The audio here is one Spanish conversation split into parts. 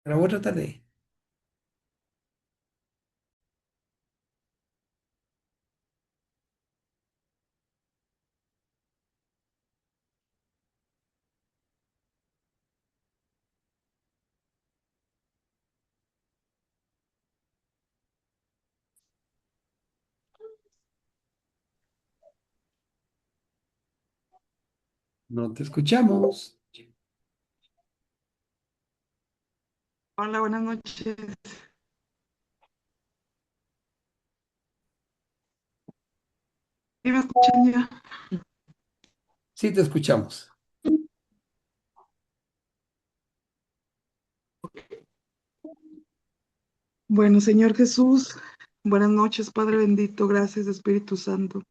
Pero voy a tratar de... No te escuchamos. Hola, buenas noches. ¿Sí me escuchan ya? Sí, te escuchamos. Bueno, Señor Jesús, buenas noches, Padre bendito. Gracias, Espíritu Santo,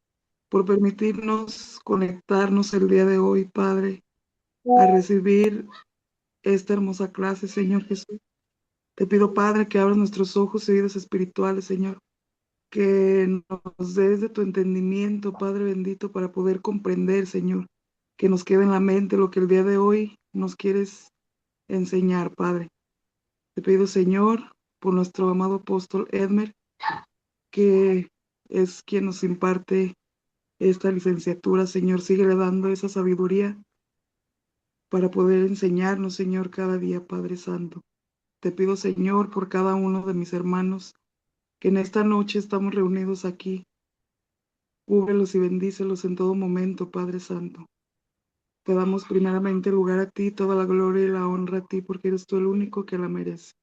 por permitirnos conectarnos el día de hoy, Padre, a recibir esta hermosa clase, Señor Jesús. Te pido, Padre, que abras nuestros ojos y oídos espirituales, Señor, que nos des de tu entendimiento, Padre bendito, para poder comprender, Señor, que nos quede en la mente lo que el día de hoy nos quieres enseñar, Padre. Te pido, Señor, por nuestro amado apóstol Edmer, que es quien nos imparte esta licenciatura, Señor, síguele dando esa sabiduría para poder enseñarnos, Señor, cada día, Padre Santo. Te pido, Señor, por cada uno de mis hermanos, que en esta noche estamos reunidos aquí, cúbrelos y bendícelos en todo momento, Padre Santo. Te damos primeramente lugar a ti, toda la gloria y la honra a ti, porque eres tú el único que la merece.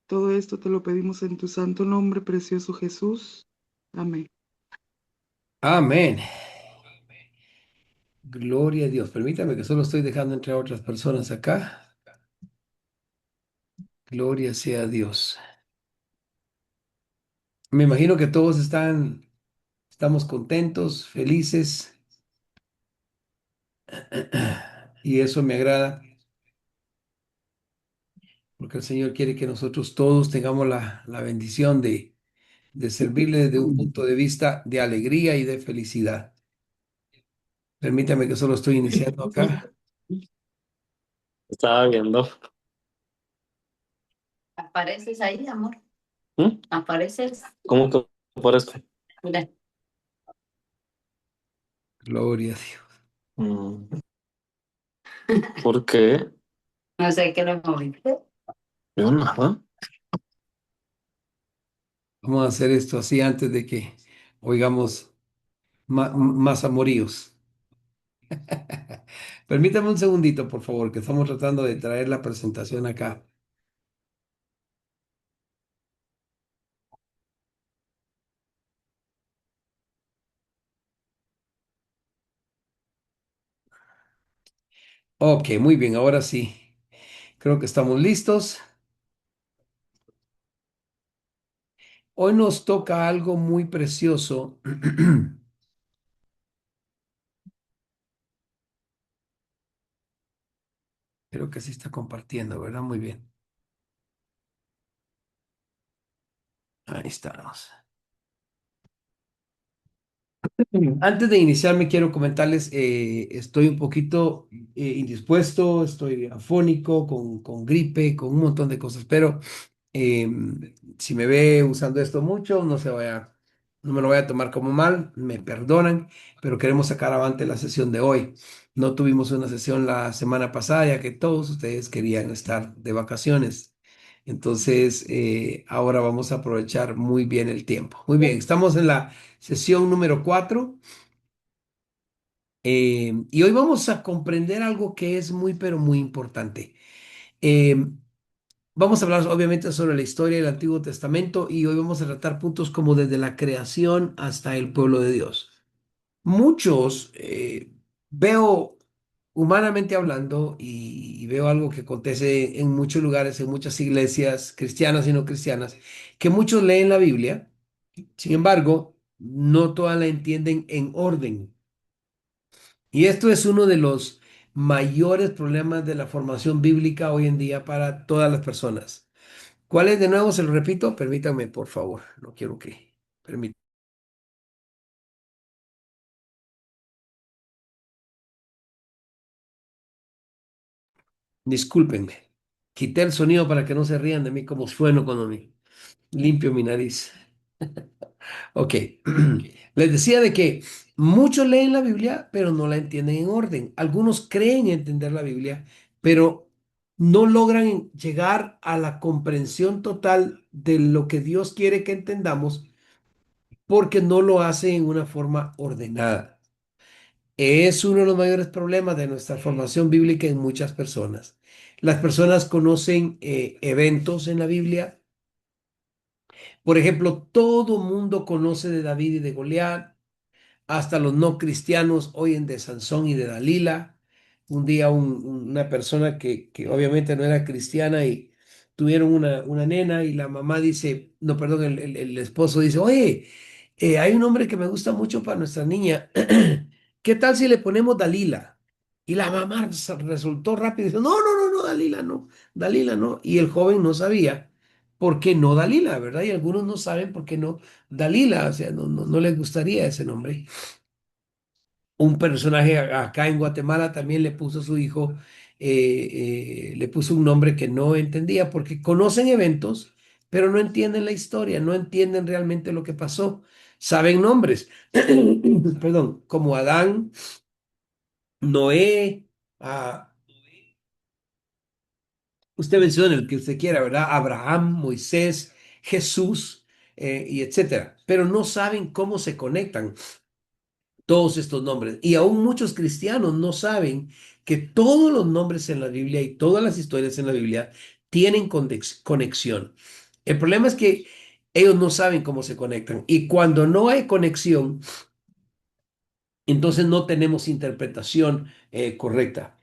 Todo esto te lo pedimos en tu santo nombre, precioso Jesús. Amén. Amén. Gloria a Dios. Permítame que solo estoy dejando entrar a otras personas acá. Gloria sea a Dios. Me imagino que todos estamos contentos, felices, y eso me agrada, porque el Señor quiere que nosotros todos tengamos la bendición de servirle desde un punto de vista de alegría y de felicidad. Permítame que solo estoy iniciando acá. Estaba viendo. ¿Apareces ahí, amor? ¿Mm? ¿Apareces? ¿Cómo que parece? Mira, Gloria a Dios. Mm, ¿por qué? no sé qué lo moviste. Yo nada. Vamos a hacer esto así antes de que oigamos más amoríos. Permítame un segundito, por favor, que estamos tratando de traer la presentación acá. Ok, muy bien, ahora sí. Creo que estamos listos. Hoy nos toca algo muy precioso. Creo que sí está compartiendo, ¿verdad? Muy bien. Ahí estamos. Antes de iniciarme, quiero comentarles, estoy un poquito indispuesto, estoy afónico, con gripe, con un montón de cosas, pero si me ve usando esto mucho, no me lo voy a tomar como mal, me perdonan, pero queremos sacar avante la sesión de hoy. No tuvimos una sesión la semana pasada, ya que todos ustedes querían estar de vacaciones. Entonces, ahora vamos a aprovechar muy bien el tiempo. Muy bien, estamos en la sesión número 4, y hoy vamos a comprender algo que es muy, pero muy importante. Em, Vamos a hablar obviamente sobre la historia del Antiguo Testamento y hoy vamos a tratar puntos como desde la creación hasta el pueblo de Dios. Muchos, veo humanamente hablando y veo algo que acontece en muchos lugares, en muchas iglesias cristianas y no cristianas, que muchos leen la Biblia, sin embargo, no todas la entienden en orden. Y esto es uno de los mayores problemas de la formación bíblica hoy en día para todas las personas. ¿Cuál es de nuevo? Se lo repito, permítanme, por favor. No quiero que... Permítanme. Discúlpenme. Quité el sonido para que no se rían de mí como sueno cuando me limpio mi nariz. Ok. Les decía de que muchos leen la Biblia, pero no la entienden en orden. Algunos creen entender la Biblia, pero no logran llegar a la comprensión total de lo que Dios quiere que entendamos porque no lo hace en una forma ordenada. Es uno de los mayores problemas de nuestra formación bíblica en muchas personas. Las personas conocen eventos en la Biblia. Por ejemplo, todo mundo conoce de David y de Goliat. Hasta los no cristianos oyen de Sansón y de Dalila. Un día una persona que obviamente no era cristiana y tuvieron una nena y la mamá dice, no, perdón, el esposo dice, oye, hay un hombre que me gusta mucho para nuestra niña. ¿Qué tal si le ponemos Dalila? Y la mamá resultó rápido y dijo, no, no, no, no, Dalila no, Dalila no. Y el joven no sabía por qué no Dalila, ¿verdad? Y algunos no saben por qué no Dalila, o sea, no les gustaría ese nombre. Un personaje acá en Guatemala también le puso a su hijo, le puso un nombre que no entendía porque conocen eventos, pero no entienden la historia, no entienden realmente lo que pasó. Saben nombres, perdón, como Adán, Noé, ah, usted menciona el que usted quiera, ¿verdad? Abraham, Moisés, Jesús, y etcétera, pero no saben cómo se conectan todos estos nombres. Y aún muchos cristianos no saben que todos los nombres en la Biblia y todas las historias en la Biblia tienen conexión. El problema es que ellos no saben cómo se conectan. Y cuando no hay conexión, entonces no tenemos interpretación correcta.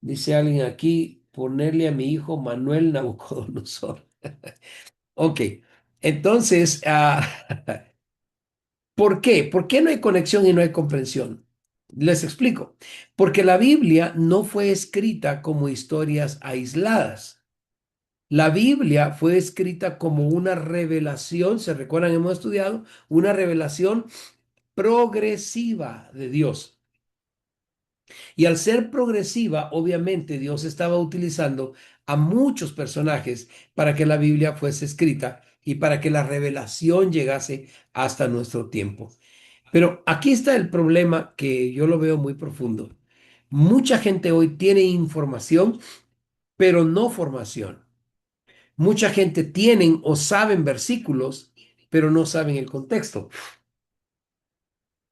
Dice alguien aquí, ponerle a mi hijo Manuel Nabucodonosor. Ok, entonces, ¿por qué? ¿Por qué no hay conexión y no hay comprensión? Les explico. Porque la Biblia no fue escrita como historias aisladas. La Biblia fue escrita como una revelación, ¿se recuerdan? Hemos estudiado una revelación progresiva de Dios. Y al ser progresiva, obviamente Dios estaba utilizando a muchos personajes para que la Biblia fuese escrita y para que la revelación llegase hasta nuestro tiempo. Pero aquí está el problema que yo lo veo muy profundo. Mucha gente hoy tiene información, pero no formación. Mucha gente tienen o saben versículos, pero no saben el contexto.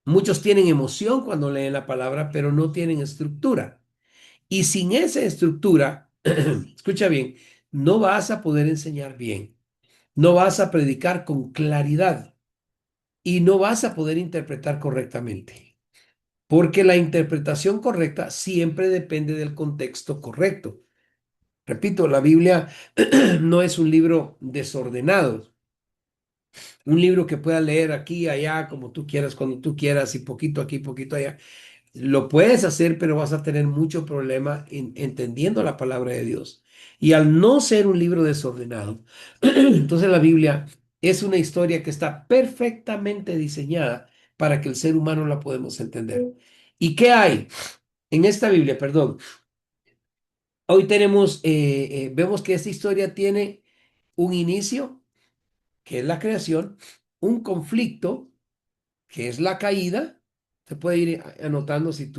Muchos tienen emoción cuando leen la palabra, pero no tienen estructura. Y sin esa estructura, escucha bien, no vas a poder enseñar bien, no vas a predicar con claridad y no vas a poder interpretar correctamente. Porque la interpretación correcta siempre depende del contexto correcto. Repito, la Biblia no es un libro desordenado, un libro que puedas leer aquí, allá, como tú quieras, cuando tú quieras, y poquito aquí, poquito allá. Lo puedes hacer, pero vas a tener mucho problema entendiendo la palabra de Dios. Y al no ser un libro desordenado, entonces la Biblia es una historia que está perfectamente diseñada para que el ser humano la podamos entender. ¿Y qué hay en esta Biblia? Perdón. Hoy tenemos, vemos que esta historia tiene un inicio, que es la creación, un conflicto, que es la caída. Se puede ir anotando si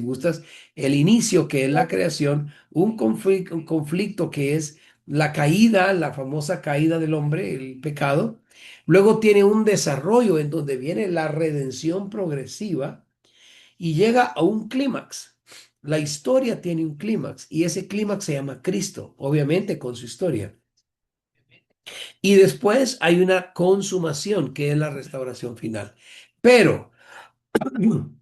gustas, el inicio, que es la creación, un conflicto que es la caída, la famosa caída del hombre, el pecado. Luego tiene un desarrollo en donde viene la redención progresiva y llega a un clímax. La historia tiene un clímax y ese clímax se llama Cristo, obviamente con su historia. Y después hay una consumación, que es la restauración final. Pero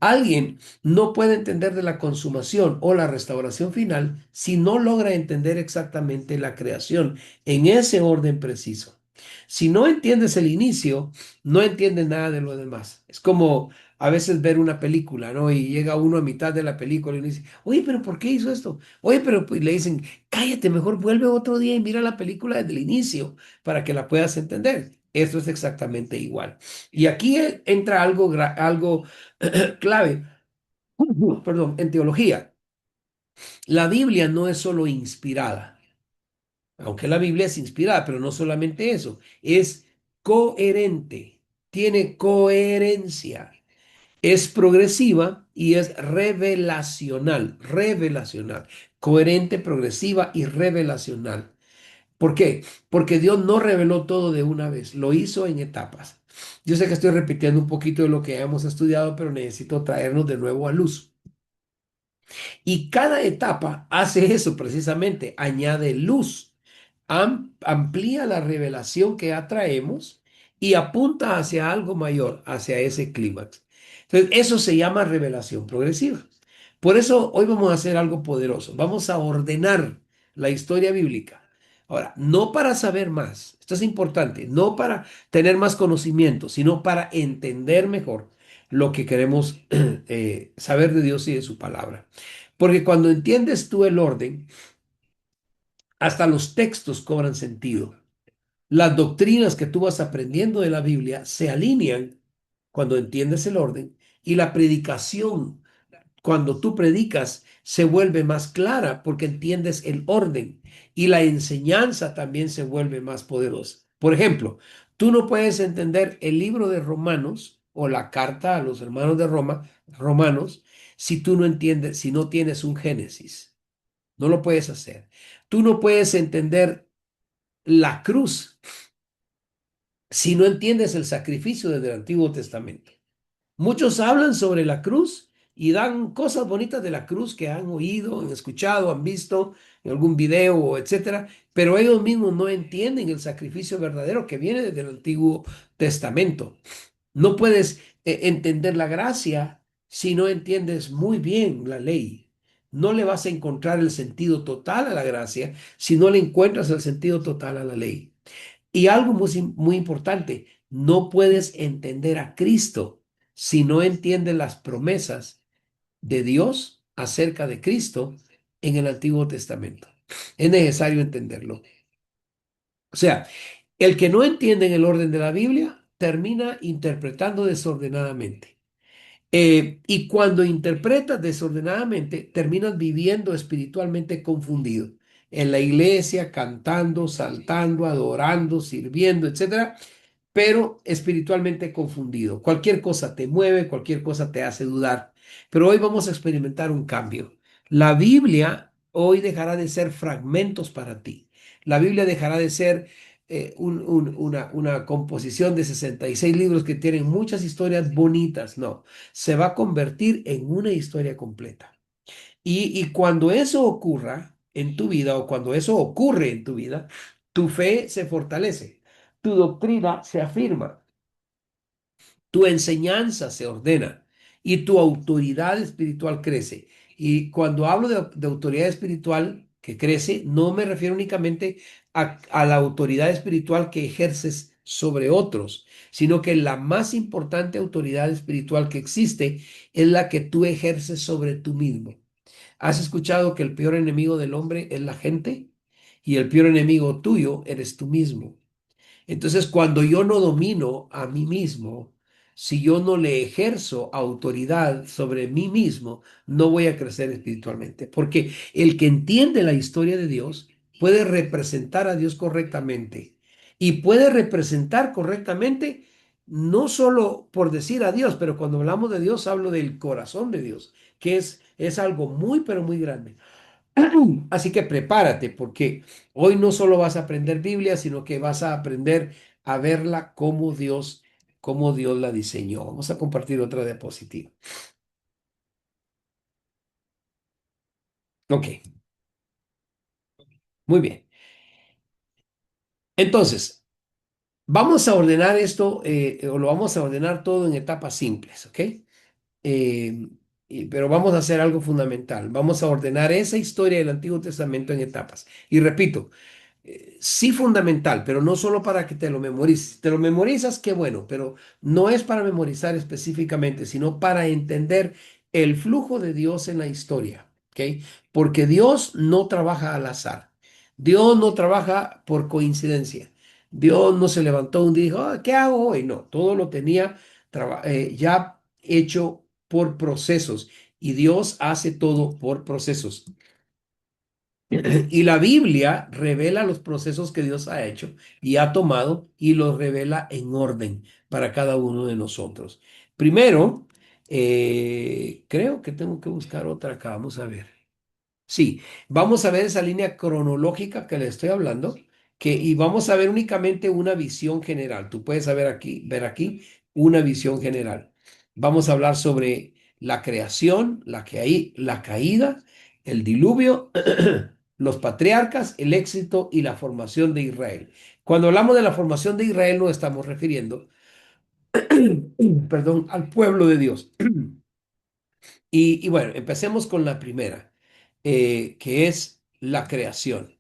alguien no puede entender de la consumación o la restauración final si no logra entender exactamente la creación en ese orden preciso. Si no entiendes el inicio, no entiendes nada de lo demás. Es como a veces ver una película, ¿no? Y llega uno a mitad de la película y le dice, oye, pero ¿por qué hizo esto? Oye, pero pues, le dicen, cállate, mejor vuelve otro día y mira la película desde el inicio para que la puedas entender. Esto es exactamente igual. Y aquí entra algo clave, perdón, en teología. La Biblia no es solo inspirada. aunque la Biblia es inspirada, pero no solamente eso, es coherente, tiene coherencia, es progresiva y es revelacional, coherente, progresiva y revelacional. ¿Por qué? Porque Dios no reveló todo de una vez, lo hizo en etapas. Yo sé que estoy repitiendo un poquito de lo que hemos estudiado, pero necesito traernos de nuevo a luz. Y cada etapa hace eso precisamente, añade luz, amplía la revelación que atraemos y apunta hacia algo mayor, hacia ese clímax. Entonces, eso se llama revelación progresiva. Por eso hoy vamos a hacer algo poderoso. Vamos a ordenar la historia bíblica. Ahora, no para saber más, esto es importante, no para tener más conocimiento, sino para entender mejor lo que queremos saber de Dios y de su palabra. Porque cuando entiendes tú el orden, hasta los textos cobran sentido. Las doctrinas que tú vas aprendiendo de la Biblia se alinean cuando entiendes el orden y la predicación, cuando tú predicas, se vuelve más clara porque entiendes el orden y la enseñanza también se vuelve más poderosa. Por ejemplo, tú no puedes entender el libro de Romanos o la carta a los hermanos de Roma, Romanos, si tú no entiendes, si no tienes un Génesis. No lo puedes hacer. Tú no puedes entender la cruz si no entiendes el sacrificio desde el Antiguo Testamento. Muchos hablan sobre la cruz y dan cosas bonitas de la cruz que han oído, han escuchado, han visto en algún video, etcétera, pero ellos mismos no entienden el sacrificio verdadero que viene desde el Antiguo Testamento. No puedes entender la gracia si no entiendes muy bien la ley. No le vas a encontrar el sentido total a la gracia si no le encuentras el sentido total a la ley. Y algo muy importante, no puedes entender a Cristo si no entiendes las promesas de Dios acerca de Cristo en el Antiguo Testamento. Es necesario entenderlo. O sea, el que no entiende en el orden de la Biblia termina interpretando desordenadamente. Y cuando interpretas desordenadamente, terminas viviendo espiritualmente confundido. En la iglesia, cantando, saltando, adorando, sirviendo, etcétera, pero espiritualmente confundido. Cualquier cosa te mueve, cualquier cosa te hace dudar. Pero hoy vamos a experimentar un cambio. La Biblia hoy dejará de ser fragmentos para ti. La Biblia dejará de ser una composición de 66 libros que tienen muchas historias bonitas. No, se va a convertir en una historia completa. Y cuando eso ocurra en tu vida o cuando eso ocurre en tu vida, tu fe se fortalece, tu doctrina se afirma, tu enseñanza se ordena y tu autoridad espiritual crece. Y cuando hablo de autoridad espiritual que crece, no me refiero únicamente a la autoridad espiritual que ejerces sobre otros, sino que la más importante autoridad espiritual que existe es la que tú ejerces sobre tú mismo. ¿Has escuchado que el peor enemigo del hombre es la gente? Y el peor enemigo tuyo eres tú mismo. Entonces, cuando yo no domino a mí mismo, si yo no le ejerzo autoridad sobre mí mismo, no voy a crecer espiritualmente. Porque el que entiende la historia de Dios puede representar a Dios correctamente. Y puede representar correctamente no solo por decir a Dios, pero cuando hablamos de Dios, hablo del corazón de Dios, que es algo muy, pero muy grande. Así que prepárate porque hoy no solo vas a aprender Biblia, sino que vas a aprender a verla como Dios la diseñó. Vamos a compartir otra diapositiva. Ok, muy bien. Entonces, vamos a ordenar esto, o lo vamos a ordenar todo en etapas simples, ¿ok? Pero vamos a hacer algo fundamental. Vamos a ordenar esa historia del Antiguo Testamento en etapas. Y repito, sí fundamental, pero no solo para que te lo memorices. Si te lo memorizas, qué bueno, pero no es para memorizar específicamente, sino para entender el flujo de Dios en la historia, ¿ok? Porque Dios no trabaja al azar. Dios no trabaja por coincidencia. Dios no se levantó un día y dijo, "Ah, ¿qué hago hoy?" No, todo lo tenía ya hecho por procesos y Dios hace todo por procesos. Y la Biblia revela los procesos que Dios ha hecho y ha tomado y los revela en orden para cada uno de nosotros. Primero, creo que tengo que buscar otra acá. Vamos a ver. Sí, vamos a ver esa línea cronológica que le estoy hablando, y vamos a ver únicamente una visión general. Tú puedes ver aquí una visión general. Vamos a hablar sobre la creación, la caída, el diluvio, los patriarcas, el éxito y la formación de Israel. Cuando hablamos de la formación de Israel, nos estamos refiriendo, perdón, al pueblo de Dios. Y bueno, empecemos con la primera, que es la creación.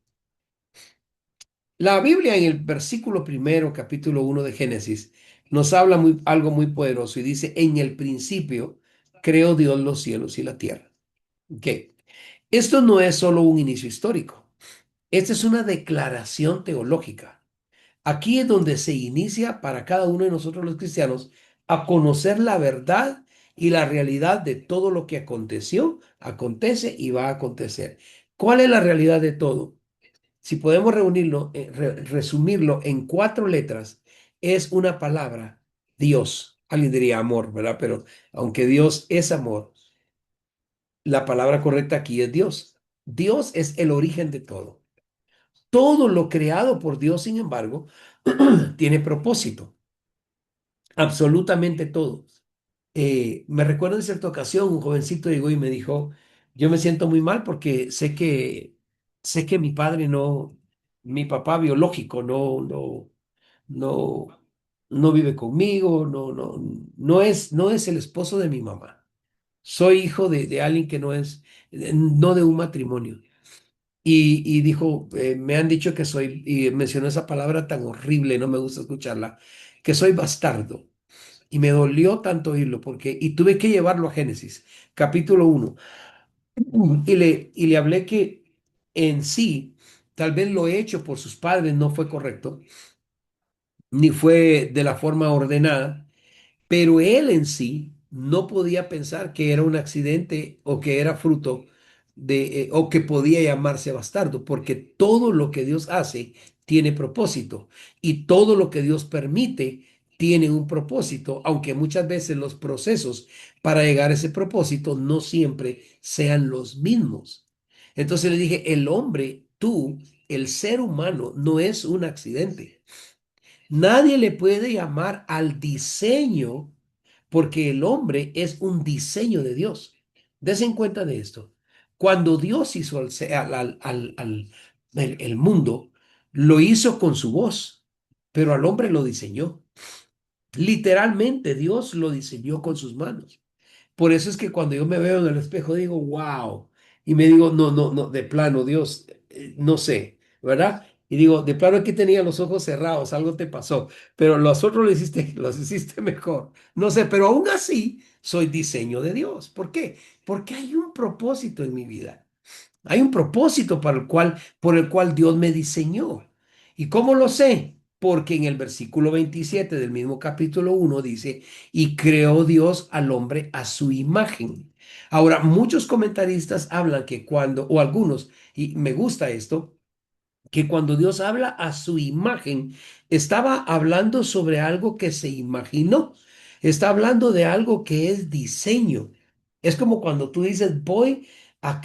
La Biblia en el versículo primero, capítulo 1 de Génesis, nos habla algo muy poderoso y dice, en el principio creó Dios los cielos y la tierra. Ok. Esto no es solo un inicio histórico, esta es una declaración teológica. Aquí es donde se inicia para cada uno de nosotros los cristianos a conocer la verdad y la realidad de todo lo que aconteció, acontece y va a acontecer. ¿Cuál es la realidad de todo? Si podemos resumirlo en cuatro letras, es una palabra, Dios. Alguien diría amor, ¿verdad? Pero aunque Dios es amor, la palabra correcta aquí es Dios. Dios es el origen de todo. Todo lo creado por Dios, sin embargo, tiene propósito. Absolutamente todo. Me recuerdo en cierta ocasión, un jovencito llegó y me dijo, yo me siento muy mal porque sé que mi papá biológico no, no vive conmigo, no es el esposo de mi mamá. Soy hijo de alguien que no de un matrimonio. Y dijo, me han dicho que soy, y mencionó esa palabra tan horrible, no me gusta escucharla, que soy bastardo. Y me dolió tanto oírlo y tuve que llevarlo a Génesis, capítulo 1. Y le hablé que en sí, tal vez lo hecho por sus padres no fue correcto, ni fue de la forma ordenada, pero él en sí no podía pensar que era un accidente o que era fruto o que podía llamarse bastardo, porque todo lo que Dios hace tiene propósito y todo lo que Dios permite tiene un propósito, aunque muchas veces los procesos para llegar a ese propósito no siempre sean los mismos. Entonces le dije, el hombre, tú, el ser humano, no es un accidente. Nadie le puede llamar al diseño porque el hombre es un diseño de Dios. Des en cuenta de esto. Cuando Dios hizo el mundo, lo hizo con su voz, pero al hombre lo diseñó. Literalmente Dios lo diseñó con sus manos. Por eso es que cuando yo me veo en el espejo digo, wow. Y me digo, no, no, no, de plano, Dios, no sé, ¿verdad? Y digo, de plano aquí tenía los ojos cerrados, algo te pasó, pero los otros los hiciste mejor. No sé, pero aún así soy diseño de Dios. ¿Por qué? Porque hay un propósito en mi vida. Hay un propósito por el cual Dios me diseñó. ¿Y cómo lo sé? Porque en el versículo 27 del mismo capítulo 1 dice, y creó Dios al hombre a su imagen. Ahora, muchos comentaristas hablan que o algunos, y me gusta esto, que cuando Dios habla a su imagen, estaba hablando sobre algo que se imaginó. Está hablando de algo que es diseño. Es como cuando tú dices, voy a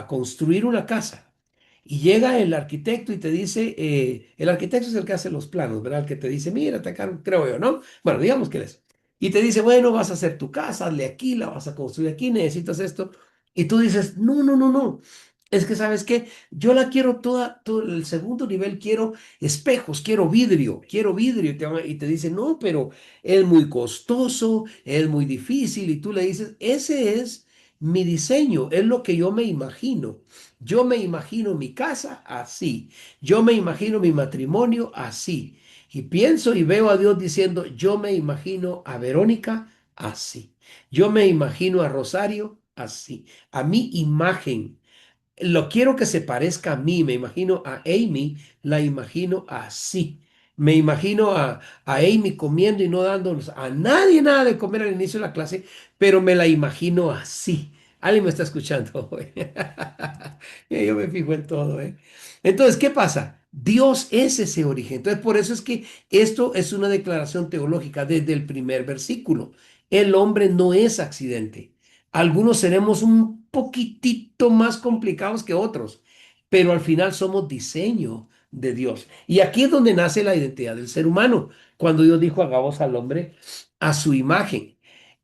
construir una casa. Y llega el arquitecto y te dice, el arquitecto es el que hace los planos, ¿verdad? El que te dice, mira, acá creo yo, ¿no? Bueno, digamos que él es. Y te dice, bueno, vas a hacer tu casa, hazle aquí, la vas a construir aquí, necesitas esto. Y tú dices, no, no, no, no. Es que, ¿sabes qué? Yo la quiero toda, todo el segundo nivel, quiero espejos, quiero vidrio. Y te dice, no, pero es muy costoso, es muy difícil. Y tú le dices, ese es mi diseño, es lo que yo me imagino. Yo me imagino mi casa así. Yo me imagino mi matrimonio así. Y pienso y veo a Dios diciendo, yo me imagino a Verónica así. Yo me imagino a Rosario así. A mi imagen. Lo quiero que se parezca a mí. Me imagino a Amy, la imagino así. Me imagino a Amy comiendo y no dándonos a nadie nada de comer al inicio de la clase, pero me la imagino así. Alguien me está escuchando hoy. Yo me fijo en todo, ¿eh? Entonces, ¿qué pasa? Dios es ese origen. Entonces, por eso es que esto es una declaración teológica desde el primer versículo. El hombre no es accidente. Algunos seremos un poquitito más complicados que otros, pero al final somos diseño de Dios. Y aquí es donde nace la identidad del ser humano. Cuando Dios dijo, hagamos al hombre a su imagen.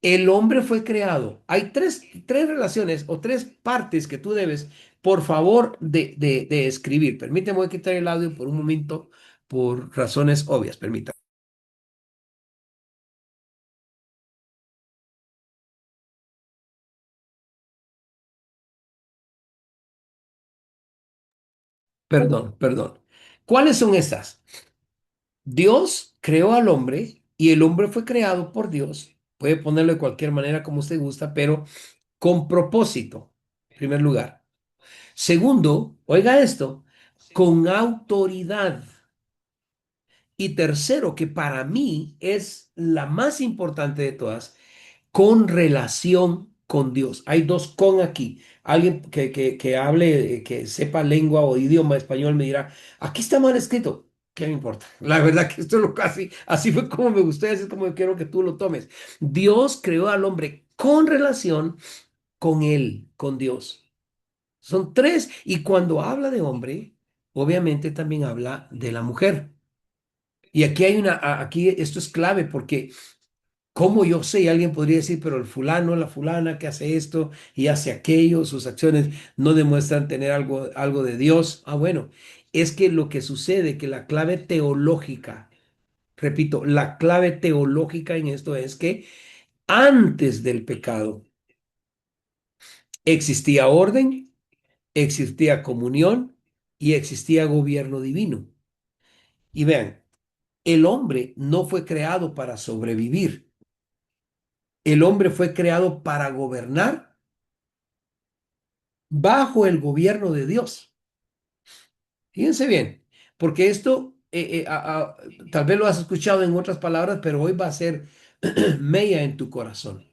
El hombre fue creado. Hay tres relaciones o tres partes que tú debes, por favor, de escribir. Permíteme, voy a quitar el audio por un momento, por razones obvias. Permítame. Perdón, perdón. ¿Cuáles son estas? Dios creó al hombre y el hombre fue creado por Dios. Puede ponerlo de cualquier manera como usted gusta, pero con propósito, en primer lugar. Segundo, oiga esto, con autoridad. Y tercero, que para mí es la más importante de todas, con relación con Dios. Hay dos con aquí. Alguien que hable, que sepa lengua o idioma español me dirá, aquí está mal escrito. ¿Qué me importa? La verdad que esto es lo casi, así fue como me gustó, así es como yo quiero que tú lo tomes. Dios creó al hombre con relación con él, con Dios. Son tres. Y cuando habla de hombre, obviamente también habla de la mujer. Y aquí hay aquí esto es clave porque ¿cómo yo sé? Y alguien podría decir, pero el fulano, la fulana que hace esto y hace aquello, sus acciones no demuestran tener algo de Dios. Ah, bueno, es que lo que sucede, que la clave teológica, repito, la clave teológica en esto es que antes del pecado existía orden, existía comunión y existía gobierno divino. Y vean, el hombre no fue creado para sobrevivir. El hombre fue creado para gobernar bajo el gobierno de Dios. Fíjense bien, porque esto tal vez lo has escuchado en otras palabras, pero hoy va a ser mella en tu corazón,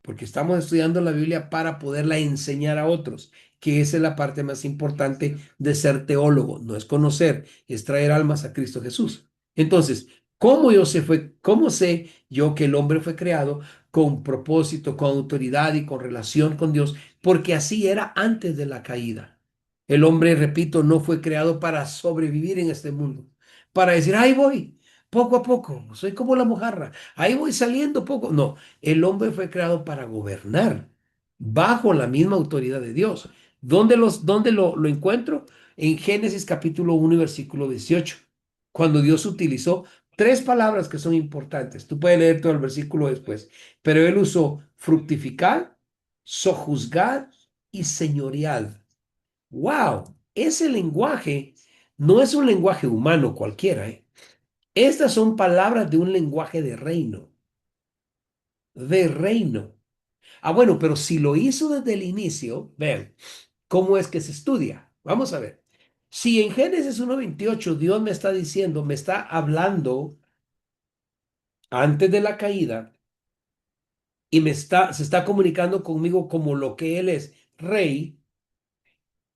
porque estamos estudiando la Biblia para poderla enseñar a otros, que esa es la parte más importante de ser teólogo, no es conocer, es traer almas a Cristo Jesús. Entonces, cómo sé yo que el hombre fue creado con propósito, con autoridad y con relación con Dios? Porque así era antes de la caída. El hombre, repito, no fue creado para sobrevivir en este mundo, para decir, ahí voy, poco a poco, soy como la mojarra, ahí voy saliendo poco. No, el hombre fue creado para gobernar bajo la misma autoridad de Dios. ¿Dónde lo encuentro? En Génesis capítulo 1 y versículo 18, cuando Dios utilizó tres palabras que son importantes. Tú puedes leer todo el versículo después, pero él usó fructificar, sojuzgar y señorear. ¡Wow! Ese lenguaje no es un lenguaje humano cualquiera, ¿eh? Estas son palabras de un lenguaje de reino, de reino. Ah, bueno, pero si lo hizo desde el inicio, vean, ¿cómo es que se estudia? Vamos a ver. Si en Génesis 1:28 Dios me está diciendo, me está hablando antes de la caída y se está comunicando conmigo como lo que Él es, rey,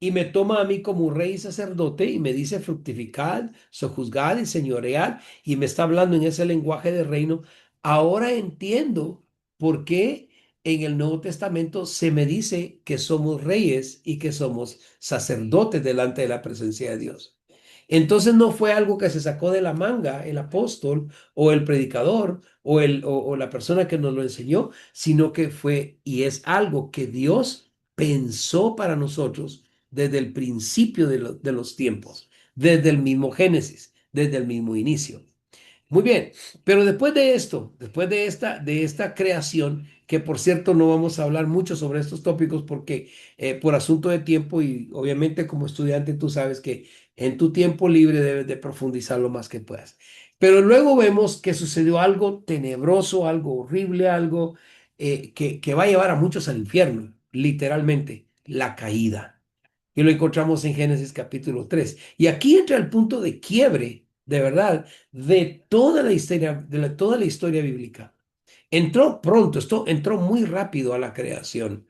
y me toma a mí como rey y sacerdote y me dice fructificad, sojuzgad y señorear y me está hablando en ese lenguaje de reino. Ahora entiendo por qué en el Nuevo Testamento se me dice que somos reyes y que somos sacerdotes delante de la presencia de Dios. Entonces no fue algo que se sacó de la manga el apóstol o el predicador o la persona que nos lo enseñó, sino que fue y es algo que Dios pensó para nosotros desde el principio de los tiempos, desde el mismo Génesis, desde el mismo inicio. Muy bien, pero después de esto, después de esta creación, que por cierto no vamos a hablar mucho sobre estos tópicos porque por asunto de tiempo y obviamente como estudiante tú sabes que en tu tiempo libre debes de profundizar lo más que puedas. Pero luego vemos que sucedió algo tenebroso, algo horrible, algo que va a llevar a muchos al infierno, literalmente, la caída. Y lo encontramos en Génesis capítulo 3. Y aquí entra el punto de quiebre, de verdad, de toda la historia, toda la historia bíblica. Entró pronto, esto entró muy rápido a la creación.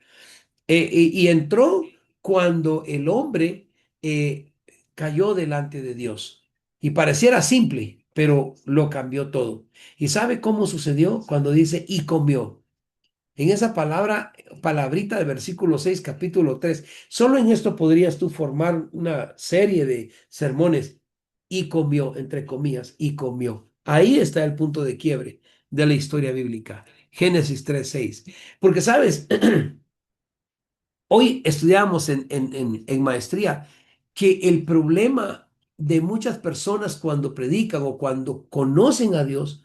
Y entró cuando el hombre eh, cayó delante de Dios. Y pareciera simple, pero lo cambió todo. ¿Y sabe cómo sucedió? Cuando dice y comió. En esa palabrita de versículo 6 capítulo 3 solo en esto podrías tú formar una serie de sermones. Y comió, entre comillas, y comió. Ahí está el punto de quiebre de la historia bíblica. Génesis 3:6. Porque, ¿sabes? Hoy estudiamos en maestría que el problema de muchas personas cuando predican o cuando conocen a Dios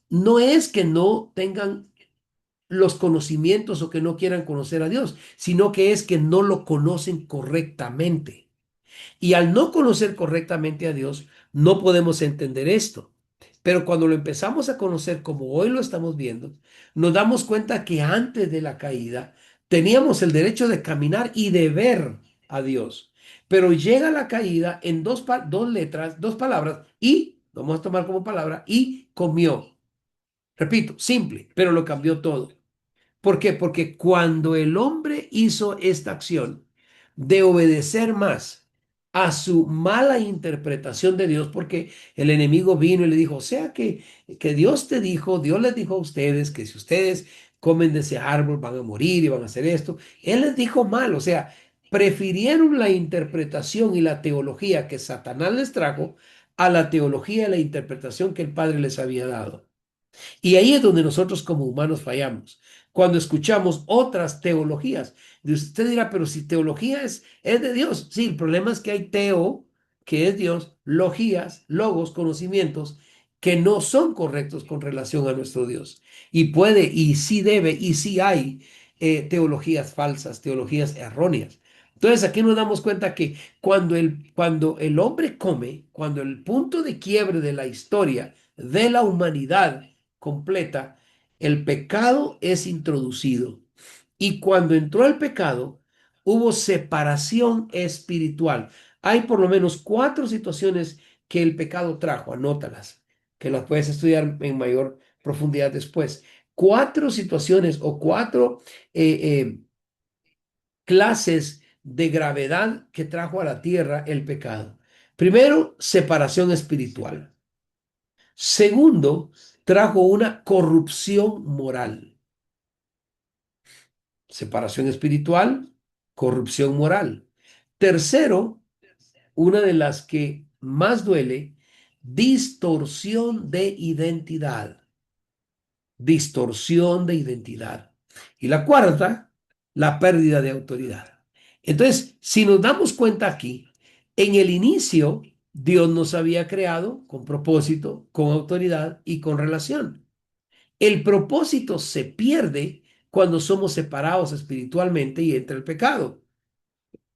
no es que no tengan los conocimientos o que no quieran conocer a Dios, sino que es que no lo conocen correctamente. Y al no conocer correctamente a Dios, no podemos entender esto. Pero cuando lo empezamos a conocer como hoy lo estamos viendo, nos damos cuenta que antes de la caída teníamos el derecho de caminar y de ver a Dios. Pero llega la caída en dos letras, dos palabras, y, vamos a tomar como palabra, y comió. Repito, simple, pero lo cambió todo. ¿Por qué? Porque cuando el hombre hizo esta acción de obedecer más a su mala interpretación de Dios, porque el enemigo vino y le dijo, o sea que Dios te dijo, Dios les dijo a ustedes que si ustedes comen de ese árbol van a morir y van a hacer esto. Él les dijo mal, o sea, prefirieron la interpretación y la teología que Satanás les trajo a la teología y la interpretación que el Padre les había dado. Y ahí es donde nosotros como humanos fallamos. Cuando escuchamos otras teologías, usted dirá, pero si teología es de Dios. Sí, el problema es que hay teo, que es Dios, logías, logos, conocimientos que no son correctos con relación a nuestro Dios. Y puede, y sí debe, y sí hay teologías falsas, teologías erróneas. Entonces aquí nos damos cuenta que cuando el hombre come, cuando el punto de quiebre de la historia de la humanidad completa, el pecado es introducido. Y cuando entró el pecado, hubo separación espiritual. Hay por lo menos cuatro situaciones que el pecado trajo, anótalas, que las puedes estudiar en mayor profundidad después. Cuatro situaciones o cuatro clases de gravedad que trajo a la tierra el pecado. Primero, separación espiritual. Segundo, trajo una corrupción moral. Separación espiritual, corrupción moral. Tercero, una de las que más duele, distorsión de identidad. Distorsión de identidad. Y la cuarta, la pérdida de autoridad. Entonces, si nos damos cuenta aquí, en el inicio, Dios nos había creado con propósito, con autoridad y con relación. El propósito se pierde cuando somos separados espiritualmente y entra el pecado.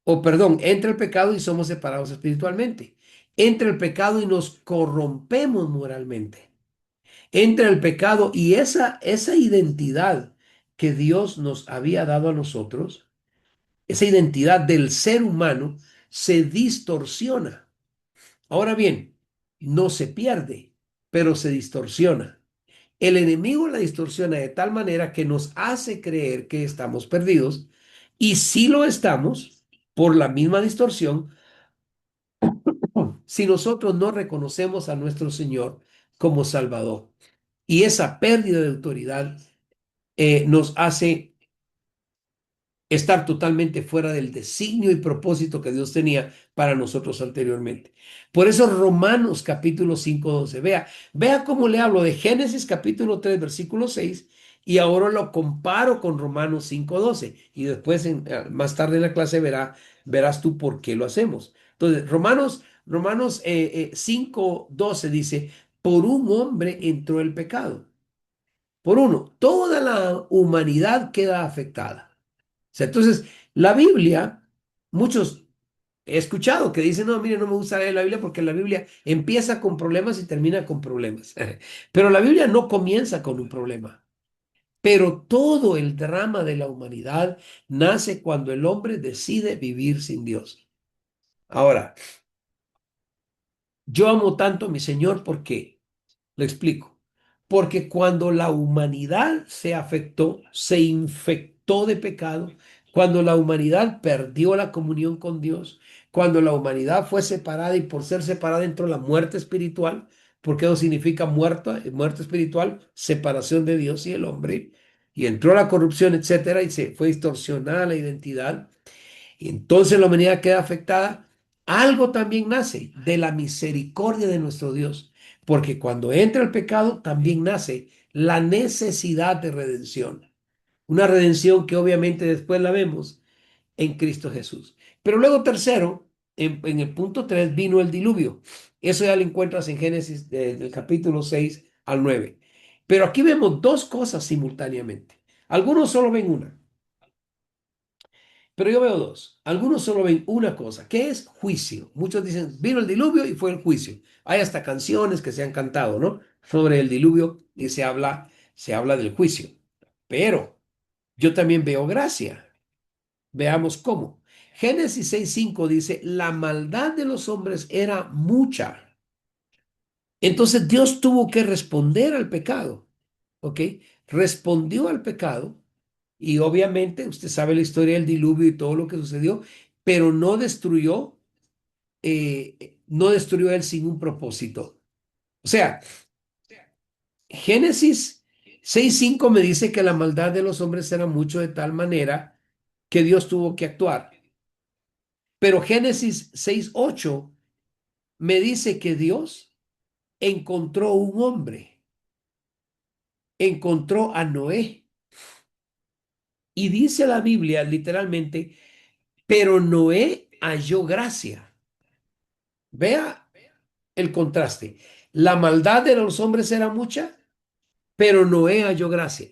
O perdón, entra el pecado y somos separados espiritualmente. Entra el pecado y nos corrompemos moralmente. Entra el pecado y esa identidad que Dios nos había dado a nosotros, esa identidad del ser humano, se distorsiona. Ahora bien, no se pierde, pero se distorsiona. El enemigo la distorsiona de tal manera que nos hace creer que estamos perdidos y si lo estamos por la misma distorsión si nosotros no reconocemos a nuestro Señor como Salvador. Y esa pérdida de autoridad nos hace estar totalmente fuera del designio y propósito que Dios tenía para nosotros anteriormente. Por eso Romanos capítulo 5:12, vea cómo le hablo de Génesis capítulo 3 versículo 6 y ahora lo comparo con Romanos 5:12 y después más tarde en la clase verás tú por qué lo hacemos. Entonces, Romanos 5:12 dice, por un hombre entró el pecado. Por uno, toda la humanidad queda afectada. O sea, entonces, la Biblia, muchos he escuchado que dicen, no, mire, no me gusta leer la Biblia porque la Biblia empieza con problemas y termina con problemas. Pero la Biblia no comienza con un problema. Pero todo el drama de la humanidad nace cuando el hombre decide vivir sin Dios. Ahora, yo amo tanto a mi Señor porque, le explico, porque cuando la humanidad se afectó, se infectó de pecado, cuando la humanidad perdió la comunión con Dios, cuando la humanidad fue separada y por ser separada entró la muerte espiritual, porque eso significa muerte espiritual, separación de Dios y el hombre, y entró la corrupción, etcétera, y se fue distorsionada la identidad, y entonces la humanidad queda afectada. Algo también nace de la misericordia de nuestro Dios, porque cuando entra el pecado también nace la necesidad de redención. Una redención que obviamente después la vemos en Cristo Jesús. Pero luego tercero, en el punto 3 vino el diluvio. Eso ya lo encuentras en Génesis del capítulo 6 al 9. Pero aquí vemos dos cosas simultáneamente. Algunos solo ven una, pero yo veo dos. Algunos solo ven una cosa, que es juicio. Muchos dicen, vino el diluvio y fue el juicio. Hay hasta canciones que se han cantado, ¿no? Sobre el diluvio y se habla del juicio. Pero yo también veo gracia. Veamos cómo. Génesis 6:5 dice, la maldad de los hombres era mucha. Entonces Dios tuvo que responder al pecado, ¿ok? Respondió al pecado y obviamente usted sabe la historia del diluvio y todo lo que sucedió, pero no destruyó él sin un propósito. O sea, Génesis 6:5 me dice que la maldad de los hombres era mucho de tal manera que Dios tuvo que actuar. Pero Génesis 6:8 me dice que Dios encontró un hombre, encontró a Noé. Y dice la Biblia literalmente, pero Noé halló gracia. Vea el contraste. La maldad de los hombres era mucha, pero Noé halló gracia.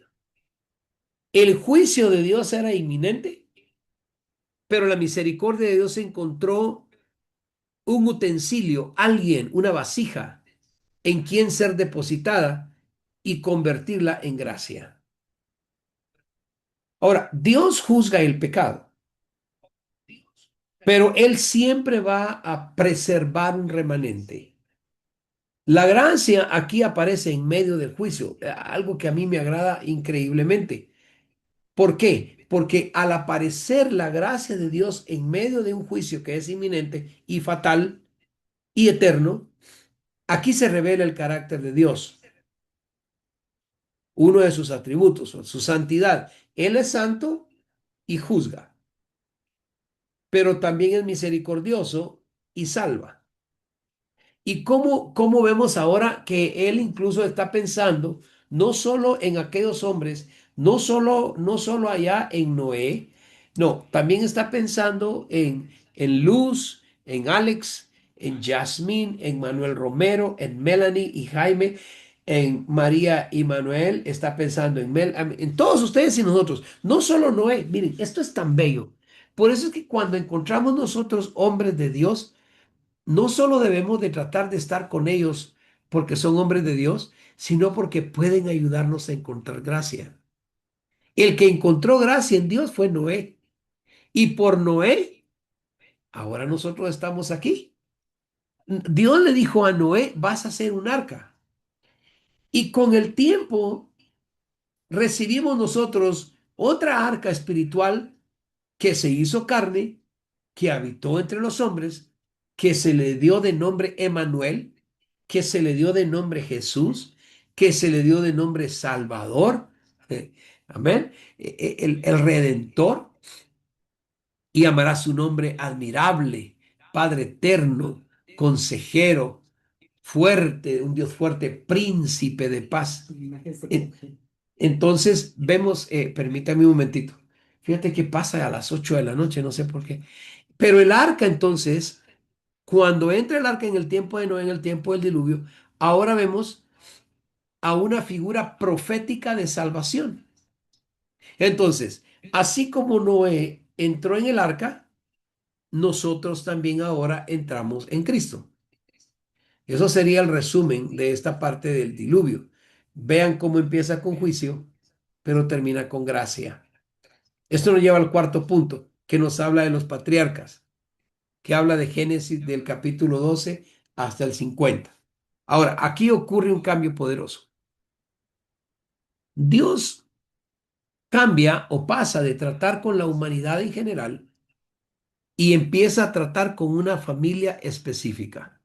El juicio de Dios era inminente, pero la misericordia de Dios encontró un utensilio, alguien, una vasija en quien ser depositada y convertirla en gracia. Ahora, Dios juzga el pecado, pero Él siempre va a preservar un remanente. La gracia aquí aparece en medio del juicio, algo que a mí me agrada increíblemente. ¿Por qué? Porque al aparecer la gracia de Dios en medio de un juicio que es inminente y fatal y eterno, aquí se revela el carácter de Dios, uno de sus atributos, su santidad. Él es santo y juzga, pero también es misericordioso y salva. ¿Y cómo vemos ahora que él incluso está pensando no solo en aquellos hombres, no solo allá en Noé, no, también está pensando en Luz, en Alex, en Jasmine, en Manuel Romero, en Melanie y Jaime, en María y Manuel, está pensando en todos ustedes y nosotros, no solo Noé, miren, esto es tan bello. Por eso es que cuando encontramos nosotros hombres de Dios, no solo debemos de tratar de estar con ellos porque son hombres de Dios, sino porque pueden ayudarnos a encontrar gracia. El que encontró gracia en Dios fue Noé. Y por Noé, ahora nosotros estamos aquí. Dios le dijo a Noé, vas a hacer un arca. Y con el tiempo recibimos nosotros otra arca espiritual que se hizo carne, que habitó entre los hombres, que se le dio de nombre Emanuel, que se le dio de nombre Jesús, que se le dio de nombre Salvador, amén, el Redentor, y amará su nombre admirable, Padre eterno, consejero, fuerte, un Dios fuerte, príncipe de paz. Entonces vemos, permítame un momentito, fíjate qué pasa a las 8 de la noche, no sé por qué. Pero el arca entonces, cuando entra el arca en el tiempo de Noé, en el tiempo del diluvio, ahora vemos a una figura profética de salvación. Entonces, así como Noé entró en el arca, nosotros también ahora entramos en Cristo. Eso sería el resumen de esta parte del diluvio. Vean cómo empieza con juicio, pero termina con gracia. Esto nos lleva al cuarto punto, que nos habla de los patriarcas, que habla de Génesis del capítulo 12 hasta el 50. Ahora, aquí ocurre un cambio poderoso. Dios cambia o pasa de tratar con la humanidad en general y empieza a tratar con una familia específica.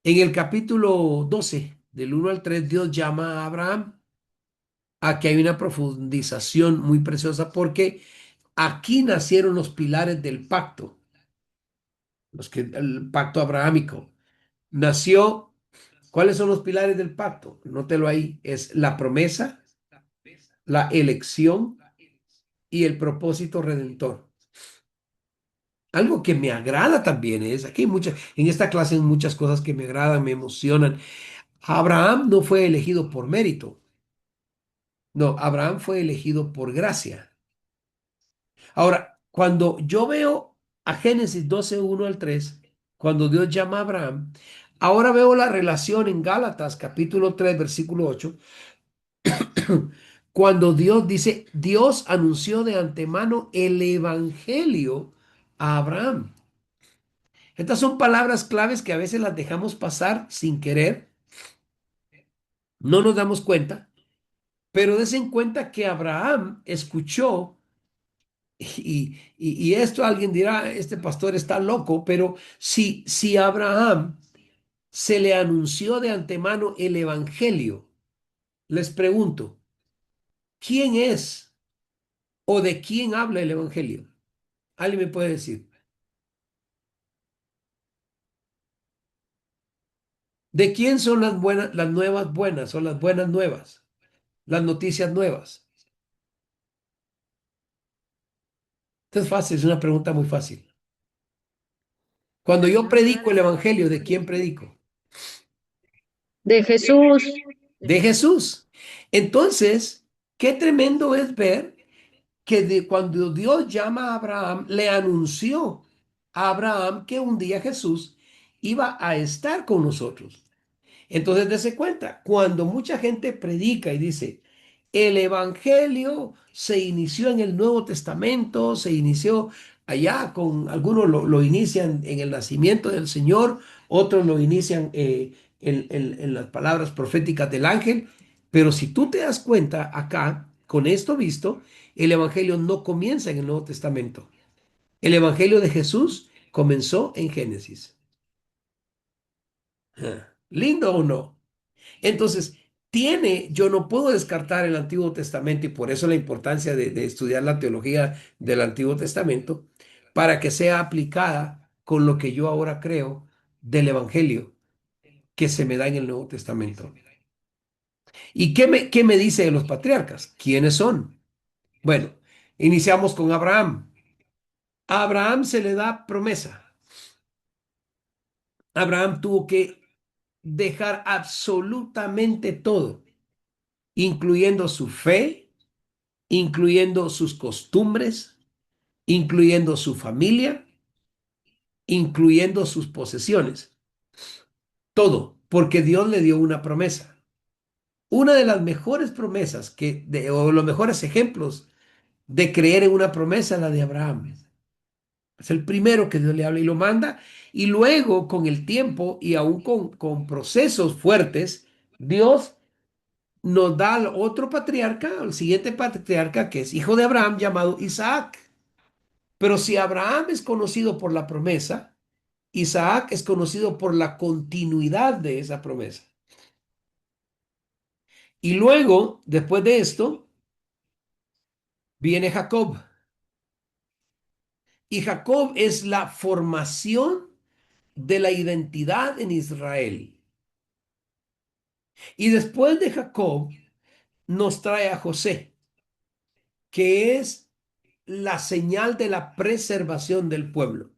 En el capítulo 12, del 1 al 3, Dios llama a Abraham. Aquí hay una profundización muy preciosa porque aquí nacieron los pilares del pacto, el pacto abrahámico. Nació, ¿cuáles son los pilares del pacto? Nótelo ahí, es la promesa, la elección y el propósito redentor. Algo que me agrada también es, aquí hay muchas, en esta clase hay muchas cosas que me agradan, me emocionan. Abraham no fue elegido por mérito, no, Abraham fue elegido por gracia. Ahora, cuando yo veo a Génesis 12, 1 al 3, cuando Dios llama a Abraham, ahora veo la relación en Gálatas capítulo 3, versículo 8, cuando Dios dice, Dios anunció de antemano el evangelio a Abraham. Estas son palabras claves que a veces las dejamos pasar sin querer, no nos damos cuenta, pero des en cuenta que Abraham escuchó, y esto alguien dirá, este pastor está loco, pero si a Abraham se le anunció de antemano el evangelio, les pregunto, ¿quién es o de quién habla el evangelio? ¿Alguien me puede decir? ¿De quién son las buenas, las nuevas buenas o las buenas nuevas? Las noticias nuevas. Esto es fácil, es una pregunta muy fácil. Cuando yo predico el evangelio, ¿de quién predico? De Jesús. De Jesús. Entonces, qué tremendo es ver que cuando Dios llama a Abraham, le anunció a Abraham que un día Jesús iba a estar con nosotros. Entonces, dése cuenta, cuando mucha gente predica y dice, el evangelio se inició en el Nuevo Testamento, se inició allá con, algunos lo inician en el nacimiento del Señor, otros lo inician en las palabras proféticas del ángel, pero si tú te das cuenta acá, con esto visto, el evangelio no comienza en el Nuevo Testamento. El evangelio de Jesús comenzó en Génesis. ¿Lindo o no? Entonces, yo no puedo descartar el Antiguo Testamento y por eso la importancia de estudiar la teología del Antiguo Testamento para que sea aplicada con lo que yo ahora creo del Evangelio que se me da en el Nuevo Testamento. ¿Y qué me dice de los patriarcas? ¿Quiénes son? Bueno, iniciamos con Abraham. A Abraham se le da promesa. Abraham tuvo que dejar absolutamente todo, incluyendo su fe, incluyendo sus costumbres, incluyendo su familia, incluyendo sus posesiones. Todo, porque Dios le dio una promesa. Una de las mejores promesas o los mejores ejemplos de creer en una promesa es la de Abraham. Es el primero que Dios le habla y lo manda. Y luego, con el tiempo y aún con procesos fuertes, Dios nos da al otro patriarca, al siguiente patriarca, que es hijo de Abraham, llamado Isaac. Pero si Abraham es conocido por la promesa, Isaac es conocido por la continuidad de esa promesa. Y luego, después de esto, viene Jacob. Y Jacob es la formación de la identidad en Israel. Y después de Jacob, nos trae a José, que es la señal de la preservación del pueblo.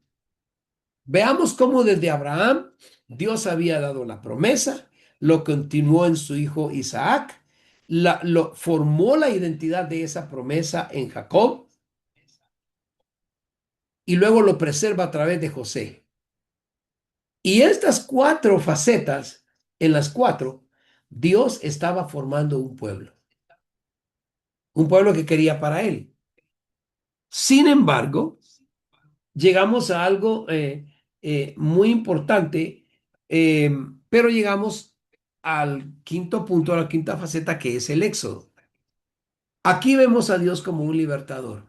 Veamos cómo desde Abraham Dios había dado la promesa, lo continuó en su hijo Isaac, formó la identidad de esa promesa en Jacob y luego lo preserva a través de José. Y estas cuatro facetas, en las cuatro, Dios estaba formando un pueblo que quería para él. Sin embargo, llegamos a algo muy importante, eh, pero llegamos al quinto punto, a la quinta faceta, que es el éxodo. Aquí vemos a Dios como un libertador.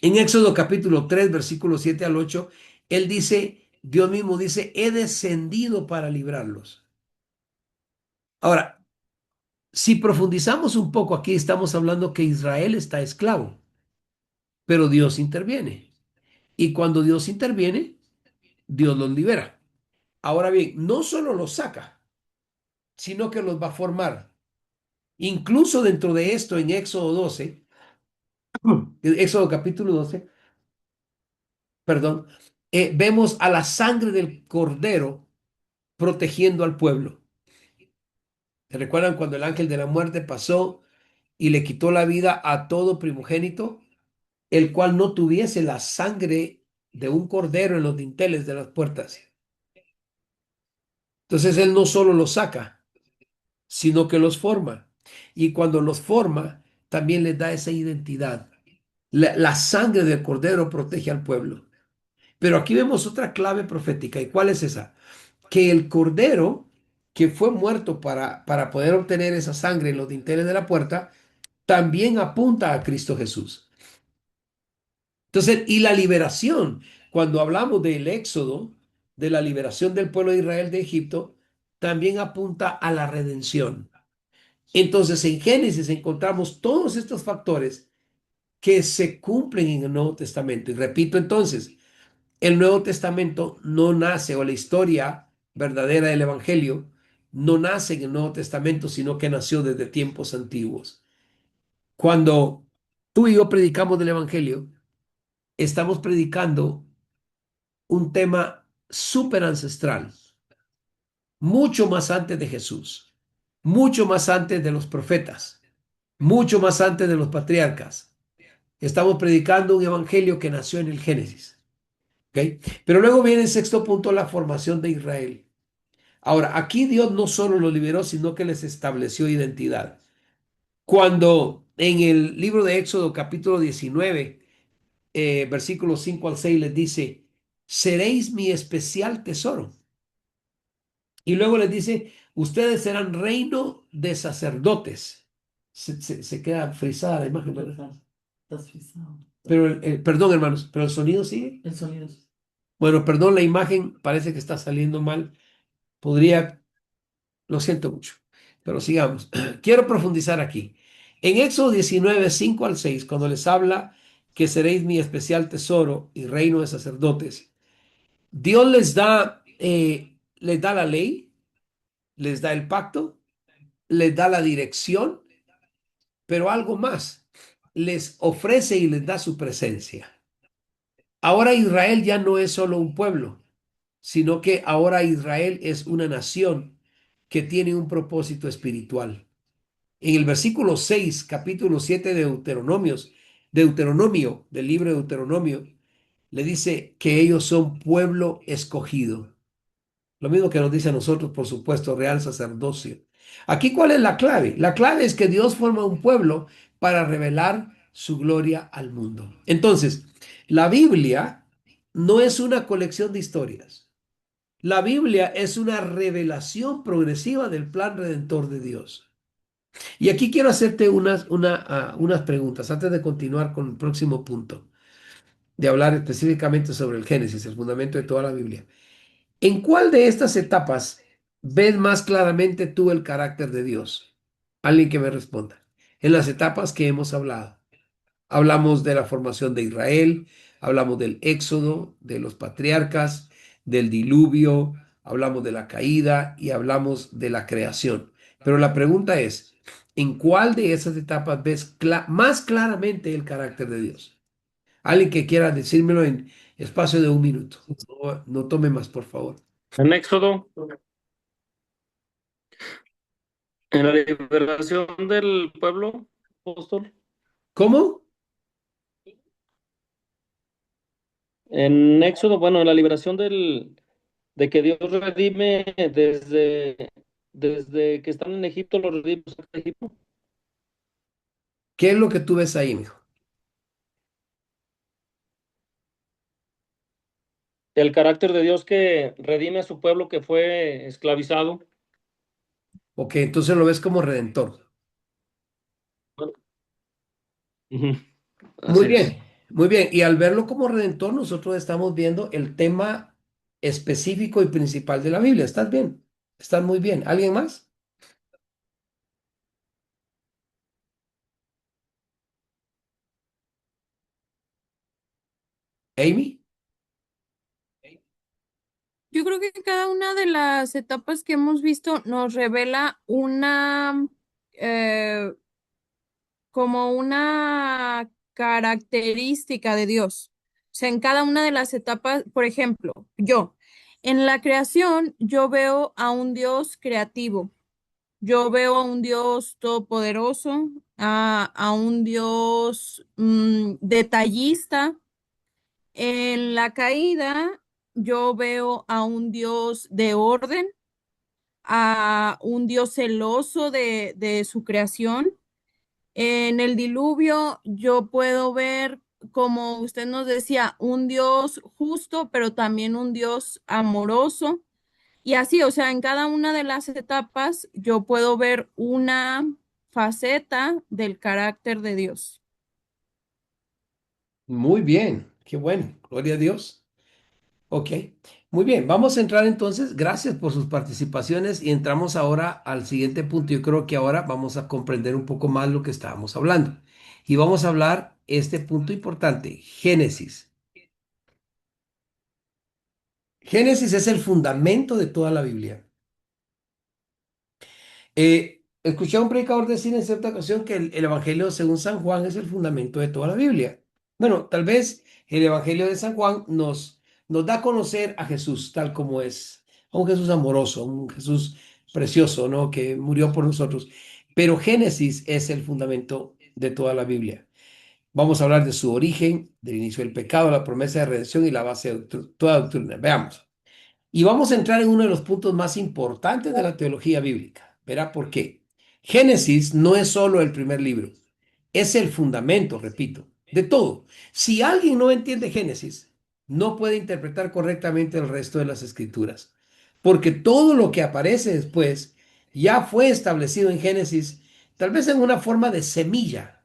En Éxodo capítulo 3, versículos 7 al 8, Él dice, Dios mismo dice, he descendido para librarlos. Ahora, si profundizamos un poco aquí, estamos hablando que Israel está esclavo, pero Dios interviene. Y cuando Dios interviene, Dios los libera. Ahora bien, no solo los saca, sino que los va a formar. Incluso dentro de esto, en Éxodo 12, Éxodo capítulo 12, perdón, vemos a la sangre del cordero protegiendo al pueblo. ¿Se recuerdan cuando el ángel de la muerte pasó y le quitó la vida a todo primogénito, el cual no tuviese la sangre de un cordero en los dinteles de las puertas? Entonces él no solo los saca, sino que los forma. Y cuando los forma, también les da esa identidad. La sangre del cordero protege al pueblo. Pero aquí vemos otra clave profética. ¿Y cuál es esa? Que el cordero que fue muerto para poder obtener esa sangre en los dinteles de la puerta, también apunta a Cristo Jesús. Entonces, y la liberación, cuando hablamos del éxodo, de la liberación del pueblo de Israel de Egipto, también apunta a la redención. Entonces, en Génesis encontramos todos estos factores que se cumplen en el Nuevo Testamento. Y repito entonces, el Nuevo Testamento no nace, o la historia verdadera del Evangelio, no nace en el Nuevo Testamento, sino que nació desde tiempos antiguos. Cuando tú y yo predicamos del Evangelio, estamos predicando un tema súper ancestral, mucho más antes de Jesús, mucho más antes de los profetas, mucho más antes de los patriarcas. Estamos predicando un evangelio que nació en el Génesis. ¿Ok? Pero luego viene el sexto punto, la formación de Israel. Ahora, aquí Dios no solo los liberó, sino que les estableció identidad. Cuando en el libro de Éxodo capítulo 19, versículos 5 al 6 les dice, seréis mi especial tesoro. Y luego les dice, ustedes serán reino de sacerdotes. Se queda frisada la imagen, ¿verdad? Estás frisado. Pero, perdón, hermanos, pero el sonido sigue. El sonido. Bueno, perdón, la imagen parece que está saliendo mal. Podría, lo siento mucho, pero sigamos. Quiero profundizar aquí. En Éxodo 19, 5 al 6, cuando les habla que seréis mi especial tesoro y reino de sacerdotes, Dios les da la ley, les da el pacto, les da la dirección, pero algo más, les ofrece y les da su presencia. Ahora Israel ya no es solo un pueblo, sino que ahora Israel es una nación que tiene un propósito espiritual. En el versículo 6, capítulo 7 de Deuteronomio, del libro de Deuteronomio, le dice que ellos son pueblo escogido. Lo mismo que nos dice a nosotros, por supuesto, real sacerdocio. Aquí, ¿cuál es la clave? La clave es que Dios forma un pueblo para revelar su gloria al mundo. Entonces, la Biblia no es una colección de historias. La Biblia es una revelación progresiva del plan redentor de Dios. Y aquí quiero hacerte unas preguntas antes de continuar con el próximo punto, de hablar específicamente sobre el Génesis, el fundamento de toda la Biblia. ¿En cuál de estas etapas ves más claramente tú el carácter de Dios? Alguien que me responda. En las etapas que hemos hablado. Hablamos de la formación de Israel, hablamos del éxodo, de los patriarcas, del diluvio, hablamos de la caída y hablamos de la creación. Pero la pregunta es, ¿en cuál de esas etapas ves más claramente el carácter de Dios? Alguien que quiera decírmelo en espacio de un minuto. No, no tome más, por favor. En Éxodo, en la liberación del pueblo, apóstol. ¿Cómo? En Éxodo, bueno, en la liberación de que Dios redime desde que están en Egipto, los redime de Egipto. ¿Qué es lo que tú ves ahí, mijo? El carácter de Dios que redime a su pueblo que fue esclavizado. Ok, entonces lo ves como redentor. Ujú. Muy Así es. bien, muy bien. Y al verlo como redentor, nosotros estamos viendo el tema específico y principal de la Biblia. ¿Estás bien? ¿Estás muy bien? ¿Alguien más? ¿Amy? Yo creo que cada una de las etapas que hemos visto nos revela eh, como una característica de Dios. O sea, en cada una de las etapas, por ejemplo, en la creación, yo veo a un Dios creativo, yo veo a un Dios todopoderoso, a un Dios detallista. En la caída, yo veo a un Dios de orden, a un Dios celoso de su creación. En el diluvio yo puedo ver, como usted nos decía, un Dios justo, pero también un Dios amoroso. Y así, o sea, en cada una de las etapas yo puedo ver una faceta del carácter de Dios. Muy bien, qué bueno, gloria a Dios. Ok, muy bien, vamos a entrar entonces, gracias por sus participaciones y entramos ahora al siguiente punto. Yo creo que ahora vamos a comprender un poco más lo que estábamos hablando. Y vamos a hablar este punto importante, Génesis. Génesis es el fundamento de toda la Biblia. Escuché a un predicador decir en cierta ocasión que el Evangelio según San Juan es el fundamento de toda la Biblia. Bueno, tal vez el Evangelio de San Juan nos da a conocer a Jesús tal como es, a un Jesús amoroso, a un Jesús precioso, ¿no? Que murió por nosotros. Pero Génesis es el fundamento de toda la Biblia. Vamos a hablar de su origen, del inicio del pecado, la promesa de redención y la base de toda doctrina. Veamos. Y vamos a entrar en uno de los puntos más importantes de la teología bíblica. Verá por qué. Génesis no es solo el primer libro, es el fundamento, repito, de todo. Si alguien no entiende Génesis, no puede interpretar correctamente el resto de las escrituras, porque todo lo que aparece después ya fue establecido en Génesis, tal vez en una forma de semilla,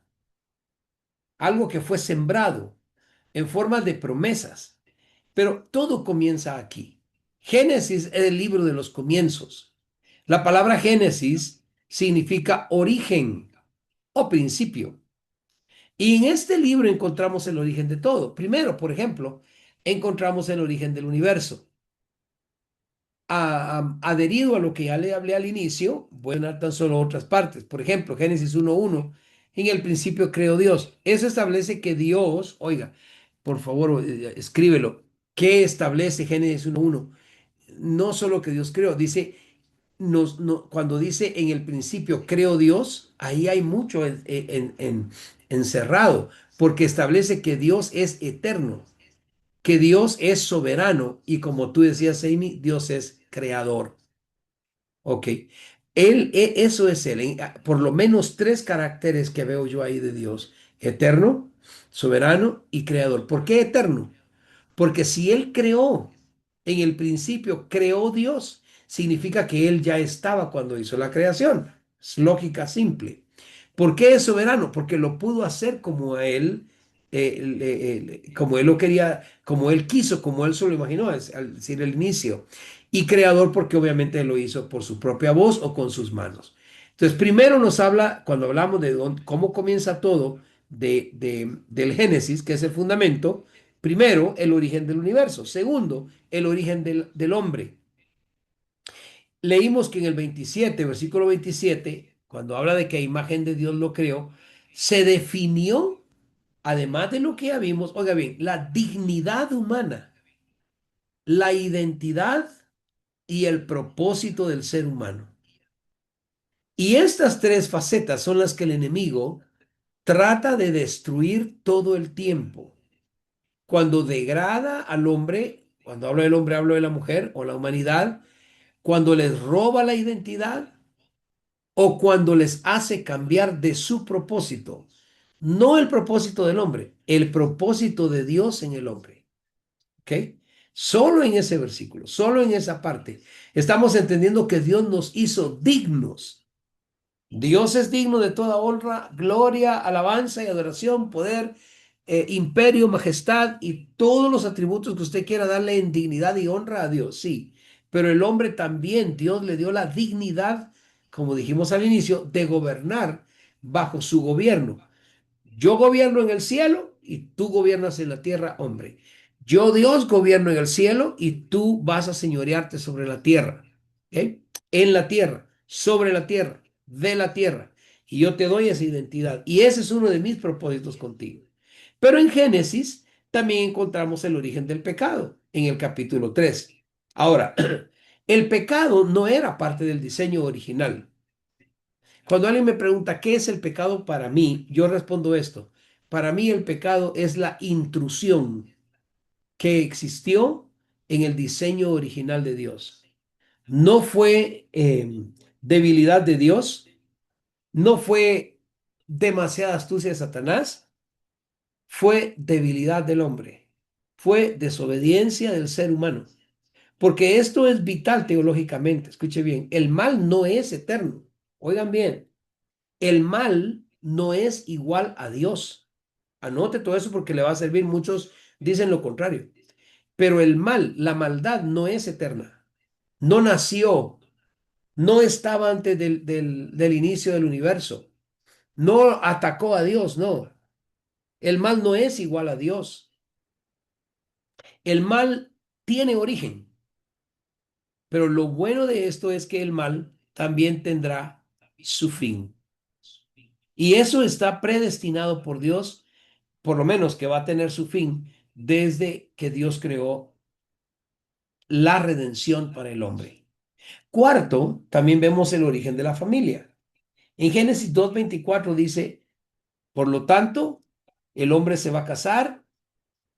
algo que fue sembrado en forma de promesas. Pero todo comienza aquí. Génesis es el libro de los comienzos. La palabra Génesis significa origen o principio. Y en este libro encontramos el origen de todo. Primero, por ejemplo, encontramos el origen del universo. Adherido a lo que ya le hablé al inicio, voy a dar tan solo otras partes. Por ejemplo, Génesis 1:1, en el principio creó Dios. Eso establece que Dios, oiga, por favor, escríbelo. ¿Qué establece Génesis 1:1? No solo que Dios creó, dice, cuando dice en el principio creó Dios, ahí hay mucho encerrado, porque establece que Dios es eterno, que Dios es soberano y como tú decías, Amy, Dios es creador. Ok. Eso es él. Por lo menos tres caracteres que veo yo ahí de Dios: eterno, soberano y creador. ¿Por qué eterno? Porque si Él creó, en el principio creó Dios, significa que Él ya estaba cuando hizo la creación. Es lógica simple. ¿Por qué es soberano? Porque lo pudo hacer como Él, como Él lo quería, como Él quiso, como Él se lo imaginó, al decir el inicio. Y creador porque obviamente lo hizo por su propia voz o con sus manos. Entonces, primero nos habla, cuando hablamos de cómo comienza todo, del Génesis, que es el fundamento. Primero, el origen del universo. Segundo, el origen del hombre. Leímos que en el 27, versículo 27, cuando habla de que a imagen de Dios lo creó, se definió, además de lo que ya vimos, oiga bien, la dignidad humana, la identidad y el propósito del ser humano. Y estas tres facetas son las que el enemigo trata de destruir todo el tiempo. Cuando degrada al hombre, cuando hablo del hombre, hablo de la mujer o la humanidad, cuando les roba la identidad o cuando les hace cambiar de su propósito. No el propósito del hombre, el propósito de Dios en el hombre. ¿Ok? Solo en ese versículo, solo en esa parte, estamos entendiendo que Dios nos hizo dignos Dios es digno de toda honra, gloria, alabanza y adoración, poder, imperio, majestad y todos los atributos que usted quiera darle en dignidad y honra a Dios, sí. Pero el hombre también, Dios le dio la dignidad, como dijimos al inicio, de gobernar bajo su gobierno. Yo gobierno en el cielo y tú gobiernas en la tierra, hombre. Yo, Dios, gobierno en el cielo y tú vas a señorearte sobre la tierra. ¿Ok? En la tierra, sobre la tierra, de la tierra. Y yo te doy esa identidad. Y ese es uno de mis propósitos contigo. Pero en Génesis también encontramos el origen del pecado, en el capítulo 3. Ahora, el pecado no era parte del diseño original. Cuando alguien me pregunta qué es el pecado para mí, yo respondo esto. Para mí el pecado es la intrusión que existió en el diseño original de Dios. No fue debilidad de Dios, no fue demasiada astucia de Satanás, fue debilidad del hombre, fue desobediencia del ser humano. Porque esto es vital teológicamente, escuche bien, el mal no es eterno. Oigan bien. El mal no es igual a Dios. Anote todo eso porque le va a servir. Muchos dicen lo contrario. Pero el mal, la maldad no es eterna. No nació, no estaba antes del inicio del universo. No atacó a Dios, no. El mal no es igual a Dios. El mal tiene origen. Pero lo bueno de esto es que el mal también tendrá su fin. Y eso está predestinado por Dios, por lo menos que va a tener su fin desde que Dios creó la redención para el hombre. Cuarto, también vemos el origen de la familia. En Génesis 2:24 dice, por lo tanto, el hombre se va a casar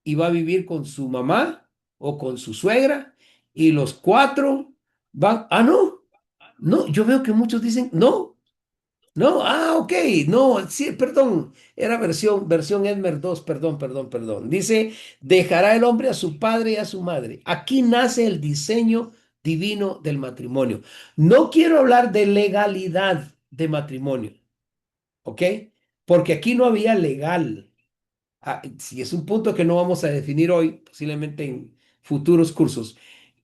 y va a vivir con su mamá o con su suegra y los cuatro van, no, no, yo veo que muchos dicen, no, no, ok, no, sí, perdón, era versión Edmer 2, perdón. Dice, dejará el hombre a su padre y a su madre. Aquí nace el diseño divino del matrimonio. No quiero hablar de legalidad de matrimonio, ¿ok? Porque aquí no había legal. Si es un punto que no vamos a definir hoy, posiblemente en futuros cursos.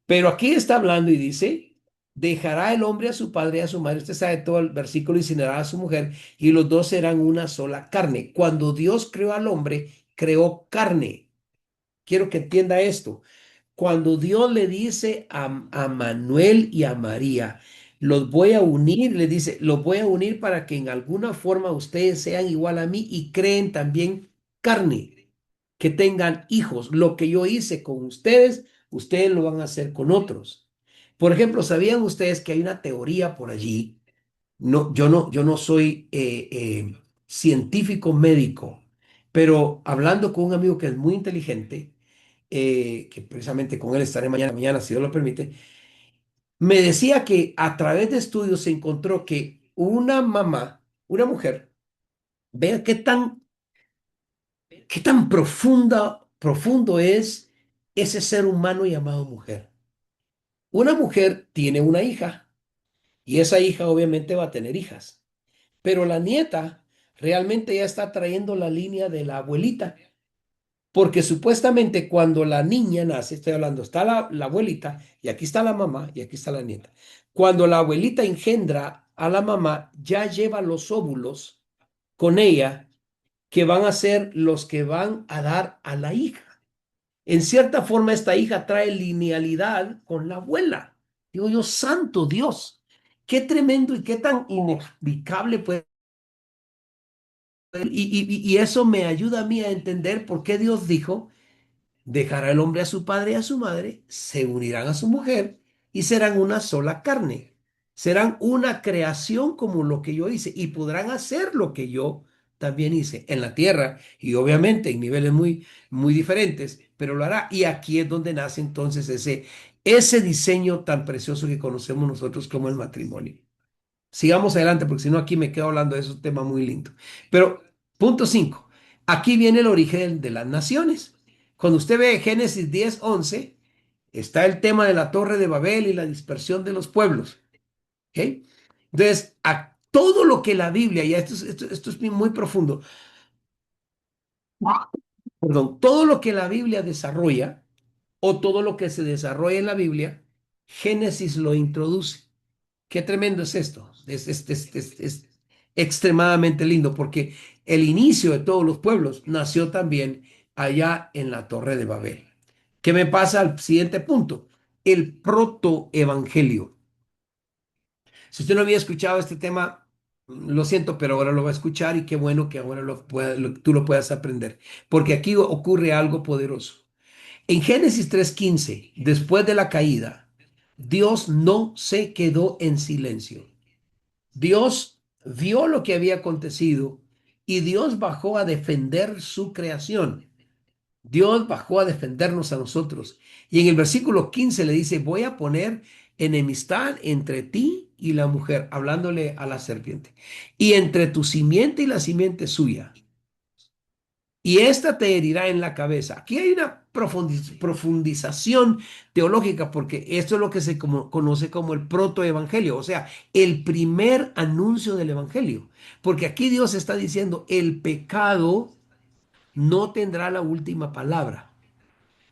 Pero aquí está hablando y dice, dejará el hombre a su padre y a su madre. Usted sabe todo el versículo, y incinerará a su mujer y los dos serán una sola carne. Cuando Dios creó al hombre, creó carne. Quiero que entienda esto. Cuando Dios le dice a Manuel y a María, los voy a unir, le dice, los voy a unir para que en alguna forma ustedes sean igual a mí y creen también carne, que tengan hijos. Lo que yo hice con ustedes, ustedes lo van a hacer con otros. Por ejemplo, ¿sabían ustedes que hay una teoría por allí? No, yo no soy científico médico, pero hablando con un amigo que es muy inteligente, que precisamente con él estaré mañana, si Dios lo permite, me decía que a través de estudios se encontró que una mamá, una mujer, vea qué tan profundo es ese ser humano llamado mujer. Una mujer tiene una hija y esa hija obviamente va a tener hijas, pero la nieta realmente ya está trayendo la línea de la abuelita. Porque supuestamente cuando la niña nace, estoy hablando, está la abuelita y aquí está la mamá y aquí está la nieta. Cuando la abuelita engendra a la mamá, ya lleva los óvulos con ella que van a ser los que van a dar a la hija. En cierta forma, esta hija trae linealidad con la abuela. Digo yo, santo Dios, qué tremendo y qué tan inexplicable puede ser. Y eso me ayuda a mí a entender por qué Dios dijo dejará el hombre a su padre y a su madre, se unirán a su mujer y serán una sola carne. Serán una creación como lo que yo hice y podrán hacer lo que yo también hice en la tierra y obviamente en niveles muy, muy diferentes, pero lo hará. Y aquí es donde nace entonces ese diseño tan precioso que conocemos nosotros como el matrimonio. Sigamos adelante porque si no aquí me quedo hablando de esos temas muy lindo. Pero punto 5. Aquí viene el origen de las naciones. Cuando usted ve Génesis 10:11, está el tema de la torre de Babel y la dispersión de los pueblos. ¿Ok? Entonces, todo lo que la Biblia, y esto es muy profundo, perdón, todo lo que la Biblia desarrolla o todo lo que se desarrolla en la Biblia, Génesis lo introduce. Qué tremendo es esto. Es extremadamente lindo porque el inicio de todos los pueblos nació también allá en la Torre de Babel. ¿Qué me pasa al siguiente punto? El protoevangelio. Si usted no había escuchado este tema, lo siento, pero ahora lo va a escuchar y qué bueno que ahora tú lo puedas aprender, porque aquí ocurre algo poderoso. En Génesis 3:15, después de la caída, Dios no se quedó en silencio. Dios vio lo que había acontecido y Dios bajó a defender su creación. Dios bajó a defendernos a nosotros. Y en el versículo 15 le dice, voy a poner enemistad entre ti y la mujer, hablándole a la serpiente, y entre tu simiente y la simiente suya. Y ésta te herirá en la cabeza. Aquí hay una profundización teológica porque esto es lo que se conoce como el protoevangelio, o sea, el primer anuncio del evangelio. Porque aquí Dios está diciendo, el pecado no tendrá la última palabra.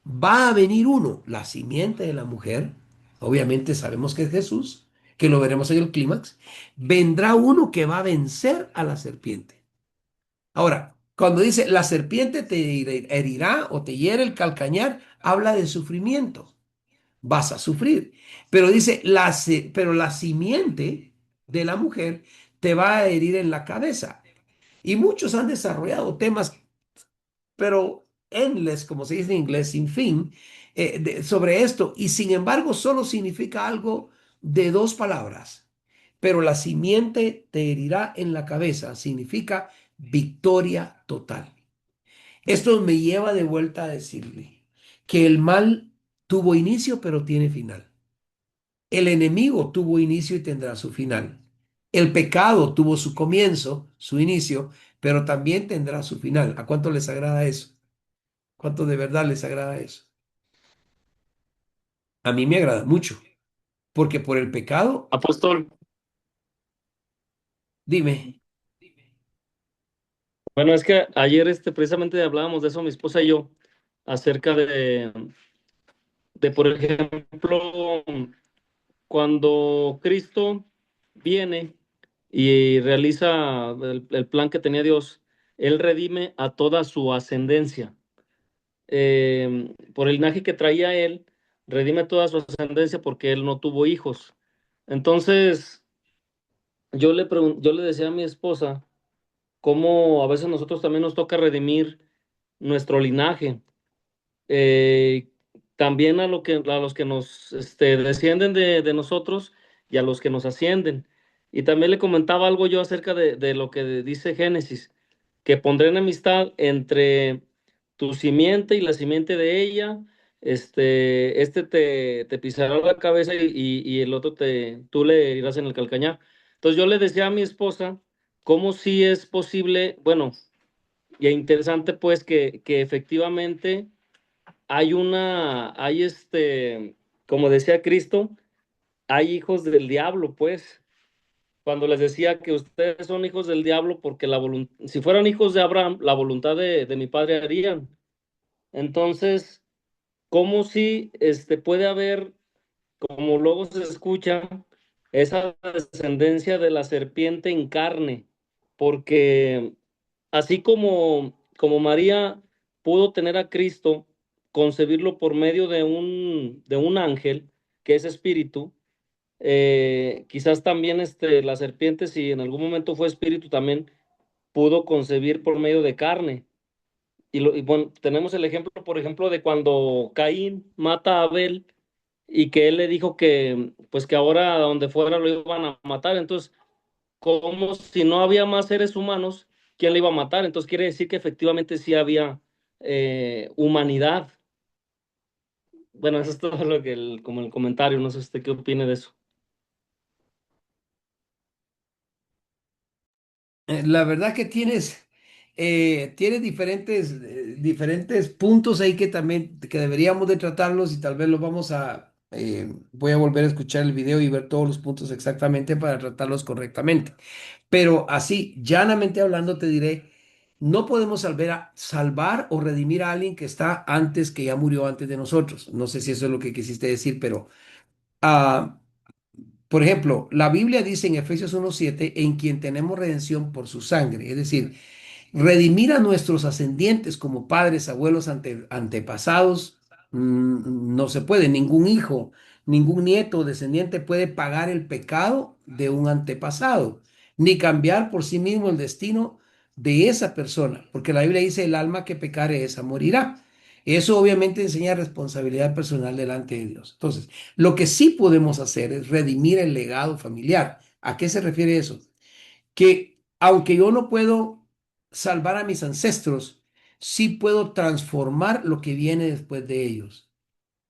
Va a venir uno, la simiente de la mujer, obviamente sabemos que es Jesús, que lo veremos en el clímax, vendrá uno que va a vencer a la serpiente. Ahora, cuando dice la serpiente te herirá o te hiere el calcañar, habla de sufrimiento. Vas a sufrir. Pero dice, pero la simiente de la mujer te va a herir en la cabeza. Y muchos han desarrollado temas, pero endless, como se dice en inglés, sin fin, sobre esto. Y sin embargo, solo significa algo de dos palabras. Pero la simiente te herirá en la cabeza. Significa victoria total. Esto me lleva de vuelta a decirle que el mal tuvo inicio, pero tiene final. El enemigo tuvo inicio y tendrá su final. El pecado tuvo su comienzo, su inicio, pero también tendrá su final. ¿A cuánto les agrada eso? ¿Cuánto de verdad les agrada eso? A mí me agrada mucho, porque por el pecado, Apóstol, dime, bueno, es que ayer precisamente hablábamos de eso mi esposa y yo, acerca de por ejemplo, cuando Cristo viene y realiza el plan que tenía Dios, Él redime a toda su ascendencia. Por el linaje que traía Él, redime toda su ascendencia porque Él no tuvo hijos. Entonces, yo le decía a mi esposa cómo a veces nosotros también nos toca redimir nuestro linaje. Eh, También a los que nos descienden de nosotros y a los que nos ascienden. Y también le comentaba algo yo acerca de lo que dice Génesis, que pondré enemistad entre tu simiente y la simiente de ella, te pisará la cabeza y el otro tú le herirás en el calcañar. Entonces yo le decía a mi esposa cómo sí es posible, bueno, y es interesante pues que efectivamente como decía Cristo, hay hijos del diablo, pues, cuando les decía que ustedes son hijos del diablo porque si fueran hijos de Abraham, la voluntad de mi padre harían. Entonces, ¿cómo si puede haber, como luego se escucha, esa descendencia de la serpiente en carne? Porque así como María pudo tener a Cristo, concebirlo por medio de un ángel, que es espíritu, quizás también la serpiente, si en algún momento fue espíritu, también pudo concebir por medio de carne. Y bueno, tenemos el ejemplo, por ejemplo, de cuando Caín mata a Abel y que él le dijo que, pues que ahora a donde fuera lo iban a matar. Entonces, como si no había más seres humanos, ¿quién le iba a matar? Entonces quiere decir que efectivamente sí había humanidad. Bueno, eso es todo lo que como el comentario, no sé usted qué opine de eso. la verdad que tienes diferentes puntos ahí que también que deberíamos de tratarlos y tal vez los vamos Voy a volver a escuchar el video y ver todos los puntos exactamente para tratarlos correctamente. Pero así, llanamente hablando, te diré, no podemos salvar o redimir a alguien que está antes, que ya murió antes de nosotros. No sé si eso es lo que quisiste decir, pero, ah, por ejemplo, la Biblia dice en Efesios 1:7, en quien tenemos redención por su sangre. Es decir, redimir a nuestros ascendientes como padres, abuelos, antepasados, no se puede. Ningún hijo, ningún nieto o descendiente puede pagar el pecado de un antepasado, ni cambiar por sí mismo el destino de esa persona, porque la Biblia dice, el alma que pecare, esa morirá. Eso obviamente enseña responsabilidad personal delante de Dios. Entonces, lo que sí podemos hacer es redimir el legado familiar. ¿A qué se refiere eso? Que aunque yo no puedo salvar a mis ancestros, sí puedo transformar lo que viene después de ellos.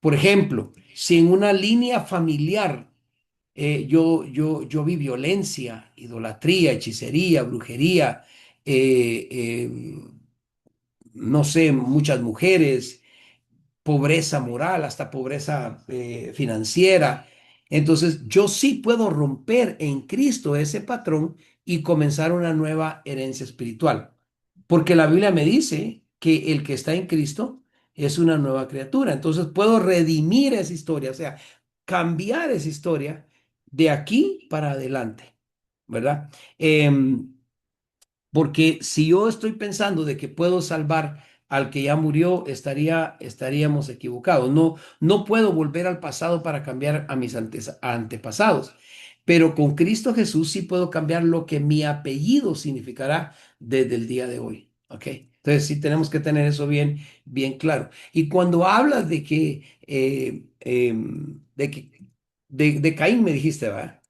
Por ejemplo, si en una línea familiar yo vi violencia, idolatría, hechicería, brujería, eh, eh, no sé, muchas mujeres, pobreza moral, hasta pobreza financiera. Entonces, yo sí puedo romper en Cristo ese patrón y comenzar una nueva herencia espiritual, porque la Biblia me dice que el que está en Cristo es una nueva criatura. Entonces, puedo redimir esa historia, o sea, cambiar esa historia de aquí para adelante, ¿verdad? Porque si yo estoy pensando de que puedo salvar al que ya murió, estaríamos equivocados. No, no puedo volver al pasado para cambiar a mis antepasados. Pero con Cristo Jesús sí puedo cambiar lo que mi apellido significará desde el día de hoy. ¿Ok? Entonces sí tenemos que tener eso bien, bien claro. Y cuando hablas de Caín, me dijiste, ¿verdad?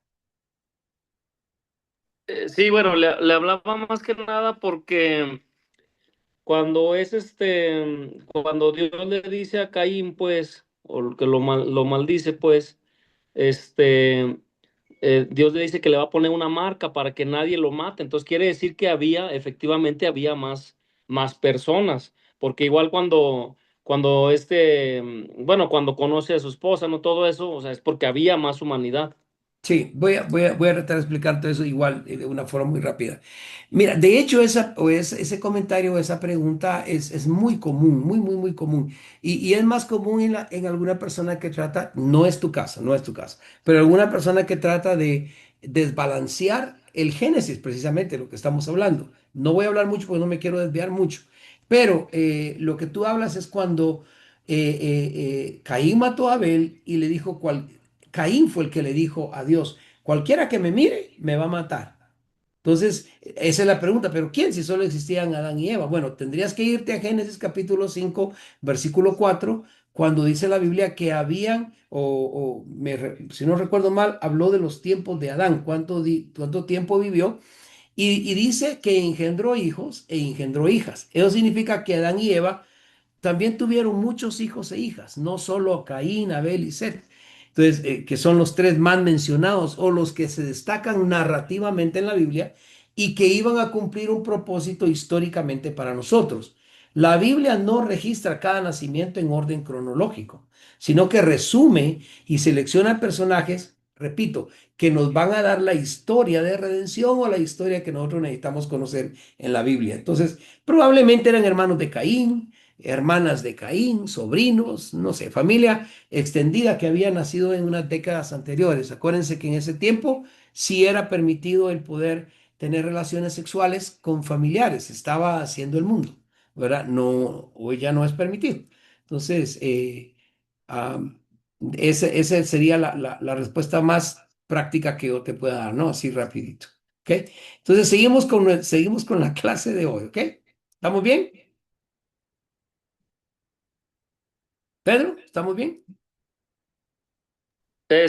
Sí, bueno, le hablaba más que nada porque cuando cuando Dios le dice a Caín, pues, o que lo maldice, pues, este, Dios le dice que le va a poner una marca para que nadie lo mate. Entonces quiere decir que efectivamente había más personas, porque igual cuando bueno, cuando conoce a su esposa, no todo eso, o sea, es porque había más humanidad. Sí, voy a tratar de explicarte eso igual de una forma muy rápida. Mira, de hecho, ese comentario, esa pregunta es muy común, muy, muy, muy común. Y es más común en alguna persona que trata, no es tu caso, no es tu caso, pero alguna persona que trata de desbalancear el Génesis, precisamente lo que estamos hablando. No voy a hablar mucho porque no me quiero desviar mucho, pero lo que tú hablas es cuando Caín mató a Abel y le dijo Caín fue el que le dijo a Dios, cualquiera que me mire me va a matar. Entonces, esa es la pregunta, pero ¿quién si solo existían Adán y Eva? Bueno, tendrías que irte a Génesis capítulo 5, versículo 4, cuando dice la Biblia que habían, si no recuerdo mal, habló de los tiempos de Adán, cuánto tiempo vivió, y dice que engendró hijos e engendró hijas. Eso significa que Adán y Eva también tuvieron muchos hijos e hijas, no solo Caín, Abel y Set. Entonces, que son los tres más mencionados o los que se destacan narrativamente en la Biblia y que iban a cumplir un propósito históricamente para nosotros. La Biblia no registra cada nacimiento en orden cronológico, sino que resume y selecciona personajes, repito, que nos van a dar la historia de redención o la historia que nosotros necesitamos conocer en la Biblia. Entonces, probablemente eran hermanos de Caín, hermanas de Caín, sobrinos, no sé, familia extendida que había nacido en unas décadas anteriores. Acuérdense que en ese tiempo sí era permitido el poder tener relaciones sexuales con familiares, estaba haciendo el mundo, ¿verdad? No, hoy ya no es permitido. Entonces, am, esa sería la respuesta más práctica que yo te pueda dar, ¿no? Así rapidito, ¿ok? Entonces, seguimos con la clase de hoy, ¿ok? ¿Estamos bien? Pedro, ¿estamos bien?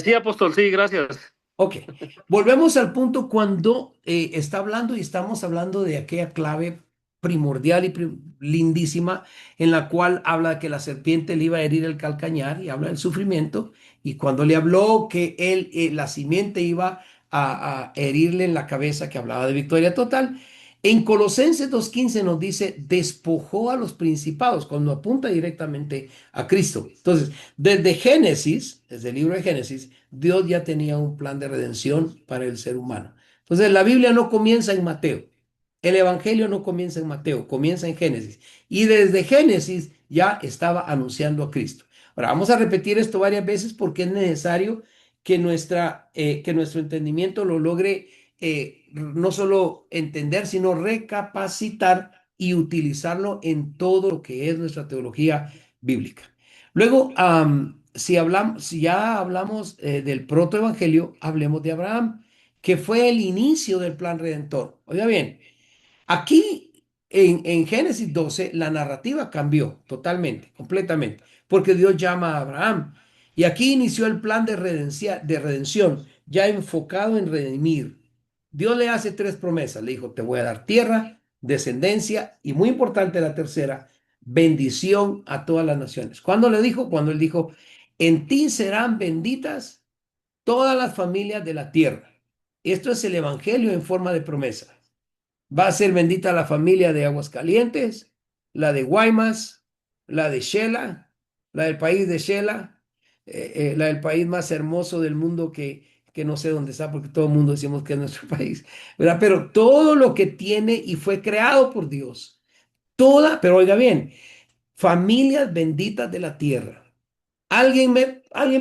Sí, apóstol, sí, gracias. Ok, volvemos al punto cuando está hablando y estamos hablando de aquella clave primordial y lindísima en la cual habla que la serpiente le iba a herir el calcañar y habla del sufrimiento y cuando le habló que la simiente iba a herirle en la cabeza que hablaba de victoria total, En Colosenses 2:15 nos dice, despojó a los principados, cuando apunta directamente a Cristo. Entonces, desde Génesis, desde el libro de Génesis, Dios ya tenía un plan de redención para el ser humano. Entonces, la Biblia no comienza en Mateo. El Evangelio no comienza en Mateo, comienza en Génesis. Y desde Génesis ya estaba anunciando a Cristo. Ahora, vamos a repetir esto varias veces porque es necesario que nuestro entendimiento lo logre no solo entender, sino recapacitar y utilizarlo en todo lo que es nuestra teología bíblica. Luego, si ya hablamos del protoevangelio, hablemos de Abraham, que fue el inicio del plan redentor. Oiga bien, aquí en Génesis 12 la narrativa cambió totalmente, completamente, porque Dios llama a Abraham. Y aquí inició el plan de redención, ya enfocado en redimir. Dios le hace tres promesas. Le dijo, te voy a dar tierra, descendencia y muy importante la tercera, bendición a todas las naciones. ¿Cuándo le dijo? Cuando él dijo, en ti serán benditas todas las familias de la tierra. Esto es el evangelio en forma de promesa. Va a ser bendita la familia de Aguascalientes, la de Guaymas, la de Shela, la del país de Shela, la del país más hermoso del mundo que no sé dónde está, porque todo el mundo decimos que es nuestro país, ¿verdad? Pero todo lo que tiene y fue creado por Dios, pero oiga bien, familias benditas de la tierra. Alguien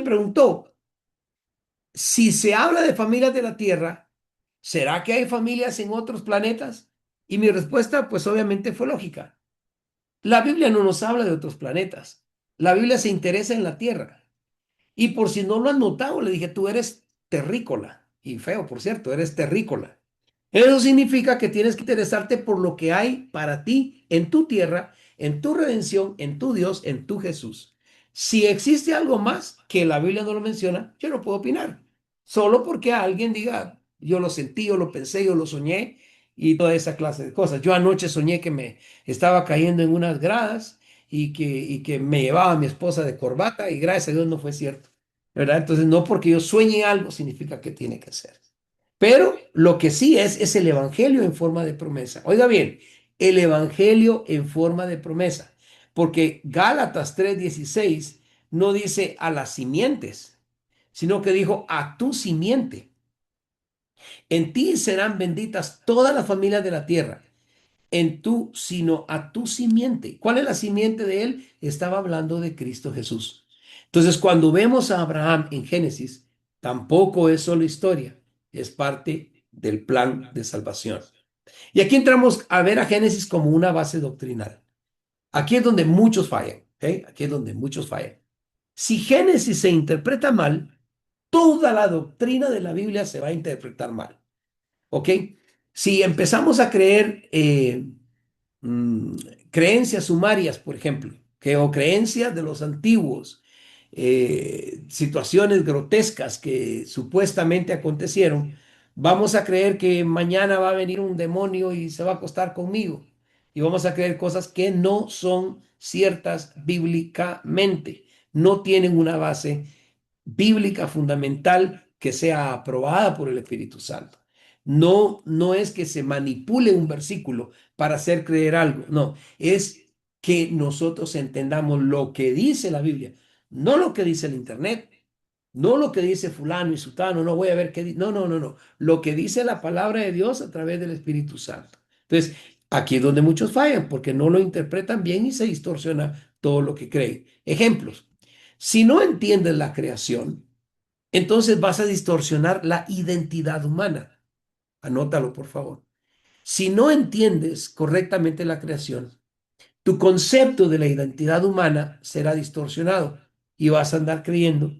preguntó, si se habla de familias de la tierra, ¿será que hay familias en otros planetas? Y mi respuesta, pues obviamente fue lógica. La Biblia no nos habla de otros planetas. La Biblia se interesa en la tierra. Y por si no lo han notado, le dije, tú eres terrícola. Y feo, por cierto, eres terrícola. Eso significa que tienes que interesarte por lo que hay para ti en tu tierra, en tu redención, en tu Dios, en tu Jesús. Si existe algo más que la Biblia no lo menciona, yo no puedo opinar. Solo porque alguien diga, yo lo sentí, yo lo pensé, yo lo soñé y toda esa clase de cosas. Yo anoche soñé que me estaba cayendo en unas gradas y que me llevaba mi esposa de corbata y gracias a Dios no fue cierto. ¿Verdad? Entonces, no porque yo sueñe algo significa que tiene que ser. Pero lo que sí es el evangelio en forma de promesa. Oiga bien, el evangelio en forma de promesa. Porque Gálatas 3:16 no dice a las simientes, sino que dijo a tu simiente. En ti serán benditas todas las familias de la tierra. En tú, sino a tu simiente. ¿Cuál es la simiente de él? Estaba hablando de Cristo Jesús. Entonces, cuando vemos a Abraham en Génesis, tampoco es solo historia, es parte del plan de salvación. Y aquí entramos a ver a Génesis como una base doctrinal. Aquí es donde muchos fallan, ¿ok? Aquí es donde muchos fallan. Si Génesis se interpreta mal, toda la doctrina de la Biblia se va a interpretar mal, ¿ok? Si empezamos a creer mm, creencias sumarias, por ejemplo, o creencias de los antiguos, situaciones grotescas que supuestamente acontecieron, vamos a creer que mañana va a venir un demonio y se va a acostar conmigo. Y vamos a creer cosas que no son ciertas bíblicamente, no tienen una base bíblica fundamental que sea aprobada por el Espíritu Santo. No, no es que se manipule un versículo para hacer creer algo, no, es que nosotros entendamos lo que dice la Biblia, no lo que dice el Internet, no lo que dice fulano y sutano, no voy a ver qué dice, no, no, no, no, lo que dice la palabra de Dios a través del Espíritu Santo. Entonces, aquí es donde muchos fallan, porque no lo interpretan bien y se distorsiona todo lo que creen. Ejemplos. Si no entiendes la creación, entonces vas a distorsionar la identidad humana. Anótalo, por favor. Si no entiendes correctamente la creación, tu concepto de la identidad humana será distorsionado y vas a andar creyendo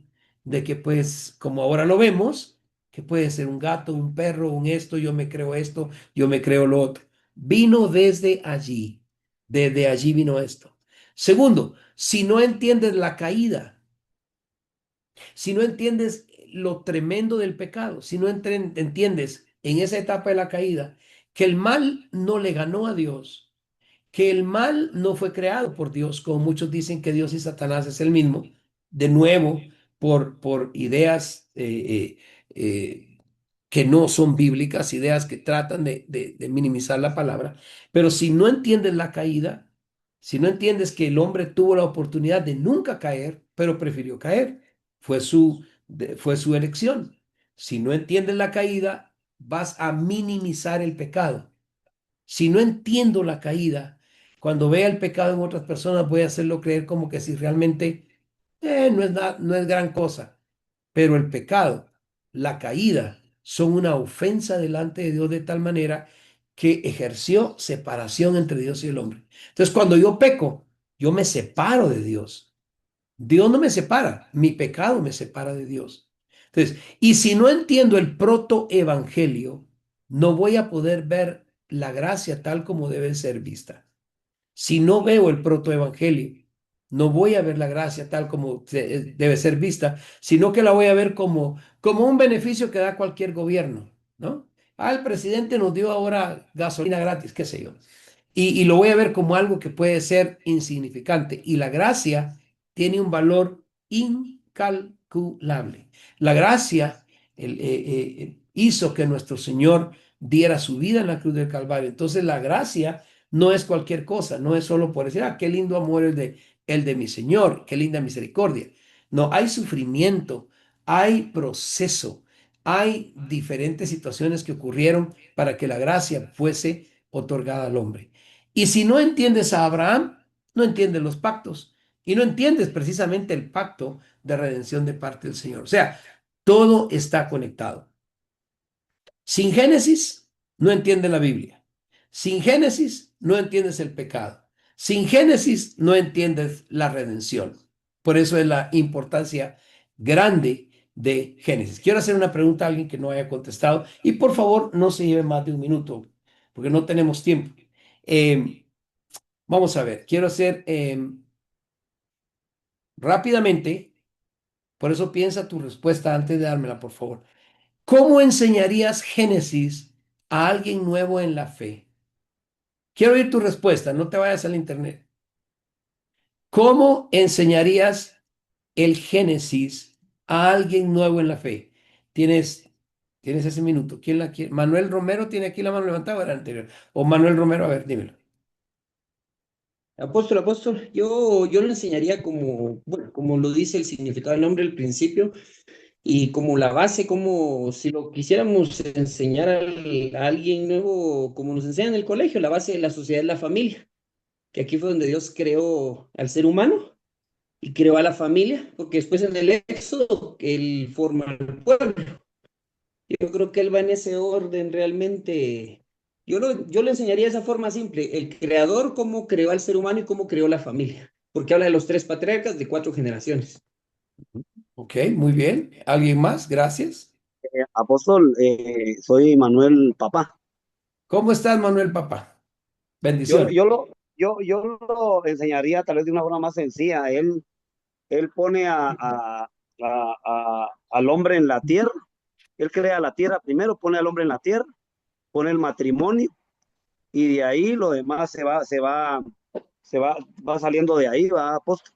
de que, pues, como ahora lo vemos, que puede ser un gato, un perro, un esto, yo me creo lo otro. Vino desde allí vino esto. Segundo, si no entiendes la caída, si no entiendes lo tremendo del pecado, si no entiendes en esa etapa de la caída que el mal no le ganó a Dios, que el mal no fue creado por Dios, como muchos dicen que Dios y Satanás es el mismo, de nuevo, por ideas que no son bíblicas, ideas que tratan de minimizar la palabra. Pero si no entiendes la caída, si no entiendes que el hombre tuvo la oportunidad de nunca caer, pero prefirió caer, fue su elección. Si no entiendes la caída, vas a minimizar el pecado. Si no entiendo la caída, cuando vea el pecado en otras personas, voy a hacerlo creer como que si realmente no es gran cosa. Pero el pecado, la caída, son una ofensa delante de Dios de tal manera que ejerció separación entre Dios y el hombre. Entonces, cuando yo peco, yo me separo de Dios. Dios no me separa, mi pecado me separa de Dios. Entonces, y si no entiendo el protoevangelio, no voy a poder ver la gracia tal como debe ser vista. Si no veo el protoevangelio, no voy a ver la gracia tal como debe ser vista, sino que la voy a ver como un beneficio que da cualquier gobierno, ¿no? Ah, el presidente nos dio ahora gasolina gratis, qué sé yo. Y lo voy a ver como algo que puede ser insignificante. Y la gracia tiene un valor incalculable. La gracia hizo que nuestro Señor diera su vida en la cruz del Calvario. Entonces la gracia no es cualquier cosa, no es solo por decir, ah, qué lindo amor el de mi Señor, qué linda misericordia. No, hay sufrimiento, hay proceso, hay diferentes situaciones que ocurrieron para que la gracia fuese otorgada al hombre. Y si no entiendes a Abraham, no entiendes los pactos y no entiendes precisamente el pacto de redención de parte del Señor. O sea, todo está conectado. Sin Génesis, no entiendes la Biblia. Sin Génesis, no entiendes el pecado. Sin Génesis, no entiendes la redención. Por eso es la importancia grande de Génesis. Quiero hacer una pregunta a alguien que no haya contestado y por favor no se lleve más de un minuto porque no tenemos tiempo. Eh, Vamos a ver, quiero hacer rápidamente, por eso piensa tu respuesta antes de dármela, por favor. ¿Cómo enseñarías Génesis a alguien nuevo en la fe? Quiero oír tu respuesta, no te vayas al internet. ¿Cómo enseñarías el Génesis a alguien nuevo en la fe? Tienes, tienes ese minuto. ¿Quién la quiere? Manuel Romero tiene aquí la mano levantada, o era anterior. O Manuel Romero, a ver, dímelo. Apóstol, yo le enseñaría como, bueno, como lo dice el significado del nombre al principio, y como la base, como si lo quisiéramos enseñar a alguien nuevo, como nos enseñan en el colegio, la base de la sociedad es la familia, que aquí fue donde Dios creó al ser humano y creó a la familia, porque después en el Éxodo Él forma el pueblo. Yo creo que Él va en ese orden realmente. Yo le enseñaría de esa forma simple, el creador cómo creó al ser humano y cómo creó la familia, porque habla de los tres patriarcas de 4 generaciones. Ok, muy bien. ¿Alguien más? Gracias. Apóstol, soy Manuel Papá. ¿Cómo estás, Manuel Papá? Yo, Bendiciones. yo lo, yo lo enseñaría tal vez de una forma más sencilla. Él pone al hombre en la tierra. Él crea la tierra primero, pone al hombre en la tierra, pone el matrimonio y de ahí lo demás va saliendo de ahí, va, apóstol.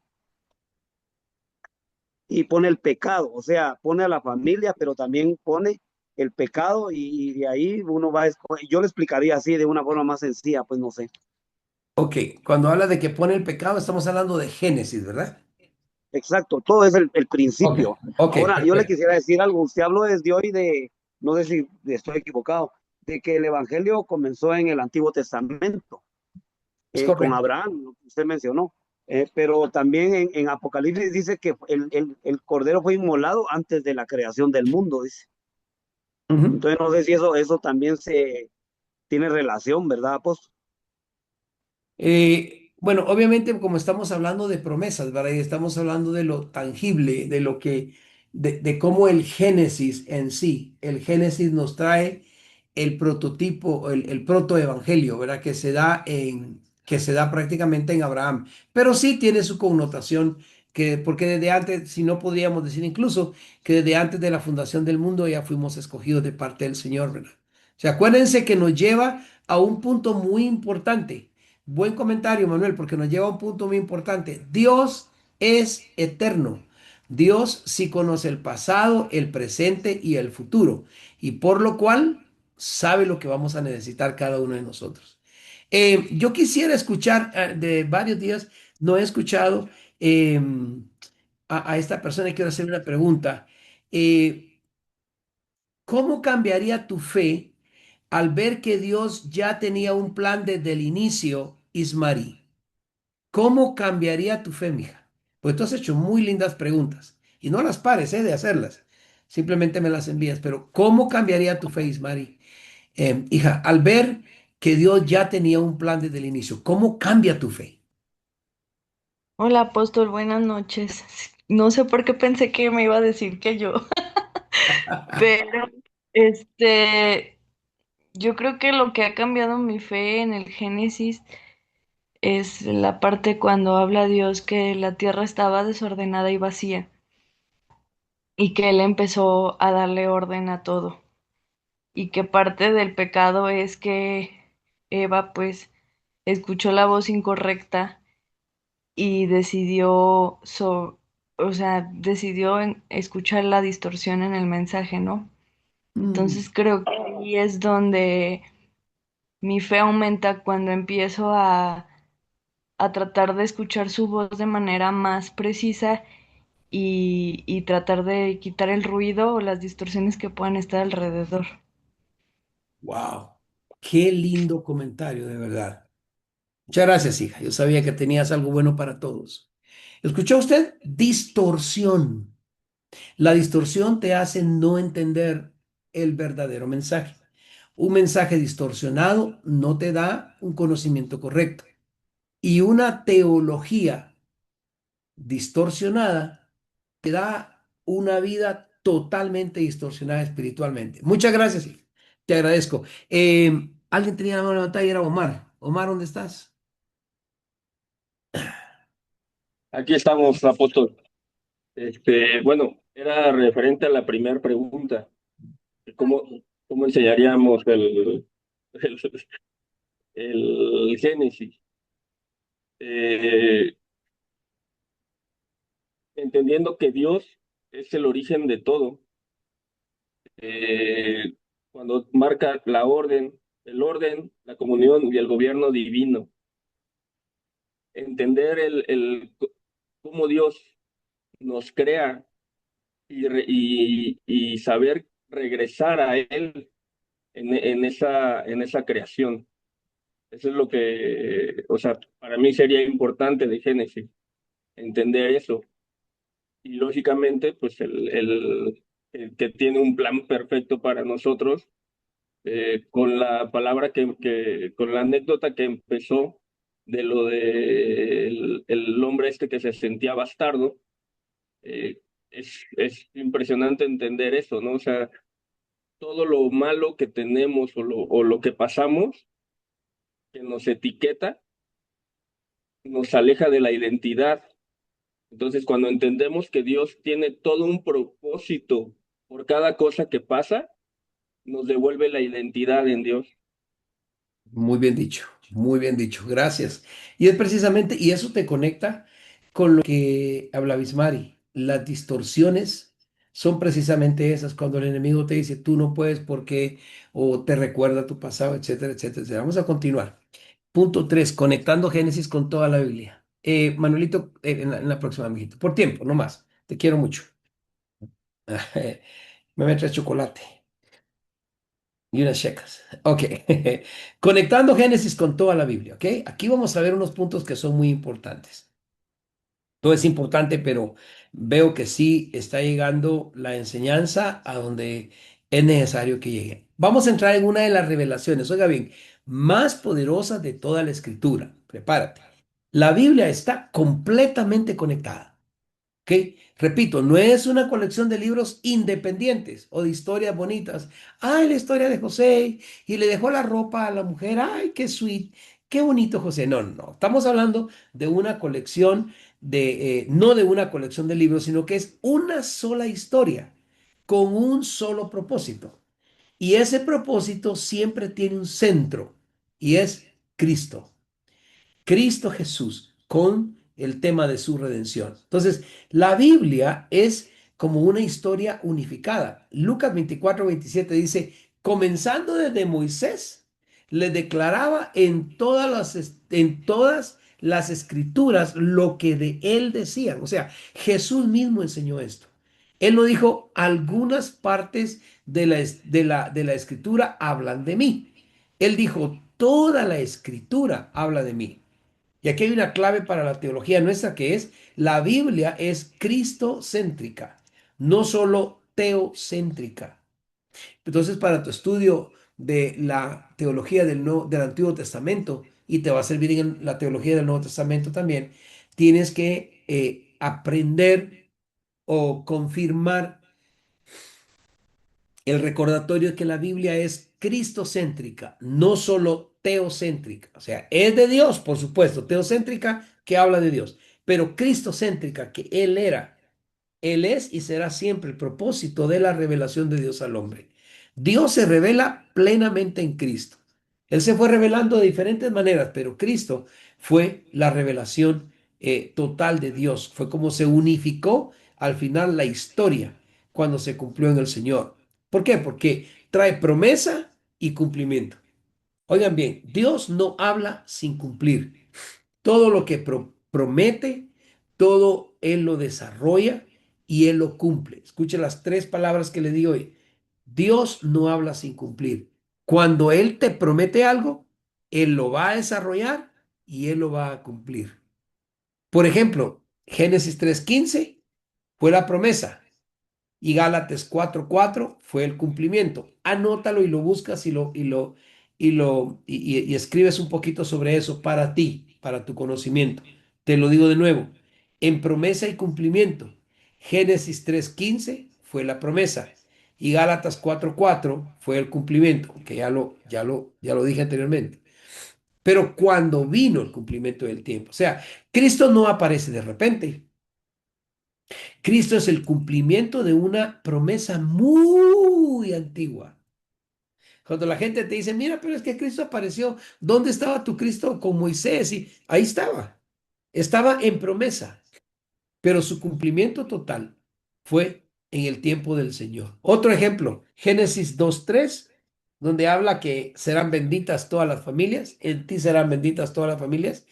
Y pone el pecado, o sea, pone a la familia, pero también pone el pecado y de ahí uno va a escoger. Yo le explicaría así de una forma más sencilla, pues no sé. Ok, cuando habla de que pone el pecado, estamos hablando de Génesis, ¿verdad? Exacto, todo es el Ok, principio. ok, Ahora, yo le perfecto. quisiera decir algo. Usted habló desde hoy no sé si estoy equivocado, de que el Evangelio comenzó en el Antiguo Testamento, Es con correcto. Abraham, lo que usted mencionó. Pero también en Apocalipsis dice que el Cordero fue inmolado antes de la creación del mundo, dice. Ujú. Entonces, no sé si eso también se tiene relación, ¿verdad, apóstol? Bueno, obviamente como estamos hablando de promesas, ¿verdad? Y estamos hablando de lo tangible, de lo que, de cómo el Génesis en sí, el Génesis nos trae el prototipo, el protoevangelio, ¿verdad? Que se da prácticamente en Abraham. Pero sí tiene su connotación, porque desde antes, si no podríamos decir incluso que desde antes de la fundación del mundo ya fuimos escogidos de parte del Señor, ¿verdad? O sea, acuérdense que nos lleva a un punto muy importante. Buen comentario, Manuel, porque nos lleva a un punto muy importante. Dios es eterno. Dios sí conoce el pasado, el presente y el futuro, y por lo cual sabe lo que vamos a necesitar cada uno de nosotros. Yo quisiera escuchar de varios días, no he escuchado a esta persona y quiero hacer una pregunta. Eh, ¿Cómo cambiaría tu fe al ver que Dios ya tenía un plan desde el inicio, Ismarí? ¿Cómo cambiaría tu fe, mija? Pues tú has hecho muy lindas preguntas y no las pares, de hacerlas. Simplemente me las envías. Pero ¿cómo cambiaría tu fe, Ismarí? Hija, al ver que Dios ya tenía un plan desde el inicio, ¿cómo cambia tu fe? Hola, apóstol, buenas noches. No sé por qué pensé que me iba a decir que yo, pero este, yo creo que lo que ha cambiado mi fe en el Génesis es la parte cuando habla Dios que la tierra estaba desordenada y vacía y que Él empezó a darle orden a todo y que parte del pecado es que Eva pues escuchó la voz incorrecta y decidió, o sea, decidió escuchar la distorsión en el mensaje, ¿no? Mm, Entonces creo que ahí es donde mi fe aumenta cuando empiezo a tratar de escuchar su voz de manera más precisa y tratar de quitar el ruido o las distorsiones que puedan estar alrededor. wow, qué lindo comentario, de verdad. Muchas gracias, hija. Yo sabía que tenías algo bueno para todos. ¿Escuchó usted? Distorsión. La distorsión te hace no entender el verdadero mensaje. Un mensaje distorsionado no te da un conocimiento correcto. Y una teología distorsionada te da una vida totalmente distorsionada espiritualmente. Muchas gracias, hija. Te agradezco. Alguien tenía la mano levantada y era Omar. Omar, ¿dónde estás? Aquí estamos, apóstol. Bueno, era referente a la primera pregunta, ¿cómo, cómo enseñaríamos el, el Génesis? Eh, Entendiendo que Dios es el origen de todo, eh, cuando marca la orden, el orden, la comunión y el gobierno divino, entender cómo Dios nos crea y saber regresar a Él en esa creación. Eso es lo que, o sea, para mí sería importante de Génesis, entender eso. Y lógicamente, pues el que tiene un plan perfecto para nosotros, con la palabra con la anécdota que empezó de lo de el hombre este que se sentía bastardo, es impresionante entender eso, ¿no? O sea, todo lo malo que tenemos o lo que pasamos, que nos etiqueta, nos aleja de la identidad. Entonces, cuando entendemos que Dios tiene todo un propósito por cada cosa que pasa, nos devuelve la identidad en Dios. Muy bien dicho, gracias. Y es precisamente, y eso te conecta con lo que habla Bismari. Las distorsiones son precisamente esas, cuando el enemigo te dice, tú no puedes porque, o te recuerda tu pasado, etcétera, etcétera, etcétera. Vamos a continuar. Punto 3, conectando Génesis con toda la Biblia. Manuelito, en la próxima, amiguito. Por tiempo, no más. Te quiero mucho. Me traes chocolate. Y unas checas. Ok. Conectando Génesis con toda la Biblia. Ok. Aquí vamos a ver unos puntos que son muy importantes. Todo es importante, pero veo que sí está llegando la enseñanza a donde es necesario que llegue. Vamos a entrar en una de las revelaciones, oiga bien, más poderosas de toda la escritura. Prepárate. La Biblia está completamente conectada. ¿Ok? Repito, no es una colección de libros independientes o de historias bonitas. Ay, la historia de José y le dejó la ropa a la mujer. Ay, qué sweet, qué bonito José. No, no, no. Estamos hablando de una colección no de una colección de libros, sino que es una sola historia con un solo propósito. Y ese propósito siempre tiene un centro y es Cristo. Cristo Jesús con el tema de su redención. Entonces, la Biblia es como una historia unificada. Lucas 24-27 dice, comenzando desde Moisés, le declaraba en todas las escrituras lo que de él decían. O sea, Jesús mismo enseñó esto. Él no dijo, algunas partes de la escritura hablan de mí. Él dijo, toda la escritura habla de mí. Y aquí hay una clave para la teología nuestra que es, la Biblia es cristocéntrica, no solo teocéntrica. Entonces, para tu estudio de la teología del Antiguo Testamento, y te va a servir en la teología del Nuevo Testamento también, tienes que aprender o confirmar el recordatorio de que la Biblia es cristocéntrica, no solo teocéntrica. O sea, es de Dios, por supuesto, teocéntrica que habla de Dios, pero cristocéntrica que Él era. Él es y será siempre el propósito de la revelación de Dios al hombre. Dios se revela plenamente en Cristo. Él se fue revelando de diferentes maneras, pero Cristo fue la revelación total de Dios. Fue como se unificó al final la historia cuando se cumplió en el Señor. ¿Por qué? Porque trae promesa y cumplimiento. Oigan bien, Dios no habla sin cumplir. Todo lo que promete, todo Él lo desarrolla y Él lo cumple. Escuche las tres palabras que le di hoy. Dios no habla sin cumplir. Cuando Él te promete algo, Él lo va a desarrollar y Él lo va a cumplir. Por ejemplo, Génesis 3:15 fue la promesa. Y Gálatas 4:4 fue el cumplimiento. Anótalo y lo buscas y escribes un poquito sobre eso para ti, para tu conocimiento. Te lo digo de nuevo. En promesa y cumplimiento. Génesis 3:15 fue la promesa. Y Gálatas 4:4 fue el cumplimiento, que ya lo dije anteriormente. Pero cuando vino el cumplimiento del tiempo, o sea, Cristo no aparece de repente. Cristo es el cumplimiento de una promesa muy antigua. Cuando la gente te dice, mira, pero es que Cristo apareció, ¿dónde estaba tu Cristo con Moisés? Y ahí estaba en promesa, pero su cumplimiento total fue en el tiempo del Señor. Otro ejemplo, Génesis 2:3, donde habla que serán benditas todas las familias, en ti serán benditas todas las familias.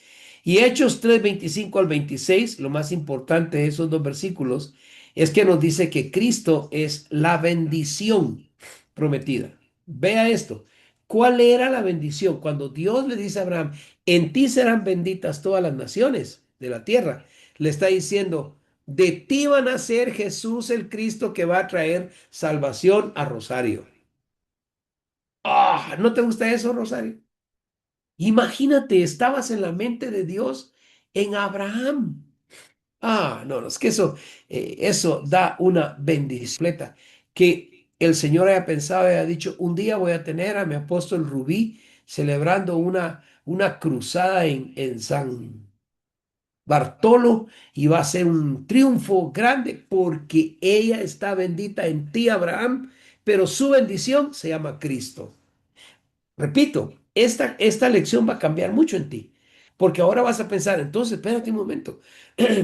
Y Hechos 3:25 al 26, lo más importante de esos dos versículos, es que nos dice que Cristo es la bendición prometida. Vea esto. ¿Cuál era la bendición? Cuando Dios le dice a Abraham, en ti serán benditas todas las naciones de la tierra, le está diciendo, de ti va a nacer Jesús el Cristo que va a traer salvación a Rosario. Ah, ¿no te gusta eso, Rosario? Imagínate, estabas en la mente de Dios en Abraham. Ah, no, no, es que eso da una bendición completa. Que el Señor haya pensado y haya dicho, un día voy a tener a mi apóstol Rubí celebrando una cruzada en San Bartolo y va a ser un triunfo grande porque ella está bendita en ti, Abraham, pero su bendición se llama Cristo. Repito, esta lección va a cambiar mucho en ti, porque ahora vas a pensar, entonces, espérate un momento,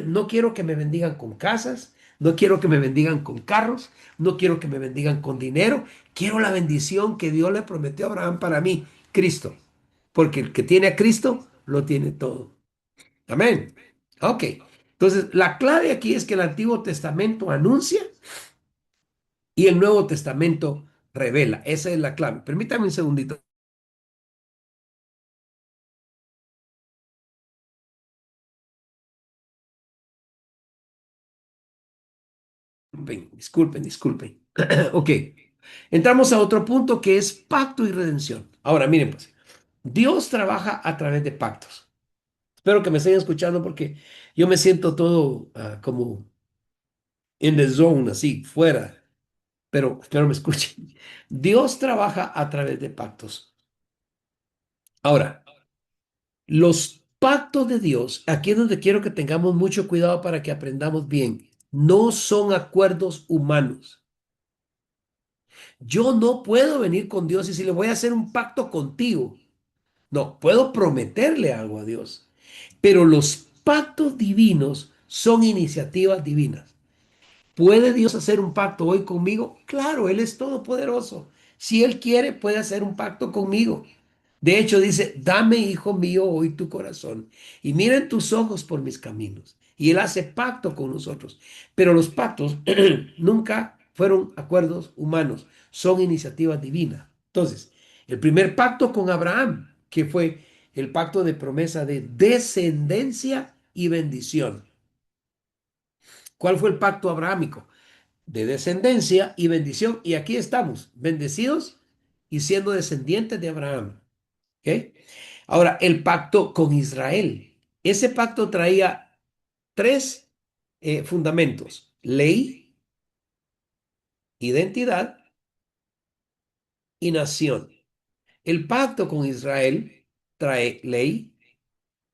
no quiero que me bendigan con casas, no quiero que me bendigan con carros, no quiero que me bendigan con dinero, quiero la bendición que Dios le prometió a Abraham para mí, Cristo, porque el que tiene a Cristo lo tiene todo. Amén. Ok, entonces la clave aquí es que el Antiguo Testamento anuncia y el Nuevo Testamento revela. Esa es la clave. Permítame un segundito. Disculpen. Ok, entramos a otro punto que es pacto y redención. Ahora, miren pues, Dios trabaja a través de pactos. Espero que me estén escuchando porque yo me siento todo como in the zone, así, fuera, pero espero me escuchen. Dios trabaja a través de pactos. Ahora, los pactos de Dios, aquí es donde quiero que tengamos mucho cuidado para que aprendamos bien, no son acuerdos humanos. Yo no puedo venir con Dios y decirle voy a hacer un pacto contigo. No, puedo prometerle algo a Dios. Pero los pactos divinos son iniciativas divinas. ¿Puede Dios hacer un pacto hoy conmigo? Claro, Él es todopoderoso. Si Él quiere, puede hacer un pacto conmigo. De hecho, dice, dame, hijo mío, hoy tu corazón y mira en tus ojos por mis caminos. Y Él hace pacto con nosotros. Pero los pactos nunca fueron acuerdos humanos, son iniciativas divinas. Entonces, el primer pacto con Abraham, que fue el pacto de promesa de descendencia y bendición. ¿Cuál fue el pacto abrahámico? De descendencia y bendición. Y aquí estamos, bendecidos y siendo descendientes de Abraham. ¿Ok? Ahora, el pacto con Israel. Ese pacto traía tres fundamentos: ley, identidad y nación. El pacto con Israel trae ley,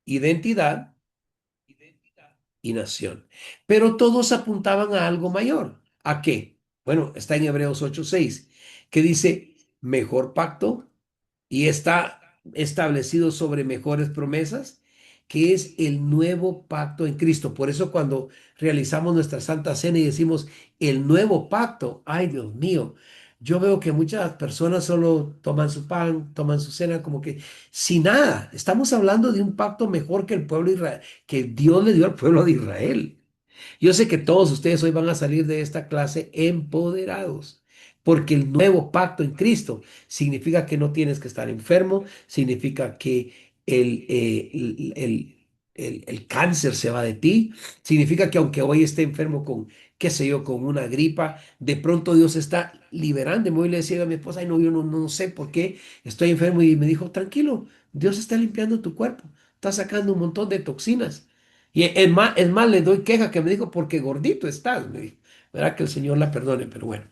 identidad y nación. Pero todos apuntaban a algo mayor. ¿A qué? Bueno, está en Hebreos 8:6, que dice, mejor pacto y está establecido sobre mejores promesas, que es el nuevo pacto en Cristo. Por eso cuando realizamos nuestra Santa Cena y decimos el nuevo pacto, ay Dios mío, yo veo que muchas personas solo toman su pan, toman su cena como que sin nada. Estamos hablando de un pacto mejor que el pueblo Israel, que Dios le dio al pueblo de Israel. Yo sé que todos ustedes hoy van a salir de esta clase empoderados, porque el nuevo pacto en Cristo significa que no tienes que estar enfermo, significa que el cáncer se va de ti, significa que aunque hoy esté enfermo con, qué sé yo, con una gripa, de pronto Dios está liberando. Hoy le decía a mi esposa, ay no, yo no sé por qué estoy enfermo y me dijo, tranquilo, Dios está limpiando tu cuerpo, está sacando un montón de toxinas. Y es más, le doy queja que me dijo, porque gordito estás, me dijo. Verá que el Señor la perdone, pero bueno.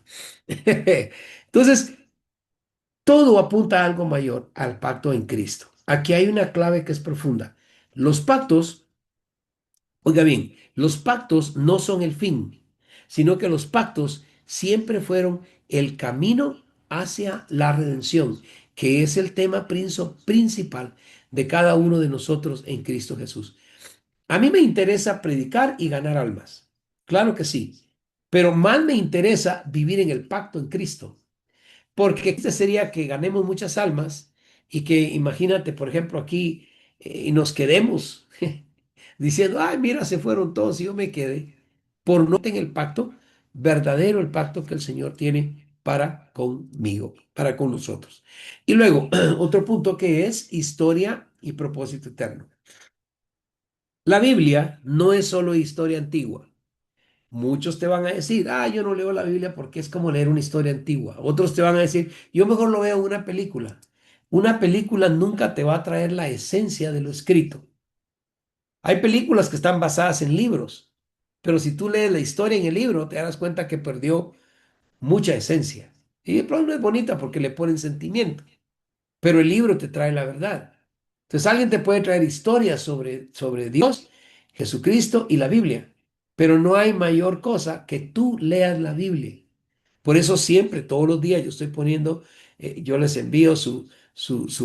Entonces, todo apunta a algo mayor, al pacto en Cristo. Aquí hay una clave que es profunda. Los pactos, oiga bien, los pactos no son el fin, sino que los pactos siempre fueron el camino hacia la redención, que es el tema principal de cada uno de nosotros en Cristo Jesús. A mí me interesa predicar y ganar almas. Claro que sí. Pero más me interesa vivir en el pacto en Cristo. Porque este sería que ganemos muchas almas y que imagínate, por ejemplo, aquí y nos quedemos diciendo, ay, mira, se fueron todos y yo me quedé. Por no tener el pacto verdadero, el pacto que el Señor tiene para conmigo, para con nosotros. Y luego, otro punto que es historia y propósito eterno. La Biblia no es solo historia antigua. Muchos te van a decir, ah, yo no leo la Biblia porque es como leer una historia antigua. Otros te van a decir, yo mejor lo veo en una película. Una película nunca te va a traer la esencia de lo escrito. Hay películas que están basadas en libros, pero si tú lees la historia en el libro, te darás cuenta que perdió mucha esencia. Y de pronto no es bonita porque le ponen sentimiento, pero el libro te trae la verdad. Entonces alguien te puede traer historias sobre Dios, Jesucristo y la Biblia, pero no hay mayor cosa que tú leas la Biblia. Por eso siempre, todos los días, yo estoy poniendo, yo les envío su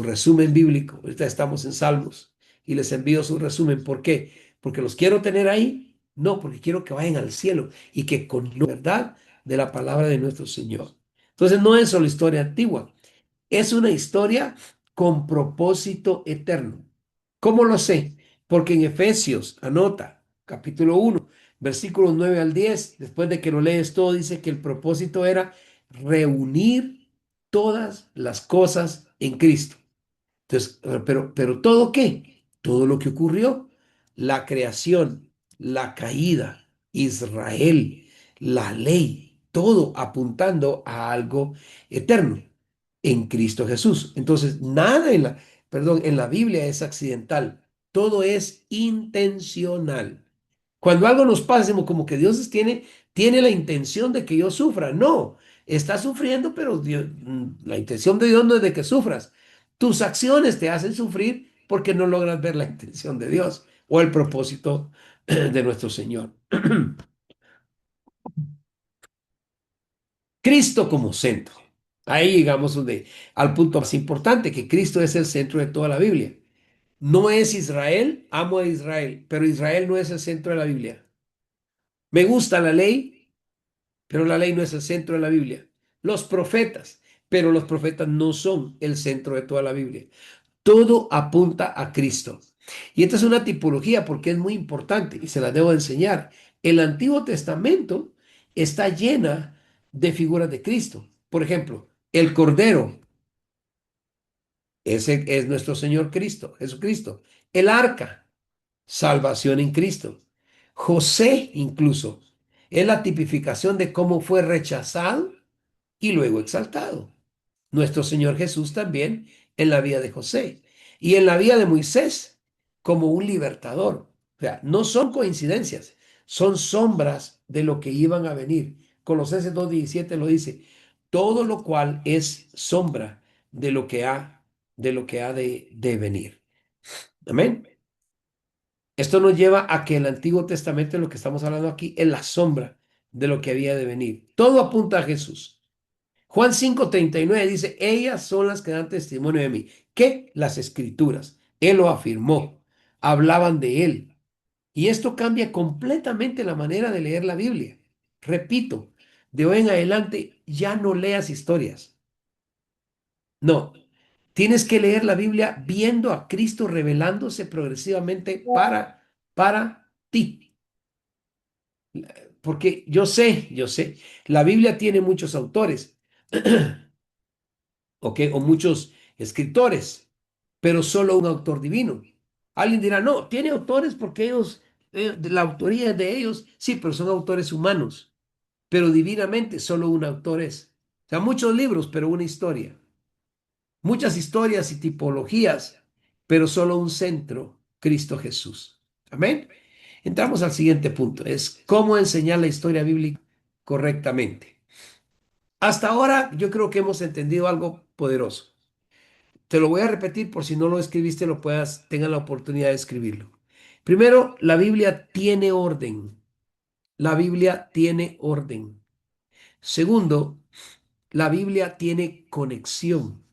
resumen bíblico. Ahorita estamos en Salmos y les envío su resumen. ¿Por qué? Porque los quiero tener ahí. No, porque quiero que vayan al cielo y que con la verdad de la palabra de nuestro Señor. Entonces no es solo historia antigua, es una historia con propósito eterno. ¿Cómo lo sé? Porque en Efesios, anota, capítulo 1, versículos 9 al 10, después de que lo lees todo, dice que el propósito era reunir todas las cosas en Cristo. Entonces, pero ¿todo qué? Todo lo que ocurrió, la creación, la caída, Israel, la ley, todo apuntando a algo eterno en Cristo Jesús. Entonces, nada en la Biblia es accidental, todo es intencional. Cuando algo nos pasa, decimos como que tiene la intención de que yo sufra. No, está sufriendo, pero la intención de Dios no es de que sufras. Tus acciones te hacen sufrir porque no logras ver la intención de Dios o el propósito de nuestro Señor. Cristo como centro. Ahí llegamos al punto más importante, que Cristo es el centro de toda la Biblia. No es Israel, amo a Israel, pero Israel no es el centro de la Biblia. Me gusta la ley, pero la ley no es el centro de la Biblia. Los profetas, pero los profetas no son el centro de toda la Biblia. Todo apunta a Cristo. Y esta es una tipología porque es muy importante y se la debo enseñar. El Antiguo Testamento está llena de figuras de Cristo. Por ejemplo, el Cordero, ese es nuestro Señor Cristo, Jesucristo. El arca, salvación en Cristo. José incluso es la tipificación de cómo fue rechazado y luego exaltado. Nuestro Señor Jesús también en la vida de José y en la vida de Moisés como un libertador. O sea, no son coincidencias, son sombras de lo que iban a venir. Colosenses 2:17 lo dice, todo lo cual es sombra de lo que ha de venir. Amén. Esto nos lleva a que el Antiguo Testamento, lo que estamos hablando aquí, es la sombra de lo que había de venir. Todo apunta a Jesús. Juan 5:39 dice, ellas son las que dan testimonio de mí, que las escrituras, él lo afirmó, hablaban de él. Y esto cambia completamente la manera de leer la Biblia. Repito, de hoy en adelante ya no leas historias. No, tienes que leer la Biblia viendo a Cristo revelándose progresivamente para ti. Porque yo sé, la Biblia tiene muchos autores. ¿Ok? O muchos escritores, pero solo un autor divino. Alguien dirá, no, tiene autores porque ellos, la autoría es de ellos, sí, pero son autores humanos, pero divinamente solo un autor es. O sea, muchos libros, pero una historia. Muchas historias y tipologías, pero solo un centro, Cristo Jesús. Amén. Entramos al siguiente punto, es cómo enseñar la historia bíblica correctamente. Hasta ahora yo creo que hemos entendido algo poderoso. Te lo voy a repetir por si no lo escribiste, tengan la oportunidad de escribirlo. Primero, la Biblia tiene orden. La Biblia tiene orden. Segundo, la Biblia tiene conexión.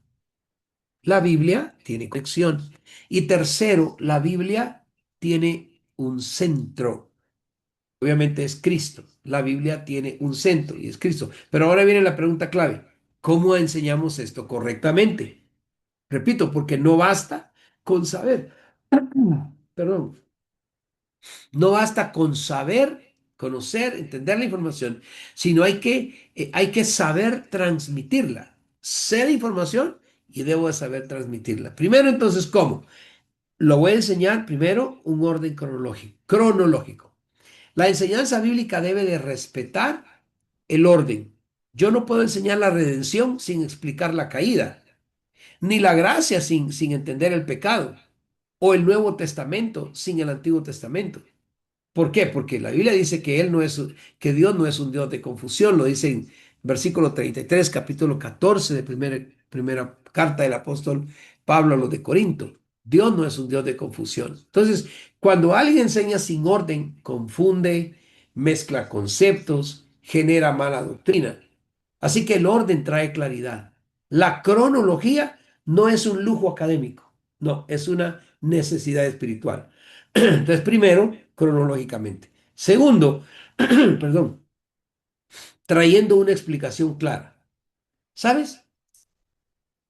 La Biblia tiene conexión. Y tercero, la Biblia tiene un centro. Obviamente es Cristo. La Biblia tiene un centro y es Cristo. Pero ahora viene la pregunta clave. ¿Cómo enseñamos esto correctamente? Repito, porque no basta con saber. Perdón. No basta con saber, conocer, entender la información, sino hay que saber transmitirla. Sé la información y debo de saber transmitirla. Primero, entonces, ¿cómo? Lo voy a enseñar primero un orden cronológico. Cronológico. La enseñanza bíblica debe de respetar el orden. Yo no puedo enseñar la redención sin explicar la caída, ni la gracia sin entender el pecado, o el Nuevo Testamento sin el Antiguo Testamento. ¿Por qué? Porque la Biblia dice que que Dios no es un Dios de confusión, lo dice en versículo 33, capítulo 14 de primera carta del apóstol Pablo a los de Corinto. Dios no es un Dios de confusión. Entonces, cuando alguien enseña sin orden, confunde, mezcla conceptos, genera mala doctrina. Así que el orden trae claridad. La cronología no es un lujo académico, no, es una necesidad espiritual. Entonces, primero, cronológicamente. Segundo, perdón, trayendo una explicación clara. ¿Sabes?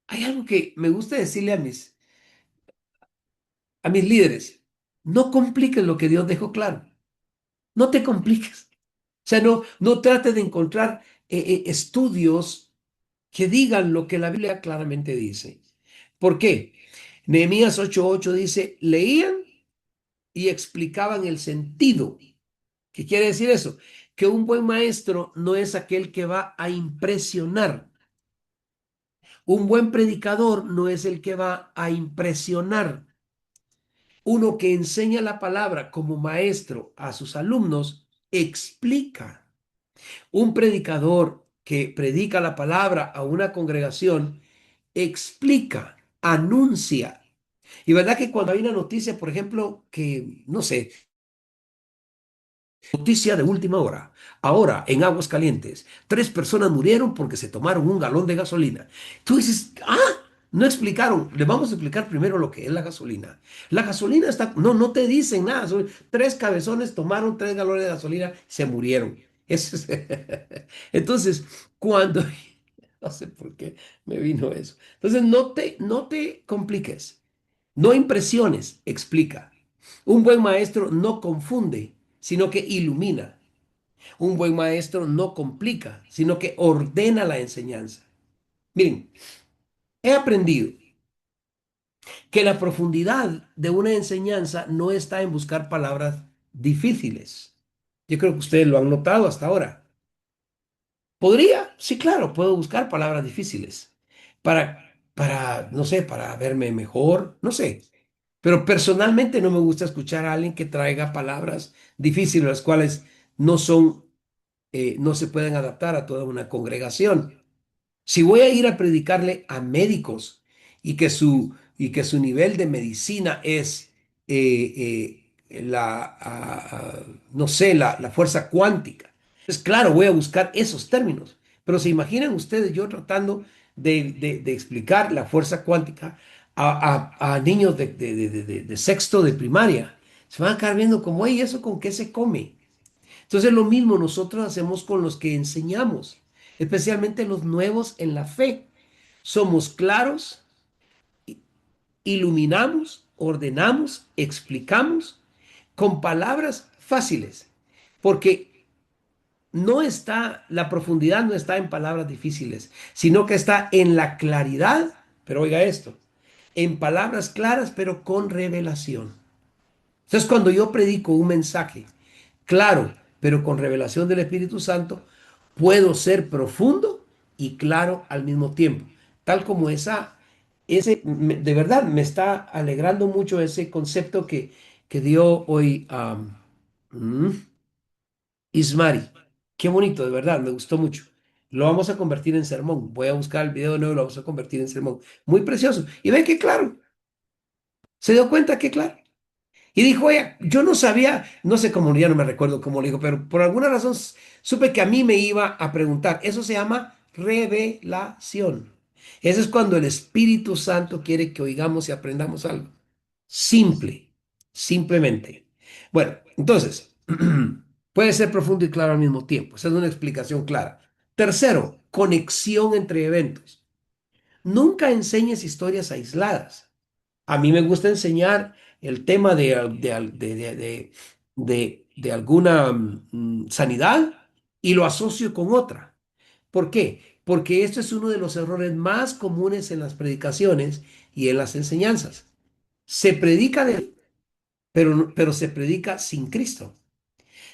Hay algo que me gusta decirle a mis líderes. No compliques lo que Dios dejó claro. No te compliques. O sea, no trates de encontrar estudios que digan lo que la Biblia claramente dice. ¿Por qué? Nehemías 8:8 dice, leían y explicaban el sentido. ¿Qué quiere decir eso? Que un buen maestro no es aquel que va a impresionar. Un buen predicador no es el que va a impresionar. Uno que enseña la palabra como maestro a sus alumnos, explica. Un predicador que predica la palabra a una congregación, explica, anuncia. Y verdad que cuando hay una noticia, por ejemplo, que, no sé, noticia de última hora. Ahora, en Aguas Calientes, 3 personas murieron porque se tomaron un galón de gasolina. Tú dices, No explicaron, le vamos a explicar primero lo que es la gasolina. La gasolina está, no te dicen nada. Son tres cabezones tomaron 3 galones de gasolina, se murieron. Eso es- Entonces, cuando, no sé por qué me vino eso. Entonces, no te compliques, no impresiones, explica. Un buen maestro no confunde, sino que ilumina. Un buen maestro no complica, sino que ordena la enseñanza. Miren, he aprendido que la profundidad de una enseñanza no está en buscar palabras difíciles. Yo creo que ustedes lo han notado hasta ahora. ¿Podría? Sí, claro, puedo buscar palabras difíciles no sé, para verme mejor, no sé. Pero personalmente no me gusta escuchar a alguien que traiga palabras difíciles, las cuales no son, no se pueden adaptar a toda una congregación. Si voy a ir a predicarle a médicos y que su nivel de medicina es no sé, la fuerza cuántica, es claro, voy a buscar esos términos. Pero se imaginan ustedes yo tratando de explicar la fuerza cuántica a niños de sexto de primaria. Se van a quedar viendo como, ¿y eso con qué se come? Entonces lo mismo nosotros hacemos con los que enseñamos, especialmente los nuevos en la fe. Somos claros, iluminamos, ordenamos, explicamos con palabras fáciles, porque la profundidad no está en palabras difíciles, sino que está en la claridad, pero oiga esto, en palabras claras, pero con revelación. Entonces cuando yo predico un mensaje claro, pero con revelación del Espíritu Santo, puedo ser profundo y claro al mismo tiempo. Tal como de verdad me está alegrando mucho ese concepto que dio hoy mm, Ismari. Qué bonito, de verdad, me gustó mucho. Lo vamos a convertir en sermón. Voy a buscar el video de nuevo y lo vamos a convertir en sermón. Muy precioso. Y ve que claro, se dio cuenta que claro. Y dijo, oye, yo no sabía, no sé cómo, ya no me recuerdo cómo le dijo, pero por alguna razón supe que a mí me iba a preguntar. Eso se llama revelación. Eso es cuando el Espíritu Santo quiere que oigamos y aprendamos algo. Simple, simplemente. Bueno, entonces, puede ser profundo y claro al mismo tiempo. Esa es una explicación clara. Tercero, conexión entre eventos. Nunca enseñes historias aisladas. A mí me gusta enseñar el tema de alguna sanidad y lo asocio con otra. ¿Por qué? Porque esto es uno de los errores más comunes en las predicaciones y en las enseñanzas. Se predica pero se predica sin Cristo.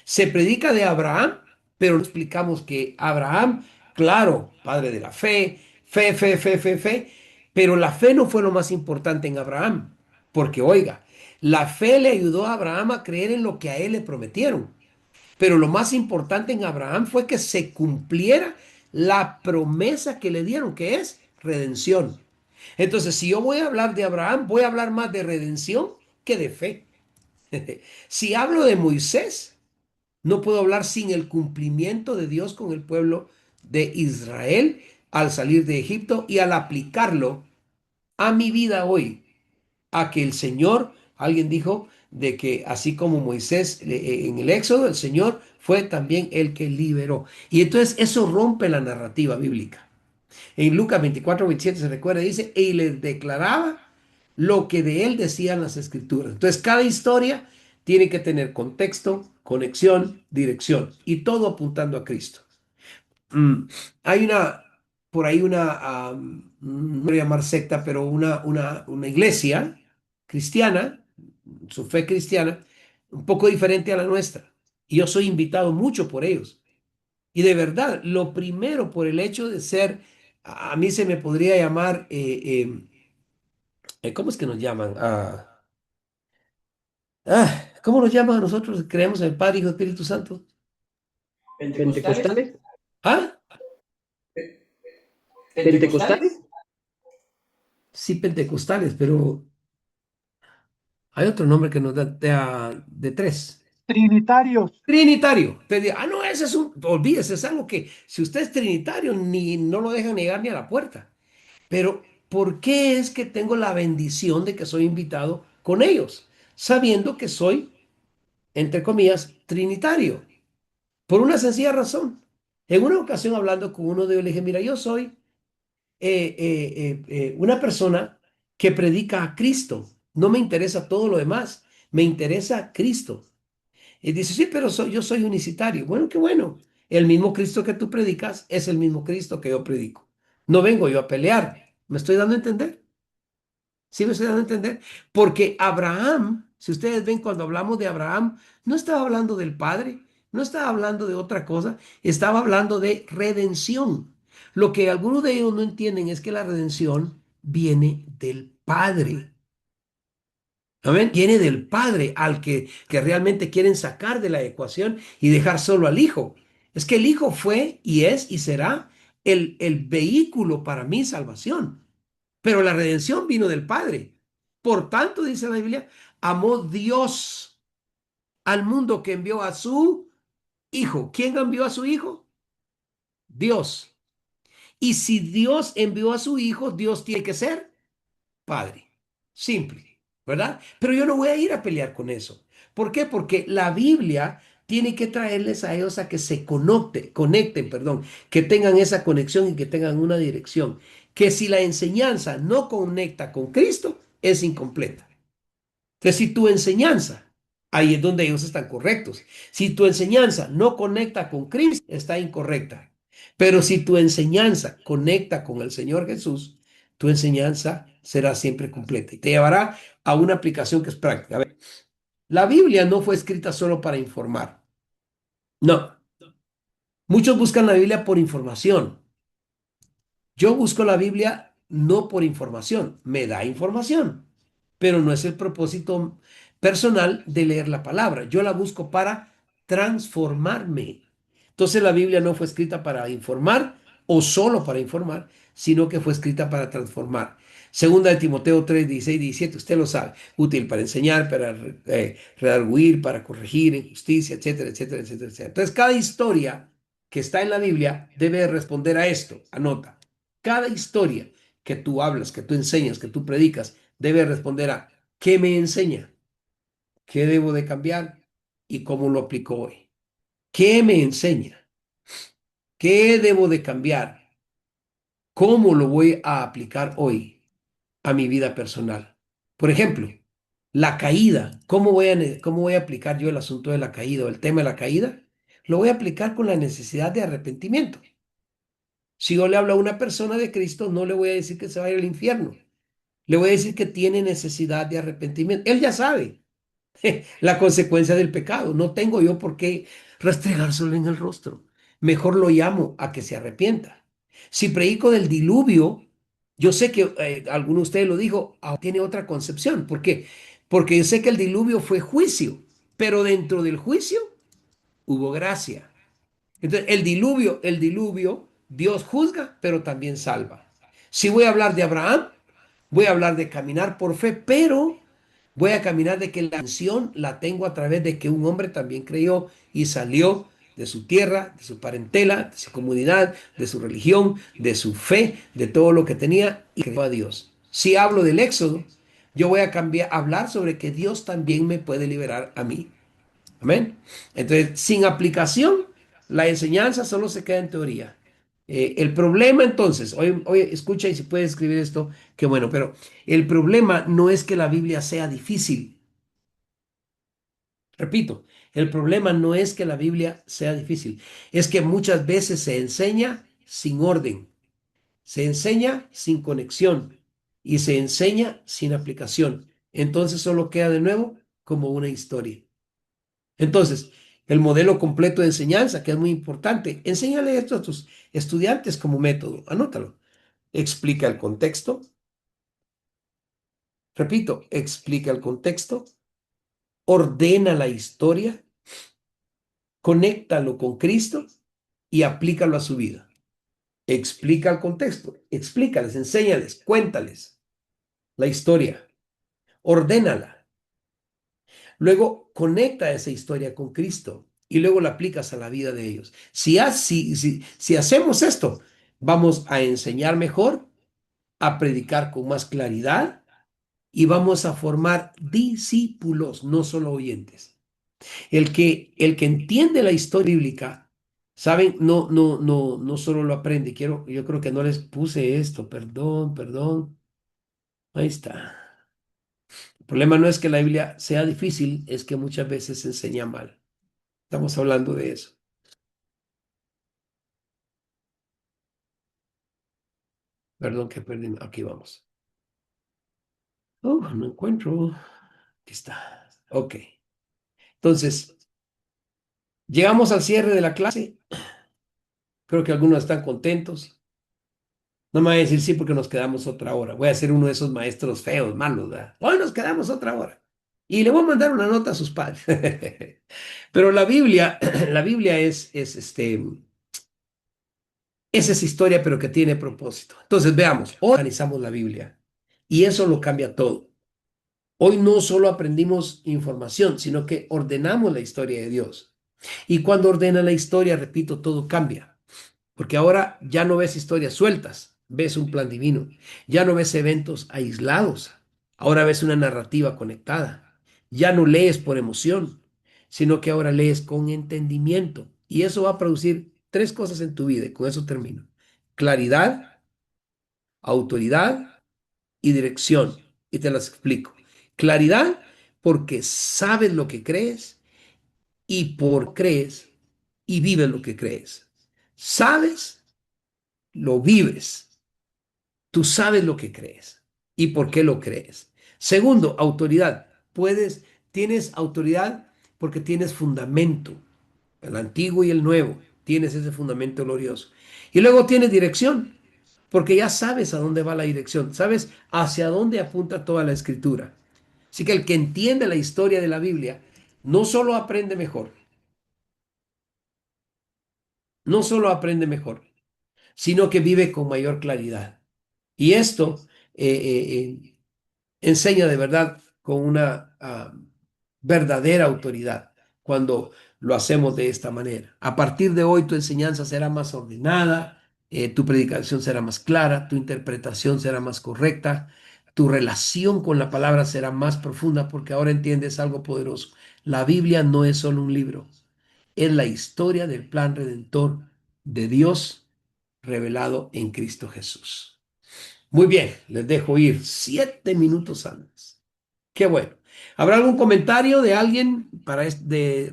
Se predica de Abraham, pero no explicamos que Abraham, claro, padre de la fe, fe, pero la fe no fue lo más importante en Abraham, porque oiga, la fe le ayudó a Abraham a creer en lo que a él le prometieron, pero lo más importante en Abraham fue que se cumpliera la promesa que le dieron, que es redención. Entonces, si yo voy a hablar de Abraham, voy a hablar más de redención que de fe. Si hablo de Moisés, no puedo hablar sin el cumplimiento de Dios con el pueblo de Israel al salir de Egipto y al aplicarlo a mi vida hoy. A que el Señor, alguien dijo, de que así como Moisés en el Éxodo, el Señor fue también el que liberó. Y entonces eso rompe la narrativa bíblica. En Lucas 24:27 se recuerda, dice, y les declaraba lo que de él decían las escrituras. Entonces, cada historia tiene que tener contexto, conexión, dirección, y todo apuntando a Cristo. Mm, Hay por ahí no voy a llamar secta, pero una iglesia cristiana, su fe cristiana, un poco diferente a la nuestra. Y yo soy invitado mucho por ellos. Y de verdad, lo primero por el hecho de ser, a mí se me podría llamar, ¿cómo es que nos llaman? ¿Cómo nos llaman a nosotros que creemos en el Padre, Hijo y Espíritu Santo? ¿Pentecostales? ¿Ah? ¿Pentecostales? Sí, pentecostales, pero hay otro nombre que nos da de tres. Trinitarios. Trinitario. Te digo, no, ese es olvídese, es algo que si usted es trinitario, no lo dejan negar ni a la puerta. Pero ¿por qué es que tengo la bendición de que soy invitado con ellos? Sabiendo que soy, entre comillas, trinitario. Por una sencilla razón. En una ocasión hablando con uno de ellos, le dije, mira, yo soy una persona que predica a Cristo. No me interesa todo lo demás, me interesa Cristo. Y dice, sí, pero yo soy unicitario. Bueno, qué bueno. El mismo Cristo que tú predicas es el mismo Cristo que yo predico. No vengo yo a pelear. ¿Me estoy dando a entender? ¿Sí me estoy dando a entender? Porque Abraham, si ustedes ven cuando hablamos de Abraham, no estaba hablando del Padre, no estaba hablando de otra cosa, estaba hablando de redención. Lo que algunos de ellos no entienden es que la redención viene del Padre. Amén. Viene del Padre al que realmente quieren sacar de la ecuación y dejar solo al Hijo. Es que el Hijo fue y es y será el vehículo para mi salvación. Pero la redención vino del Padre. Por tanto, dice la Biblia, amó Dios al mundo que envió a su Hijo. ¿Quién envió a su Hijo? Dios. Y si Dios envió a su Hijo, Dios tiene que ser Padre. Simple, ¿verdad? Pero yo no voy a ir a pelear con eso. ¿Por qué? Porque la Biblia tiene que traerles a ellos a que se conecten, perdón, que tengan esa conexión y que tengan una dirección. Que si la enseñanza no conecta con Cristo, es incompleta. Entonces, si tu enseñanza, ahí es donde ellos están correctos. Si tu enseñanza no conecta con Cristo, está incorrecta. Pero si tu enseñanza conecta con el Señor Jesús, tu enseñanza será siempre completa y te llevará a una aplicación que es práctica. A ver, la Biblia no fue escrita solo para informar. No. Muchos buscan la Biblia por información. Yo busco la Biblia no por información, me da información, pero no es el propósito personal de leer la palabra. Yo la busco para transformarme. Entonces la Biblia no fue escrita para informar o solo para informar, sino que fue escrita para transformar. Segunda de Timoteo 3, 16, 17, usted lo sabe, útil para enseñar, para redarguir, para corregir en justicia, etcétera, etcétera, etcétera, etcétera. Entonces cada historia que está en la Biblia debe responder a esto. Anota. Cada historia que tú hablas, que tú enseñas, que tú predicas, debe responder a ¿qué me enseña? ¿Qué debo de cambiar? ¿Y cómo lo aplico hoy? ¿Qué me enseña? ¿Qué debo de cambiar? ¿Cómo lo voy a aplicar hoy a mi vida personal? Por ejemplo, la caída. Cómo voy a aplicar yo el asunto de la caída o el tema de la caída? Lo voy a aplicar con la necesidad de arrepentimiento. Si yo le hablo a una persona de Cristo, no le voy a decir que se vaya al infierno. Le voy a decir que tiene necesidad de arrepentimiento. Él ya sabe la consecuencia del pecado. No tengo yo por qué restregárselo en el rostro. Mejor lo llamo a que se arrepienta. Si predico del diluvio, yo sé que alguno de ustedes lo dijo, tiene otra concepción. ¿Por qué? Porque yo sé que el diluvio fue juicio, pero dentro del juicio hubo gracia. Entonces, el diluvio, Dios juzga, pero también salva. Si voy a hablar de Abraham, voy a hablar de caminar por fe, pero voy a caminar de que la misión la tengo a través de que un hombre también creyó y salió de su tierra, de su parentela, de su comunidad, de su religión, de su fe, de todo lo que tenía y creyó a Dios. Si hablo del Éxodo, yo voy a hablar sobre que Dios también me puede liberar a mí. Amén. Entonces, sin aplicación, la enseñanza solo se queda en teoría. El problema entonces, hoy escucha y si puedes escribir esto, qué bueno, pero el problema no es que la Biblia sea difícil. Repito, el problema no es que la Biblia sea difícil, es que muchas veces se enseña sin orden, se enseña sin conexión y se enseña sin aplicación. Entonces solo queda de nuevo como una historia. Entonces, el modelo completo de enseñanza, que es muy importante, enséñale esto a tus estudiantes como método, anótalo. Explica el contexto. Repito, explica el contexto, ordena la historia, conéctalo con Cristo y aplícalo a su vida. Explica el contexto, explícales, enséñales, cuéntales la historia, ordénala. Luego conecta esa historia con Cristo y luego la aplicas a la vida de ellos. Si hacemos esto, vamos a enseñar mejor, a predicar con más claridad y vamos a formar discípulos, no solo oyentes. El que entiende la historia bíblica, ¿saben? No solo lo aprende. Yo creo que no les puse esto, perdón, perdón. Ahí está. El problema no es que la Biblia sea difícil, es que muchas veces se enseña mal. Estamos hablando de eso. Perdón que perdí. Aquí vamos. Oh, no encuentro. Aquí está. Ok. Entonces, llegamos al cierre de la clase. Creo que algunos están contentos. No me voy a decir sí porque nos quedamos otra hora. Voy a ser uno de esos maestros feos, malos, ¿verdad? Hoy nos quedamos otra hora. Y le voy a mandar una nota a sus padres. Pero la Biblia es esa historia, pero que tiene propósito. Entonces, veamos, hoy analizamos la Biblia y eso lo cambia todo. Hoy no solo aprendimos información, sino que ordenamos la historia de Dios. Y cuando ordena la historia, repito, todo cambia. Porque ahora ya no ves historias sueltas, ves un plan divino. Ya no ves eventos aislados, ahora ves una narrativa conectada. Ya no lees por emoción, sino que ahora lees con entendimiento. Y eso va a producir tres cosas en tu vida, y con eso termino. Claridad, autoridad y dirección. Y te las explico. Claridad porque sabes lo que crees y por crees y vives lo que crees. Sabes, lo vives. Tú sabes lo que crees y por qué lo crees. Segundo, autoridad. Tienes autoridad porque tienes fundamento, el antiguo y el nuevo. Tienes ese fundamento glorioso. Y luego tienes dirección, porque ya sabes a dónde va la dirección, sabes hacia dónde apunta toda la escritura. Así que el que entiende la historia de la Biblia no solo aprende mejor, no solo aprende mejor, sino que vive con mayor claridad. Y esto enseña de verdad con una verdadera autoridad cuando lo hacemos de esta manera. A partir de hoy tu enseñanza será más ordenada, tu predicación será más clara, tu interpretación será más correcta, tu relación con la palabra será más profunda porque ahora entiendes algo poderoso. La Biblia no es solo un libro, es la historia del plan redentor de Dios revelado en Cristo Jesús. Muy bien, les dejo ir 7 minutos antes. Qué bueno. ¿Habrá algún comentario de alguien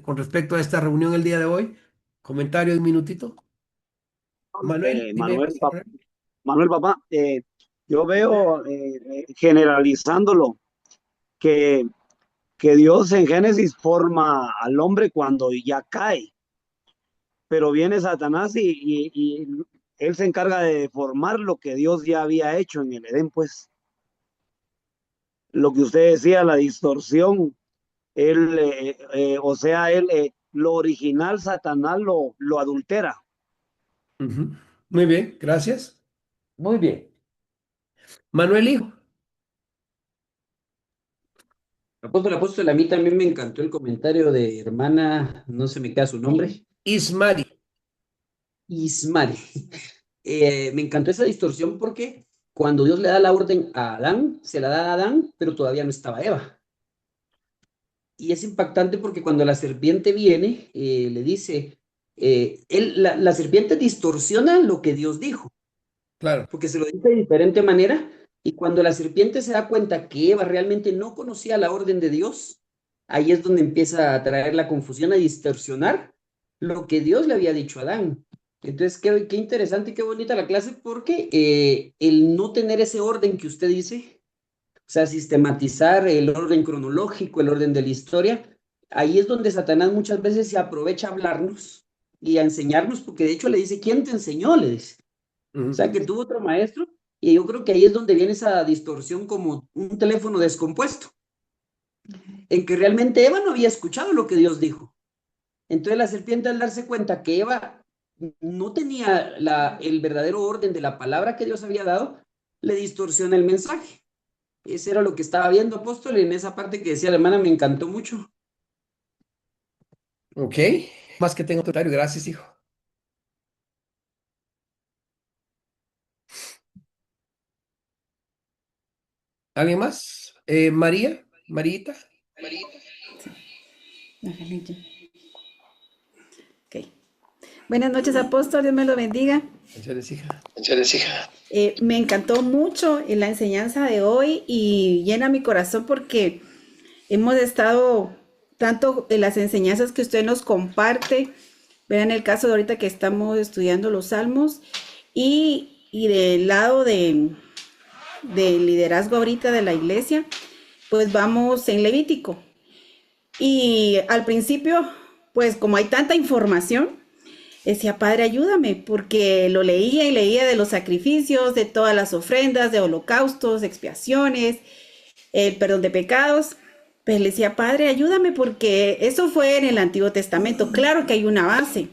con respecto a esta reunión el día de hoy? ¿Comentario de un minutito? Manuel, dime. Manuel, Manuel, papá, yo veo, generalizándolo, que, que Dios en Génesis forma al hombre cuando ya cae, pero viene Satanás y él se encarga de deformar lo que Dios ya había hecho en el Edén, pues lo que usted decía, la distorsión, o sea, lo original Satanás lo adultera. Ujú. Muy bien, gracias. Muy bien. Manuel, hijo. Apóstol, a mí también me encantó el comentario de hermana, no se me queda su nombre, Ismari. Ismari. Me encantó esa distorsión porque cuando Dios le da la orden a Adán, se la da a Adán, pero todavía no estaba Eva. Y es impactante porque cuando la serpiente viene, le dice, la serpiente distorsiona lo que Dios dijo, Claro. porque se lo dice de diferente manera. Y cuando la serpiente se da cuenta que Eva realmente no conocía la orden de Dios, ahí es donde empieza a traer la confusión, a distorsionar lo que Dios le había dicho a Adán. Entonces, qué interesante y qué bonita la clase, porque el no tener ese orden que usted dice, o sea, sistematizar el orden cronológico, el orden de la historia, ahí es donde Satanás muchas veces se aprovecha a hablarnos y a enseñarnos, porque de hecho le dice, ¿quién te enseñó? Le dice. O sea, que tuvo otro maestro, y yo creo que ahí es donde viene esa distorsión como un teléfono descompuesto, en que realmente Eva no había escuchado lo que Dios dijo. Entonces la serpiente, al darse cuenta que Eva no tenía el verdadero orden de la palabra que Dios había dado, le distorsiona el mensaje. Ese era lo que estaba viendo, apóstol, y en esa parte que decía la hermana me encantó mucho. Ok. Más que tengo comentario. Gracias, hijo. ¿Alguien más? María, Marita. Déjale yo. Ok. Buenas noches, apóstol, Dios me lo bendiga. Bendiciones, hija. Me encantó mucho la enseñanza de hoy y llena mi corazón porque hemos estado tanto en las enseñanzas que usted nos comparte, vean el caso de ahorita que estamos estudiando los salmos y del lado de liderazgo ahorita de la iglesia, pues vamos en Levítico. Y al principio, pues como hay tanta información, decía, Padre, ayúdame, porque lo leía y leía de los sacrificios, de todas las ofrendas, de holocaustos, expiaciones, el perdón de pecados. Pues le decía, Padre, ayúdame, porque eso fue en el Antiguo Testamento. Claro que hay una base,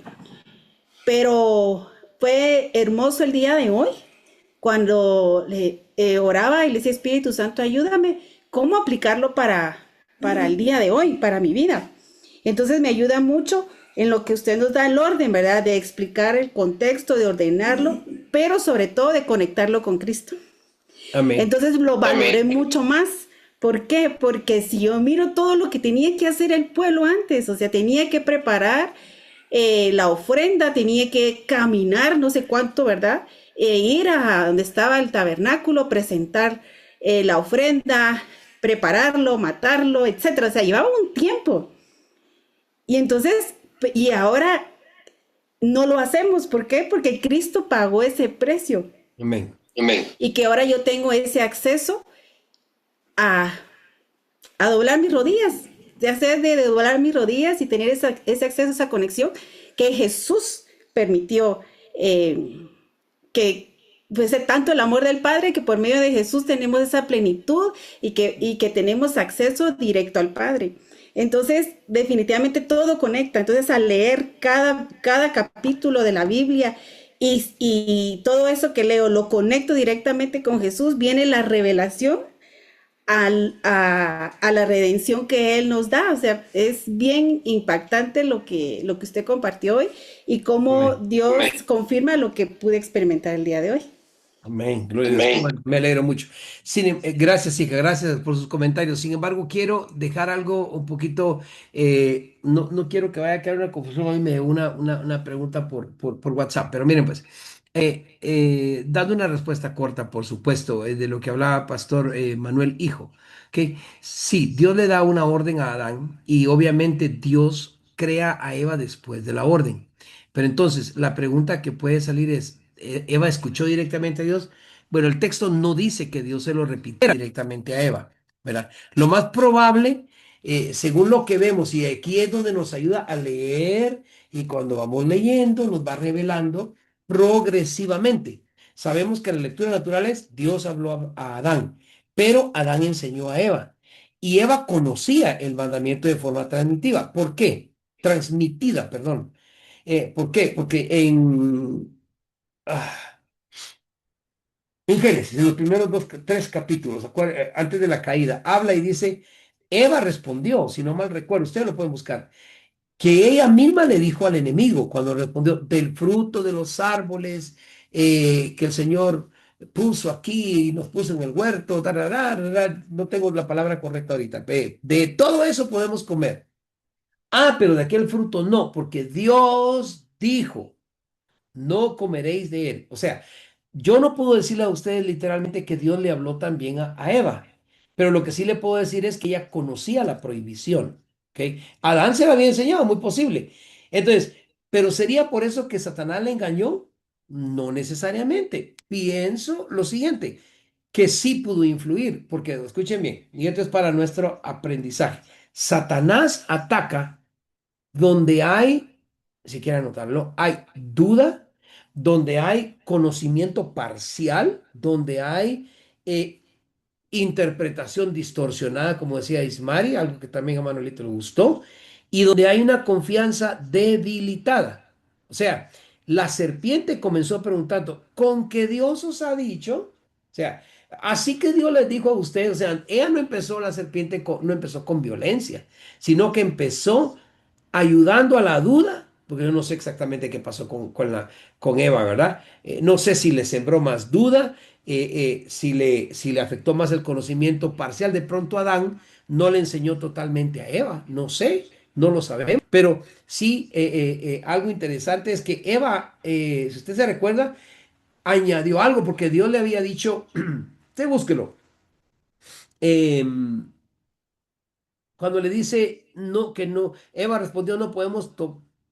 pero fue hermoso el día de hoy, cuando oraba y le decía, Espíritu Santo, ayúdame, ¿cómo aplicarlo para el día de hoy, para mi vida? Entonces me ayuda mucho en lo que usted nos da el orden, ¿verdad? De explicar el contexto, de ordenarlo, pero sobre todo de conectarlo con Cristo. Amén. Entonces lo valoré mucho más. ¿Por qué? Porque si yo miro todo lo que tenía que hacer el pueblo antes, o sea, tenía que preparar la ofrenda, tenía que caminar no sé cuánto, ¿verdad? Ir a donde estaba el tabernáculo, presentar la ofrenda, prepararlo, matarlo, etcétera. O sea, llevaba un tiempo. Y entonces, y ahora no lo hacemos. ¿Por qué? Porque Cristo pagó ese precio. Amén. Y que ahora yo tengo ese acceso a doblar mis rodillas, de hacer de doblar mis rodillas y tener ese acceso, esa conexión que Jesús permitió, que pues tanto el amor del Padre que por medio de Jesús tenemos esa plenitud y que tenemos acceso directo al Padre. Entonces, definitivamente todo conecta. Entonces, al leer cada capítulo de la Biblia y todo eso que leo, lo conecto directamente con Jesús, viene la revelación a la redención que Él nos da. O sea, es bien impactante lo que usted compartió hoy y cómo Amén. Dios confirma lo que pude experimentar el día de hoy. Amén. Gloria a Dios. Bueno, me alegro mucho. Gracias, hija, gracias por sus comentarios. Sin embargo, quiero dejar algo un poquito, no quiero que vaya a quedar una confusión. A mí me dio una pregunta por WhatsApp, pero miren, pues, dando una respuesta corta, por supuesto, de lo que hablaba Pastor Manuel Hijo, que sí, Dios le da una orden a Adán y obviamente Dios crea a Eva después de la orden. Pero entonces, la pregunta que puede salir es, ¿Eva escuchó directamente a Dios? Bueno, el texto no dice que Dios se lo repitiera directamente a Eva, ¿verdad? Lo más probable, según lo que vemos, y aquí es donde nos ayuda a leer, y cuando vamos leyendo, nos va revelando progresivamente. Sabemos que en la lectura natural es Dios habló a Adán, pero Adán enseñó a Eva. Y Eva conocía el mandamiento de forma transmitida. ¿Por qué? Transmitida, perdón. ¿Por qué? Porque ah, en Génesis, en los primeros tres capítulos, antes de la caída, habla y dice, Eva respondió, si no mal recuerdo, ustedes lo pueden buscar, que ella misma le dijo al enemigo cuando respondió, del fruto de los árboles que el Señor puso aquí y nos puso en el huerto, no tengo la palabra correcta ahorita, de todo eso podemos comer. Ah, pero de aquel fruto no, porque Dios dijo, no comeréis de él. O sea, yo no puedo decirle a ustedes literalmente que Dios le habló también a Eva, pero lo que sí le puedo decir es que ella conocía la prohibición. ¿Ok? Adán se la había enseñado, muy posible. Entonces, ¿pero sería por eso que Satanás le engañó? No necesariamente. Pienso lo siguiente, que sí pudo influir, porque escuchen bien, y esto es para nuestro aprendizaje. Satanás ataca donde hay, si quieren anotarlo, hay duda, donde hay conocimiento parcial, donde hay eh, interpretación distorsionada, como decía Ismari, algo que también a Manuelito le gustó, y donde hay una confianza debilitada. O sea, la serpiente comenzó preguntando, ¿con qué Dios os ha dicho? O sea, así que Dios les dijo a ustedes, o sea, ella no empezó, la serpiente no empezó con violencia, sino que empezó ayudando a la duda, porque yo no sé exactamente qué pasó con Eva, ¿verdad? No sé si le sembró más duda, si le afectó más el conocimiento parcial. De pronto Adán no le enseñó totalmente a Eva, no sé, no lo sabemos, pero sí algo interesante es que Eva, si usted se recuerda, añadió algo porque Dios le había dicho, usted búsquelo, em, cuando le dice no, que no, Eva respondió, no podemos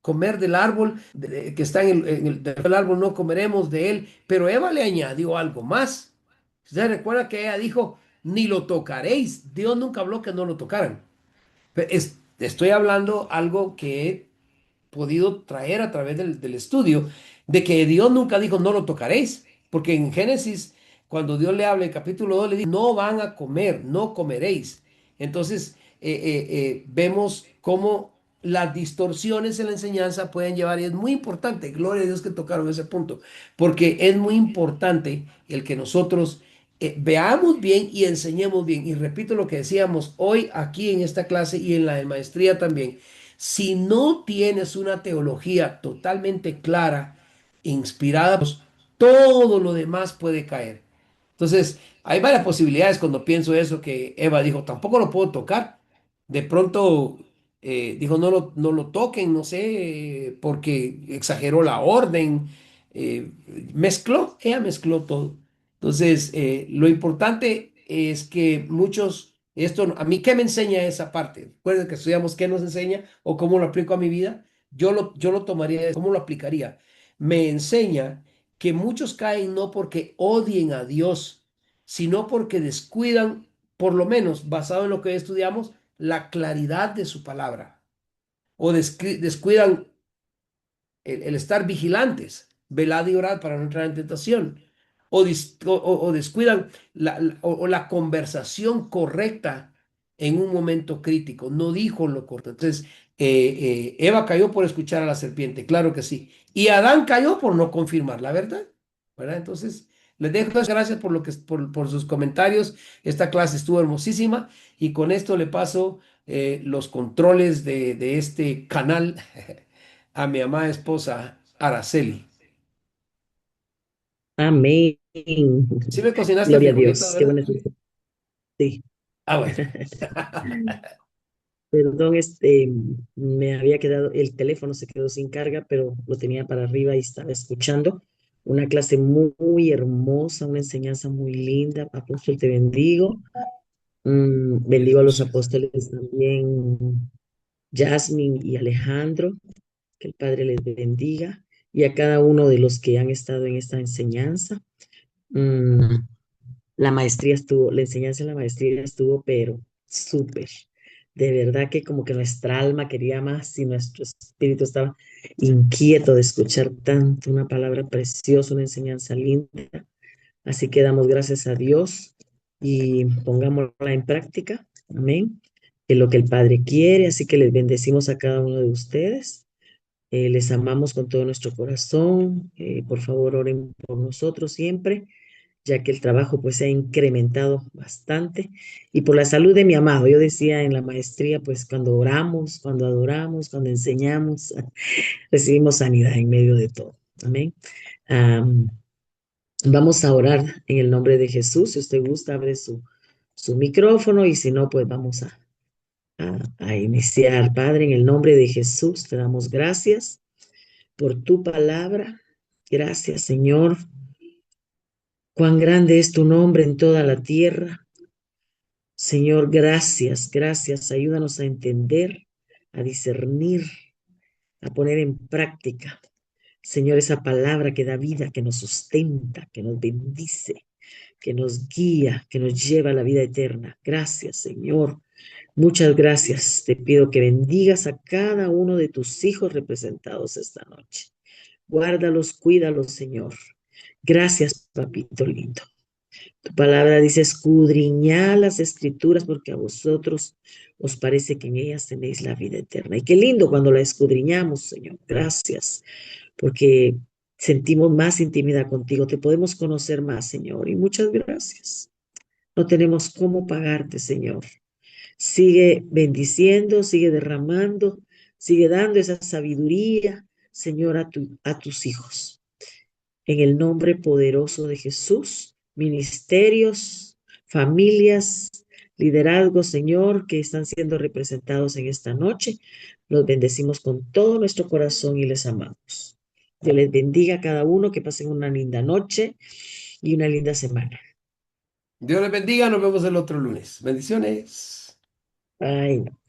comer del árbol que está del árbol, no comeremos de él, pero Eva le añadió algo más. ¿Usted recuerda que ella dijo, ni lo tocaréis? Dios nunca habló que no lo tocaran. Estoy hablando algo que he podido traer a través del estudio, de que Dios nunca dijo no lo tocaréis, porque en Génesis, cuando Dios le habla en capítulo 2 le dice, no van a comer, no comeréis. Entonces, vemos cómo las distorsiones en la enseñanza pueden llevar, y es muy importante, gloria a Dios que tocaron ese punto, porque es muy importante el que nosotros veamos bien y enseñemos bien. Y repito lo que decíamos hoy aquí en esta clase y en la de maestría también. Si no tienes una teología totalmente clara, inspirada, pues, todo lo demás puede caer. Entonces, hay varias posibilidades cuando pienso eso, que Eva dijo, tampoco lo puedo tocar. De pronto dijo, no lo toquen, no sé, porque exageró la orden. Ella mezcló todo. Entonces, lo importante es que muchos, esto a mí, ¿qué me enseña esa parte? Recuerden que estudiamos qué nos enseña o cómo lo aplico a mi vida. Yo lo tomaría, ¿cómo lo aplicaría? Me enseña que muchos caen no porque odien a Dios, sino porque descuidan, por lo menos basado en lo que estudiamos, la claridad de su palabra. O descuidan el estar vigilantes, velad y orad para no entrar en tentación. O descuidan o la conversación correcta en un momento crítico. No dijo lo correcto. Entonces, Eva cayó por escuchar a la serpiente, claro que sí. Y Adán cayó por no confirmar la verdad, ¿verdad? Entonces, les dejo las gracias por, por sus comentarios. Esta clase estuvo hermosísima y con esto le paso los controles de este canal a mi amada esposa Araceli. Amén. ¿Sí me cocinaste Gloria a frijolitos, Dios. Qué verdad? buena noticia. Sí. Ah, bueno. Perdón, me había quedado, el teléfono se quedó sin carga, pero lo tenía para arriba y estaba escuchando una clase muy hermosa, una enseñanza muy linda. Apóstol, te bendigo. Bendigo a los apóstoles también, Jasmine y Alejandro. Que el Padre les bendiga y a cada uno de los que han estado en esta enseñanza. Mm, la enseñanza en la maestría estuvo, pero súper. De verdad que como que nuestra alma quería más y nuestro espíritu estaba inquieto de escuchar tanto, una palabra preciosa, una enseñanza linda. Así que damos gracias a Dios y pongámosla en práctica. Amén. Que es lo que el Padre quiere, así que les bendecimos a cada uno de ustedes. Les amamos con todo nuestro corazón. Por favor, oren por nosotros siempre, ya que el trabajo pues se ha incrementado bastante. Y por la salud de mi amado, yo decía en la maestría, pues cuando oramos, cuando adoramos, cuando enseñamos, recibimos sanidad en medio de todo. Amén. Am, Vamos a orar en el nombre de Jesús. Si usted gusta, abre su micrófono y si no, pues vamos a iniciar. Padre, en el nombre de Jesús, te damos gracias por tu palabra. Gracias, Señor. Cuán grande es tu nombre en toda la tierra. Señor, gracias, gracias. Ayúdanos a entender, a discernir, a poner en práctica, Señor, esa palabra que da vida, que nos sustenta, que nos bendice, que nos guía, que nos lleva a la vida eterna. Gracias, Señor. Muchas gracias. Te pido que bendigas a cada uno de tus hijos representados esta noche. Guárdalos, cuídalos, Señor. Gracias, papito lindo. Tu palabra dice, escudriñad las escrituras porque a vosotros os parece que en ellas tenéis la vida eterna. Y qué lindo cuando la escudriñamos, Señor. Gracias, porque sentimos más intimidad contigo. Te podemos conocer más, Señor. Y muchas gracias. No tenemos cómo pagarte, Señor. Sigue bendiciendo, sigue derramando, sigue dando esa sabiduría, Señor, a tus hijos. En el nombre poderoso de Jesús, ministerios, familias, liderazgos, Señor, que están siendo representados en esta noche. Los bendecimos con todo nuestro corazón y les amamos. Dios les bendiga a cada uno, que pasen una linda noche y una linda semana. Dios les bendiga, nos vemos el otro lunes. Bendiciones. Bye.